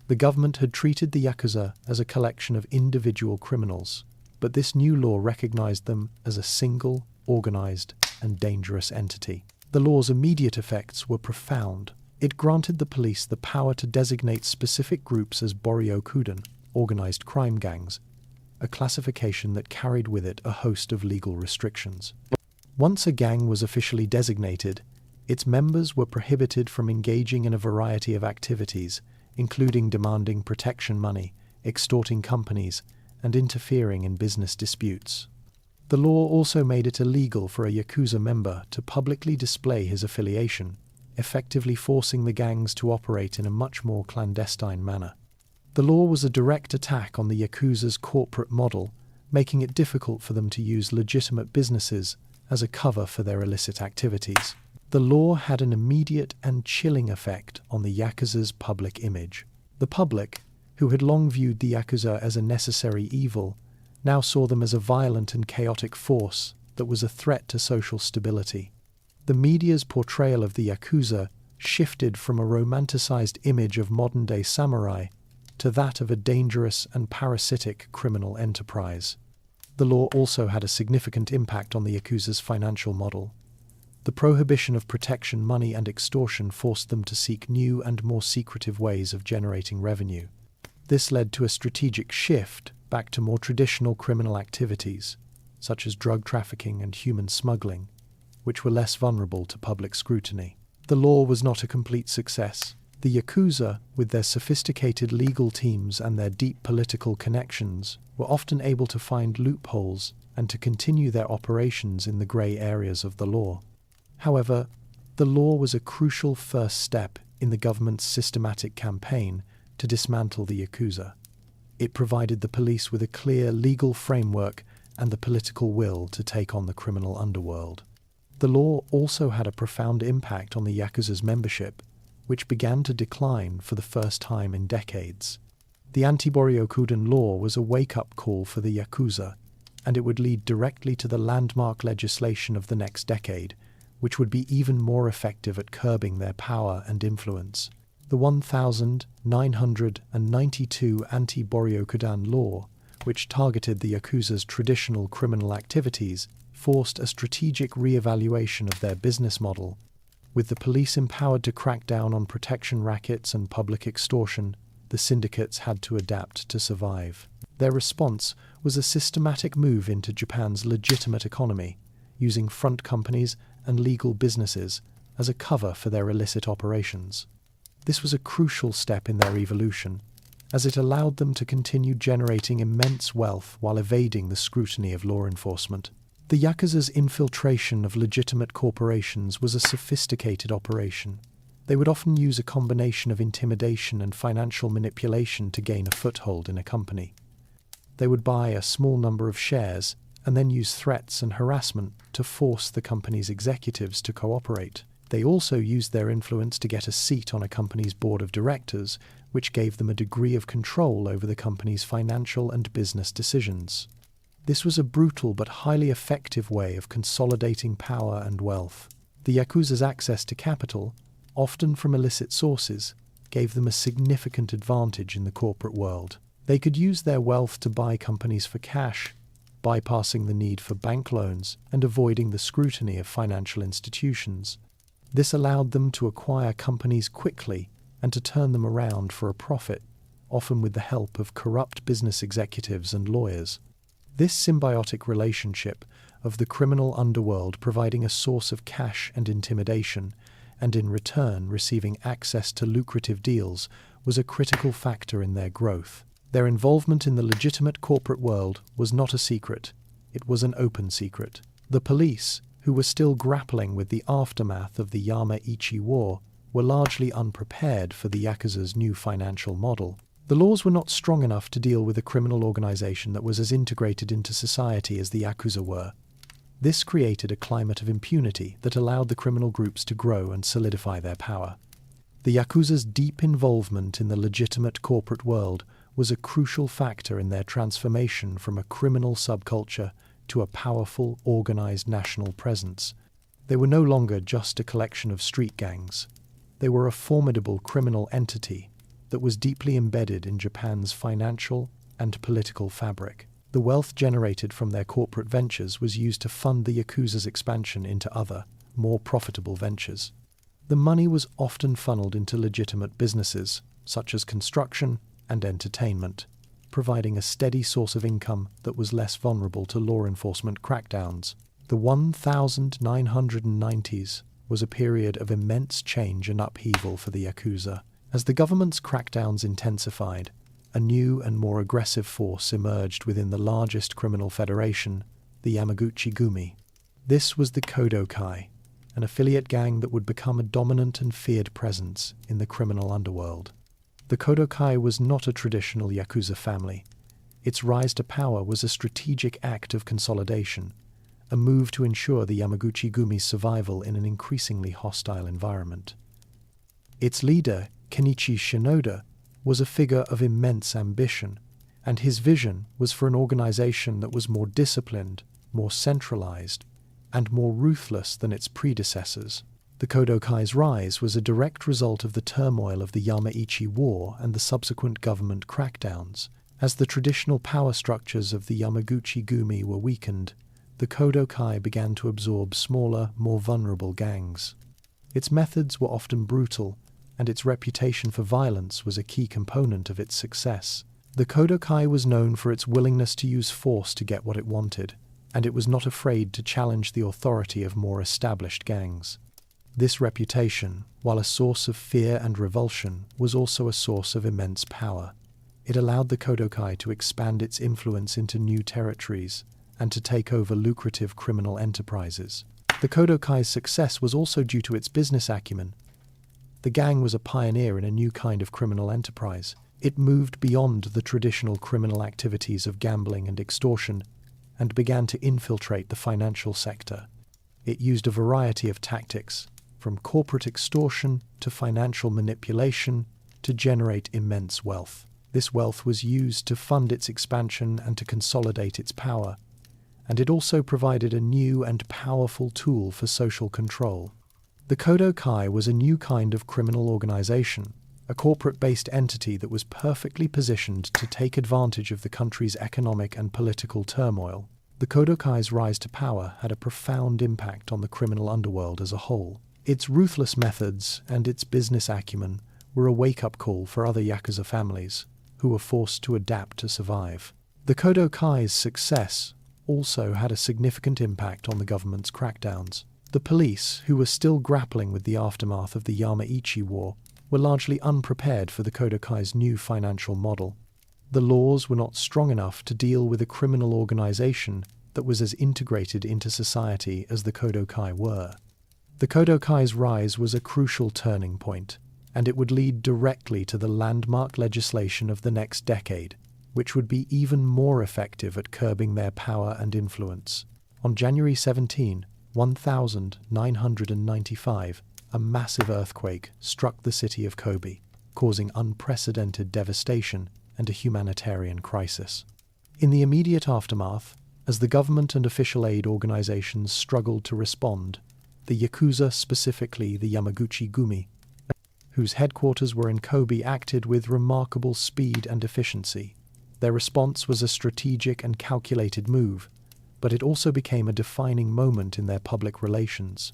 the government had treated the Yakuza as a collection of individual criminals, but this new law recognized them as a single, organized, and dangerous entity. The law's immediate effects were profound. It granted the police the power to designate specific groups as Boryokuden, organized crime gangs, a classification that carried with it a host of legal restrictions. Once a gang was officially designated, its members were prohibited from engaging in a variety of activities, including demanding protection money, extorting companies, and interfering in business disputes. The law also made it illegal for a Yakuza member to publicly display his affiliation, effectively forcing the gangs to operate in a much more clandestine manner. The law was a direct attack on the Yakuza's corporate model, making it difficult for them to use legitimate businesses as a cover for their illicit activities. The law had an immediate and chilling effect on the Yakuza's public image. The public, who had long viewed the Yakuza as a necessary evil, now saw them as a violent and chaotic force that was a threat to social stability. The media's portrayal of the Yakuza shifted from a romanticized image of modern-day samurai to that of a dangerous and parasitic criminal enterprise. The law also had a significant impact on the Yakuza's financial model. The prohibition of protection money and extortion forced them to seek new and more secretive ways of generating revenue. This led to a strategic shift back to more traditional criminal activities, such as drug trafficking and human smuggling, which were less vulnerable to public scrutiny. The law was not a complete success. The Yakuza, with their sophisticated legal teams and their deep political connections, were often able to find loopholes and to continue their operations in the grey areas of the law. However, the law was a crucial first step in the government's systematic campaign to dismantle the Yakuza. It provided the police with a clear legal framework and the political will to take on the criminal underworld. The law also had a profound impact on the Yakuza's membership, which began to decline for the first time in decades. The anti-Boryokuden law was a wake-up call for the Yakuza, and it would lead directly to the landmark legislation of the next decade, which would be even more effective at curbing their power and influence. The 1992 anti-Boryokuden law, which targeted the Yakuza's traditional criminal activities, forced a strategic re-evaluation of their business model. With the police empowered to crack down on protection rackets and public extortion, the syndicates had to adapt to survive. Their response was a systematic move into Japan's legitimate economy, using front companies and legal businesses as a cover for their illicit operations. This was a crucial step in their evolution, as it allowed them to continue generating immense wealth while evading the scrutiny of law enforcement. The Yakuza's infiltration of legitimate corporations was a sophisticated operation. They would often use a combination of intimidation and financial manipulation to gain a foothold in a company. They would buy a small number of shares and then use threats and harassment to force the company's executives to cooperate. They also used their influence to get a seat on a company's board of directors, which gave them a degree of control over the company's financial and business decisions. This was a brutal but highly effective way of consolidating power and wealth. The Yakuza's access to capital, often from illicit sources, gave them a significant advantage in the corporate world. They could use their wealth to buy companies for cash, bypassing the need for bank loans and avoiding the scrutiny of financial institutions. This allowed them to acquire companies quickly and to turn them around for a profit, often with the help of corrupt business executives and lawyers. This symbiotic relationship of the criminal underworld providing a source of cash and intimidation, and in return receiving access to lucrative deals, was a critical factor in their growth. Their involvement in the legitimate corporate world was not a secret, it was an open secret. The police, who were still grappling with the aftermath of the Yamaichi War, were largely unprepared for the Yakuza's new financial model. The laws were not strong enough to deal with a criminal organization that was as integrated into society as the Yakuza were. This created a climate of impunity that allowed the criminal groups to grow and solidify their power. The Yakuza's deep involvement in the legitimate corporate world was a crucial factor in their transformation from a criminal subculture to a powerful, organized national presence. They were no longer just a collection of street gangs. They were a formidable criminal entity that was deeply embedded in Japan's financial and political fabric. The wealth generated from their corporate ventures was used to fund the Yakuza's expansion into other, more profitable ventures. The money was often funneled into legitimate businesses, such as construction and entertainment, providing a steady source of income that was less vulnerable to law enforcement crackdowns. The 1990s was a period of immense change and upheaval for the Yakuza. As the government's crackdowns intensified, a new and more aggressive force emerged within the largest criminal federation, the Yamaguchi-gumi. This was the Kodokai, an affiliate gang that would become a dominant and feared presence in the criminal underworld. The Kodokai was not a traditional Yakuza family. Its rise to power was a strategic act of consolidation, a move to ensure the Yamaguchi-gumi's survival in an increasingly hostile environment. Its leader, Kenichi Shinoda, was a figure of immense ambition, and his vision was for an organization that was more disciplined, more centralized, and more ruthless than its predecessors. The Kodokai's rise was a direct result of the turmoil of the Yamaichi War and the subsequent government crackdowns. As the traditional power structures of the Yamaguchi-gumi were weakened, the Kodokai began to absorb smaller, more vulnerable gangs. Its methods were often brutal, and its reputation for violence was a key component of its success. The Kodokai was known for its willingness to use force to get what it wanted, and it was not afraid to challenge the authority of more established gangs. This reputation, while a source of fear and revulsion, was also a source of immense power. It allowed the Kodokai to expand its influence into new territories and to take over lucrative criminal enterprises. The Kodokai's success was also due to its business acumen. The gang was a pioneer in a new kind of criminal enterprise. It moved beyond the traditional criminal activities of gambling and extortion and began to infiltrate the financial sector. It used a variety of tactics, from corporate extortion to financial manipulation, to generate immense wealth. This wealth was used to fund its expansion and to consolidate its power, and it also provided a new and powerful tool for social control. The Kodokai was a new kind of criminal organization, a corporate-based entity that was perfectly positioned to take advantage of the country's economic and political turmoil. The Kodokai's rise to power had a profound impact on the criminal underworld as a whole. Its ruthless methods and its business acumen were a wake-up call for other Yakuza families, who were forced to adapt to survive. The Kodokai's success also had a significant impact on the government's crackdowns. The police, who were still grappling with the aftermath of the Yamaichi War, were largely unprepared for the Kodokai's new financial model. The laws were not strong enough to deal with a criminal organization that was as integrated into society as the Kodokai were. The Kodokai's rise was a crucial turning point, and it would lead directly to the landmark legislation of the next decade, which would be even more effective at curbing their power and influence. On January 17, 1995, a massive earthquake struck the city of Kobe, causing unprecedented devastation and a humanitarian crisis. In the immediate aftermath, as the government and official aid organizations struggled to respond, the Yakuza, specifically the Yamaguchi-gumi, whose headquarters were in Kobe, acted with remarkable speed and efficiency. Their response was a strategic and calculated move, but it also became a defining moment in their public relations.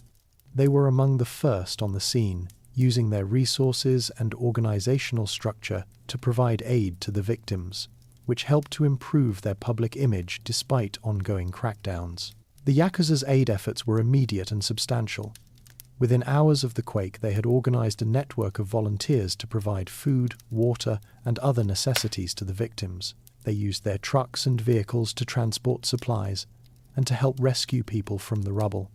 They were among the first on the scene, using their resources and organizational structure to provide aid to the victims, which helped to improve their public image despite ongoing crackdowns. The Yakuza's aid efforts were immediate and substantial. Within hours of the quake, they had organized a network of volunteers to provide food, water, and other necessities to the victims. They used their trucks and vehicles to transport supplies and to help rescue people from the rubble.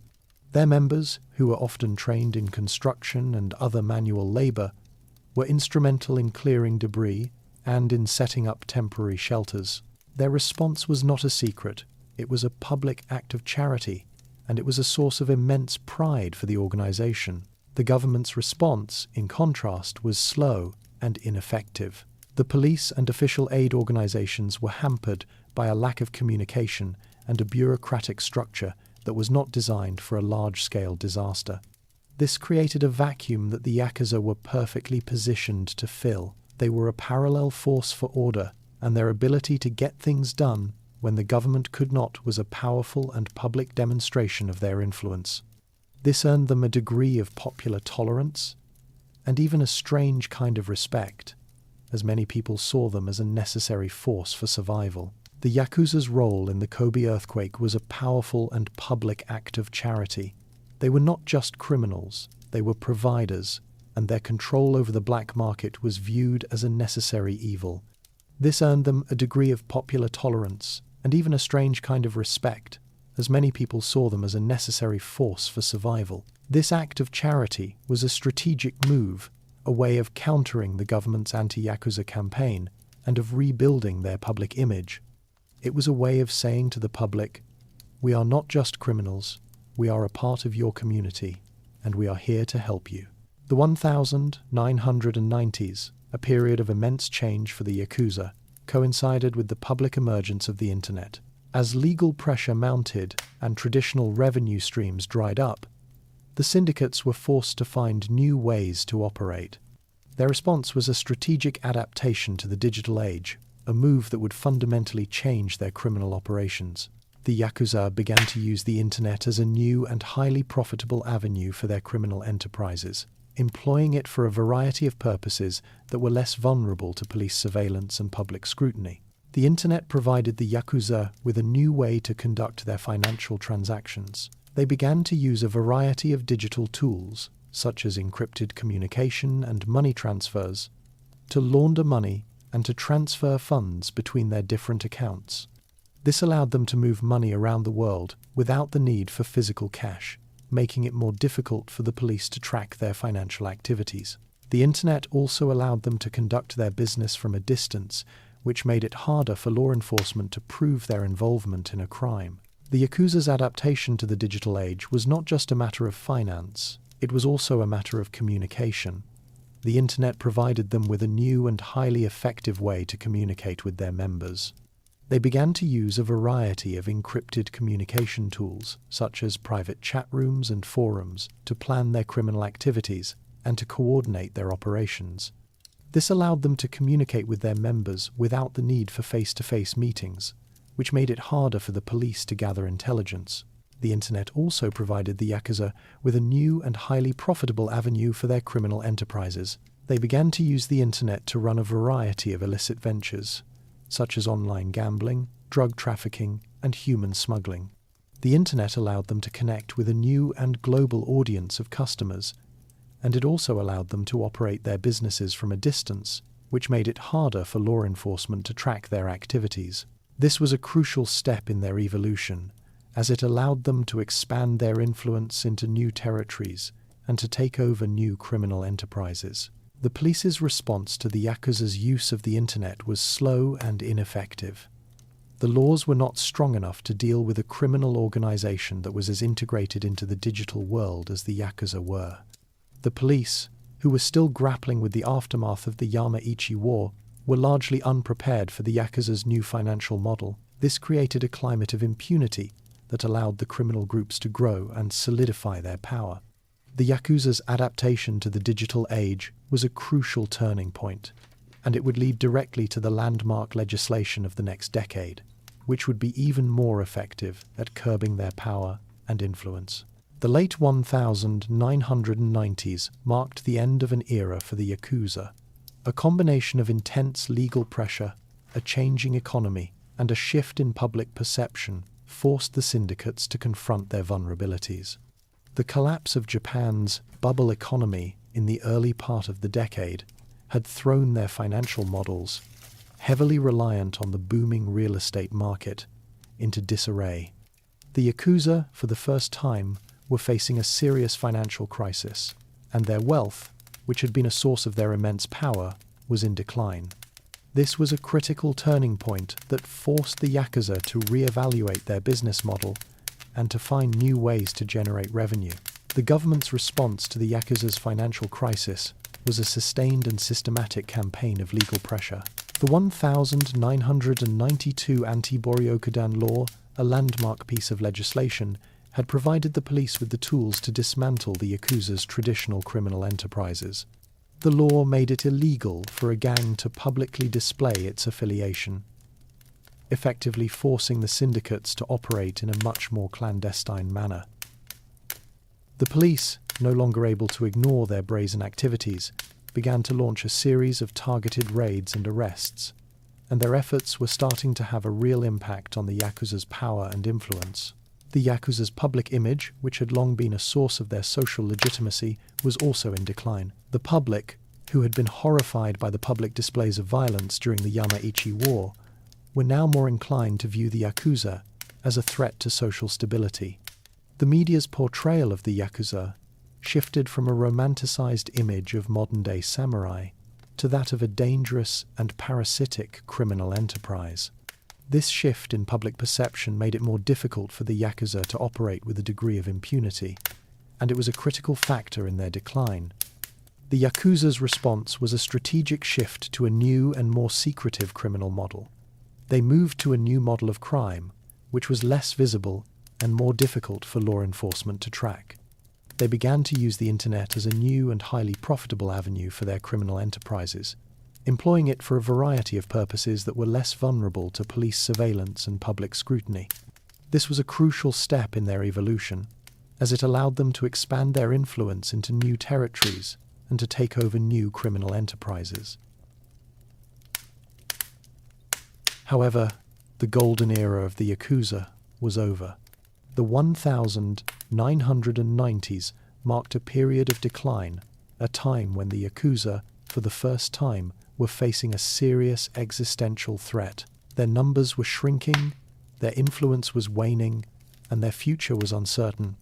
Their members, who were often trained in construction and other manual labor, were instrumental in clearing debris and in setting up temporary shelters. Their response was not a secret. It was a public act of charity, and it was a source of immense pride for the organization. The government's response, in contrast, was slow and ineffective. The police and official aid organizations were hampered by a lack of communication and a bureaucratic structure that was not designed for a large-scale disaster. This created a vacuum that the Yakuza were perfectly positioned to fill. They were a parallel force for order, and their ability to get things done when the government could not was a powerful and public demonstration of their influence. This earned them a degree of popular tolerance and even a strange kind of respect, as many people saw them as a necessary force for survival. The Yakuza's role in the Kobe earthquake was a powerful and public act of charity. They were not just criminals, they were providers, and their control over the black market was viewed as a necessary evil. This earned them a degree of popular tolerance and even a strange kind of respect, as many people saw them as a necessary force for survival. This act of charity was a strategic move, a way of countering the government's anti-Yakuza campaign and of rebuilding their public image. It was a way of saying to the public, "We are not just criminals, we are a part of your community, and we are here to help you." The 1990s, a period of immense change for the Yakuza, coincided with the public emergence of the internet. As legal pressure mounted and traditional revenue streams dried up, the syndicates were forced to find new ways to operate. Their response was a strategic adaptation to the digital age, a move that would fundamentally change their criminal operations. The Yakuza began to use the internet as a new and highly profitable avenue for their criminal enterprises, employing it for a variety of purposes that were less vulnerable to police surveillance and public scrutiny. The internet provided the Yakuza with a new way to conduct their financial transactions. They began to use a variety of digital tools, such as encrypted communication and money transfers, to launder money and to transfer funds between their different accounts. This allowed them to move money around the world without the need for physical cash, making it more difficult for the police to track their financial activities. The internet also allowed them to conduct their business from a distance, which made it harder for law enforcement to prove their involvement in a crime. The Yakuza's adaptation to the digital age was not just a matter of finance, it was also a matter of communication. The internet provided them with a new and highly effective way to communicate with their members. They began to use a variety of encrypted communication tools, such as private chat rooms and forums, to plan their criminal activities and to coordinate their operations. This allowed them to communicate with their members without the need for face-to-face meetings, which made it harder for the police to gather intelligence. The internet also provided the Yakuza with a new and highly profitable avenue for their criminal enterprises. They began to use the internet to run a variety of illicit ventures, such as online gambling, drug trafficking, and human smuggling. The internet allowed them to connect with a new and global audience of customers, and it also allowed them to operate their businesses from a distance, which made it harder for law enforcement to track their activities. This was a crucial step in their evolution, as it allowed them to expand their influence into new territories and to take over new criminal enterprises. The police's response to the Yakuza's use of the internet was slow and ineffective. The laws were not strong enough to deal with a criminal organization that was as integrated into the digital world as the Yakuza were. The police, who were still grappling with the aftermath of the Yamaichi War, were largely unprepared for the Yakuza's new financial model. This created a climate of impunity that allowed the criminal groups to grow and solidify their power. The Yakuza's adaptation to the digital age was a crucial turning point, and it would lead directly to the landmark legislation of the next decade, which would be even more effective at curbing their power and influence. The late 1990s marked the end of an era for the Yakuza. A combination of intense legal pressure, a changing economy, and a shift in public perception forced the syndicates to confront their vulnerabilities. The collapse of Japan's bubble economy in the early part of the decade had thrown their financial models, heavily reliant on the booming real estate market, into disarray. The Yakuza, for the first time, were facing a serious financial crisis, and their wealth, which had been a source of their immense power, was in decline. This was a critical turning point that forced the Yakuza to reevaluate their business model and to find new ways to generate revenue. The government's response to the Yakuza's financial crisis was a sustained and systematic campaign of legal pressure. The 1992 Anti-Boryokudan Law, a landmark piece of legislation, had provided the police with the tools to dismantle the Yakuza's traditional criminal enterprises. The law made it illegal for a gang to publicly display its affiliation, effectively forcing the syndicates to operate in a much more clandestine manner. The police, no longer able to ignore their brazen activities, began to launch a series of targeted raids and arrests, and their efforts were starting to have a real impact on the Yakuza's power and influence. The Yakuza's public image, which had long been a source of their social legitimacy, was also in decline. The public, who had been horrified by the public displays of violence during the Yamaichi War, were now more inclined to view the Yakuza as a threat to social stability. The media's portrayal of the Yakuza shifted from a romanticized image of modern-day samurai to that of a dangerous and parasitic criminal enterprise. This shift in public perception made it more difficult for the Yakuza to operate with a degree of impunity, and it was a critical factor in their decline. The Yakuza's response was a strategic shift to a new and more secretive criminal model. They moved to a new model of crime, which was less visible and more difficult for law enforcement to track. They began to use the internet as a new and highly profitable avenue for their criminal enterprises, employing it for a variety of purposes that were less vulnerable to police surveillance and public scrutiny. This was a crucial step in their evolution, as it allowed them to expand their influence into new territories and to take over new criminal enterprises. However, the golden era of the Yakuza was over. The 1990s marked a period of decline, a time when the Yakuza, for the first time, were facing a serious existential threat. Their numbers were shrinking, their influence was waning, and their future was uncertain.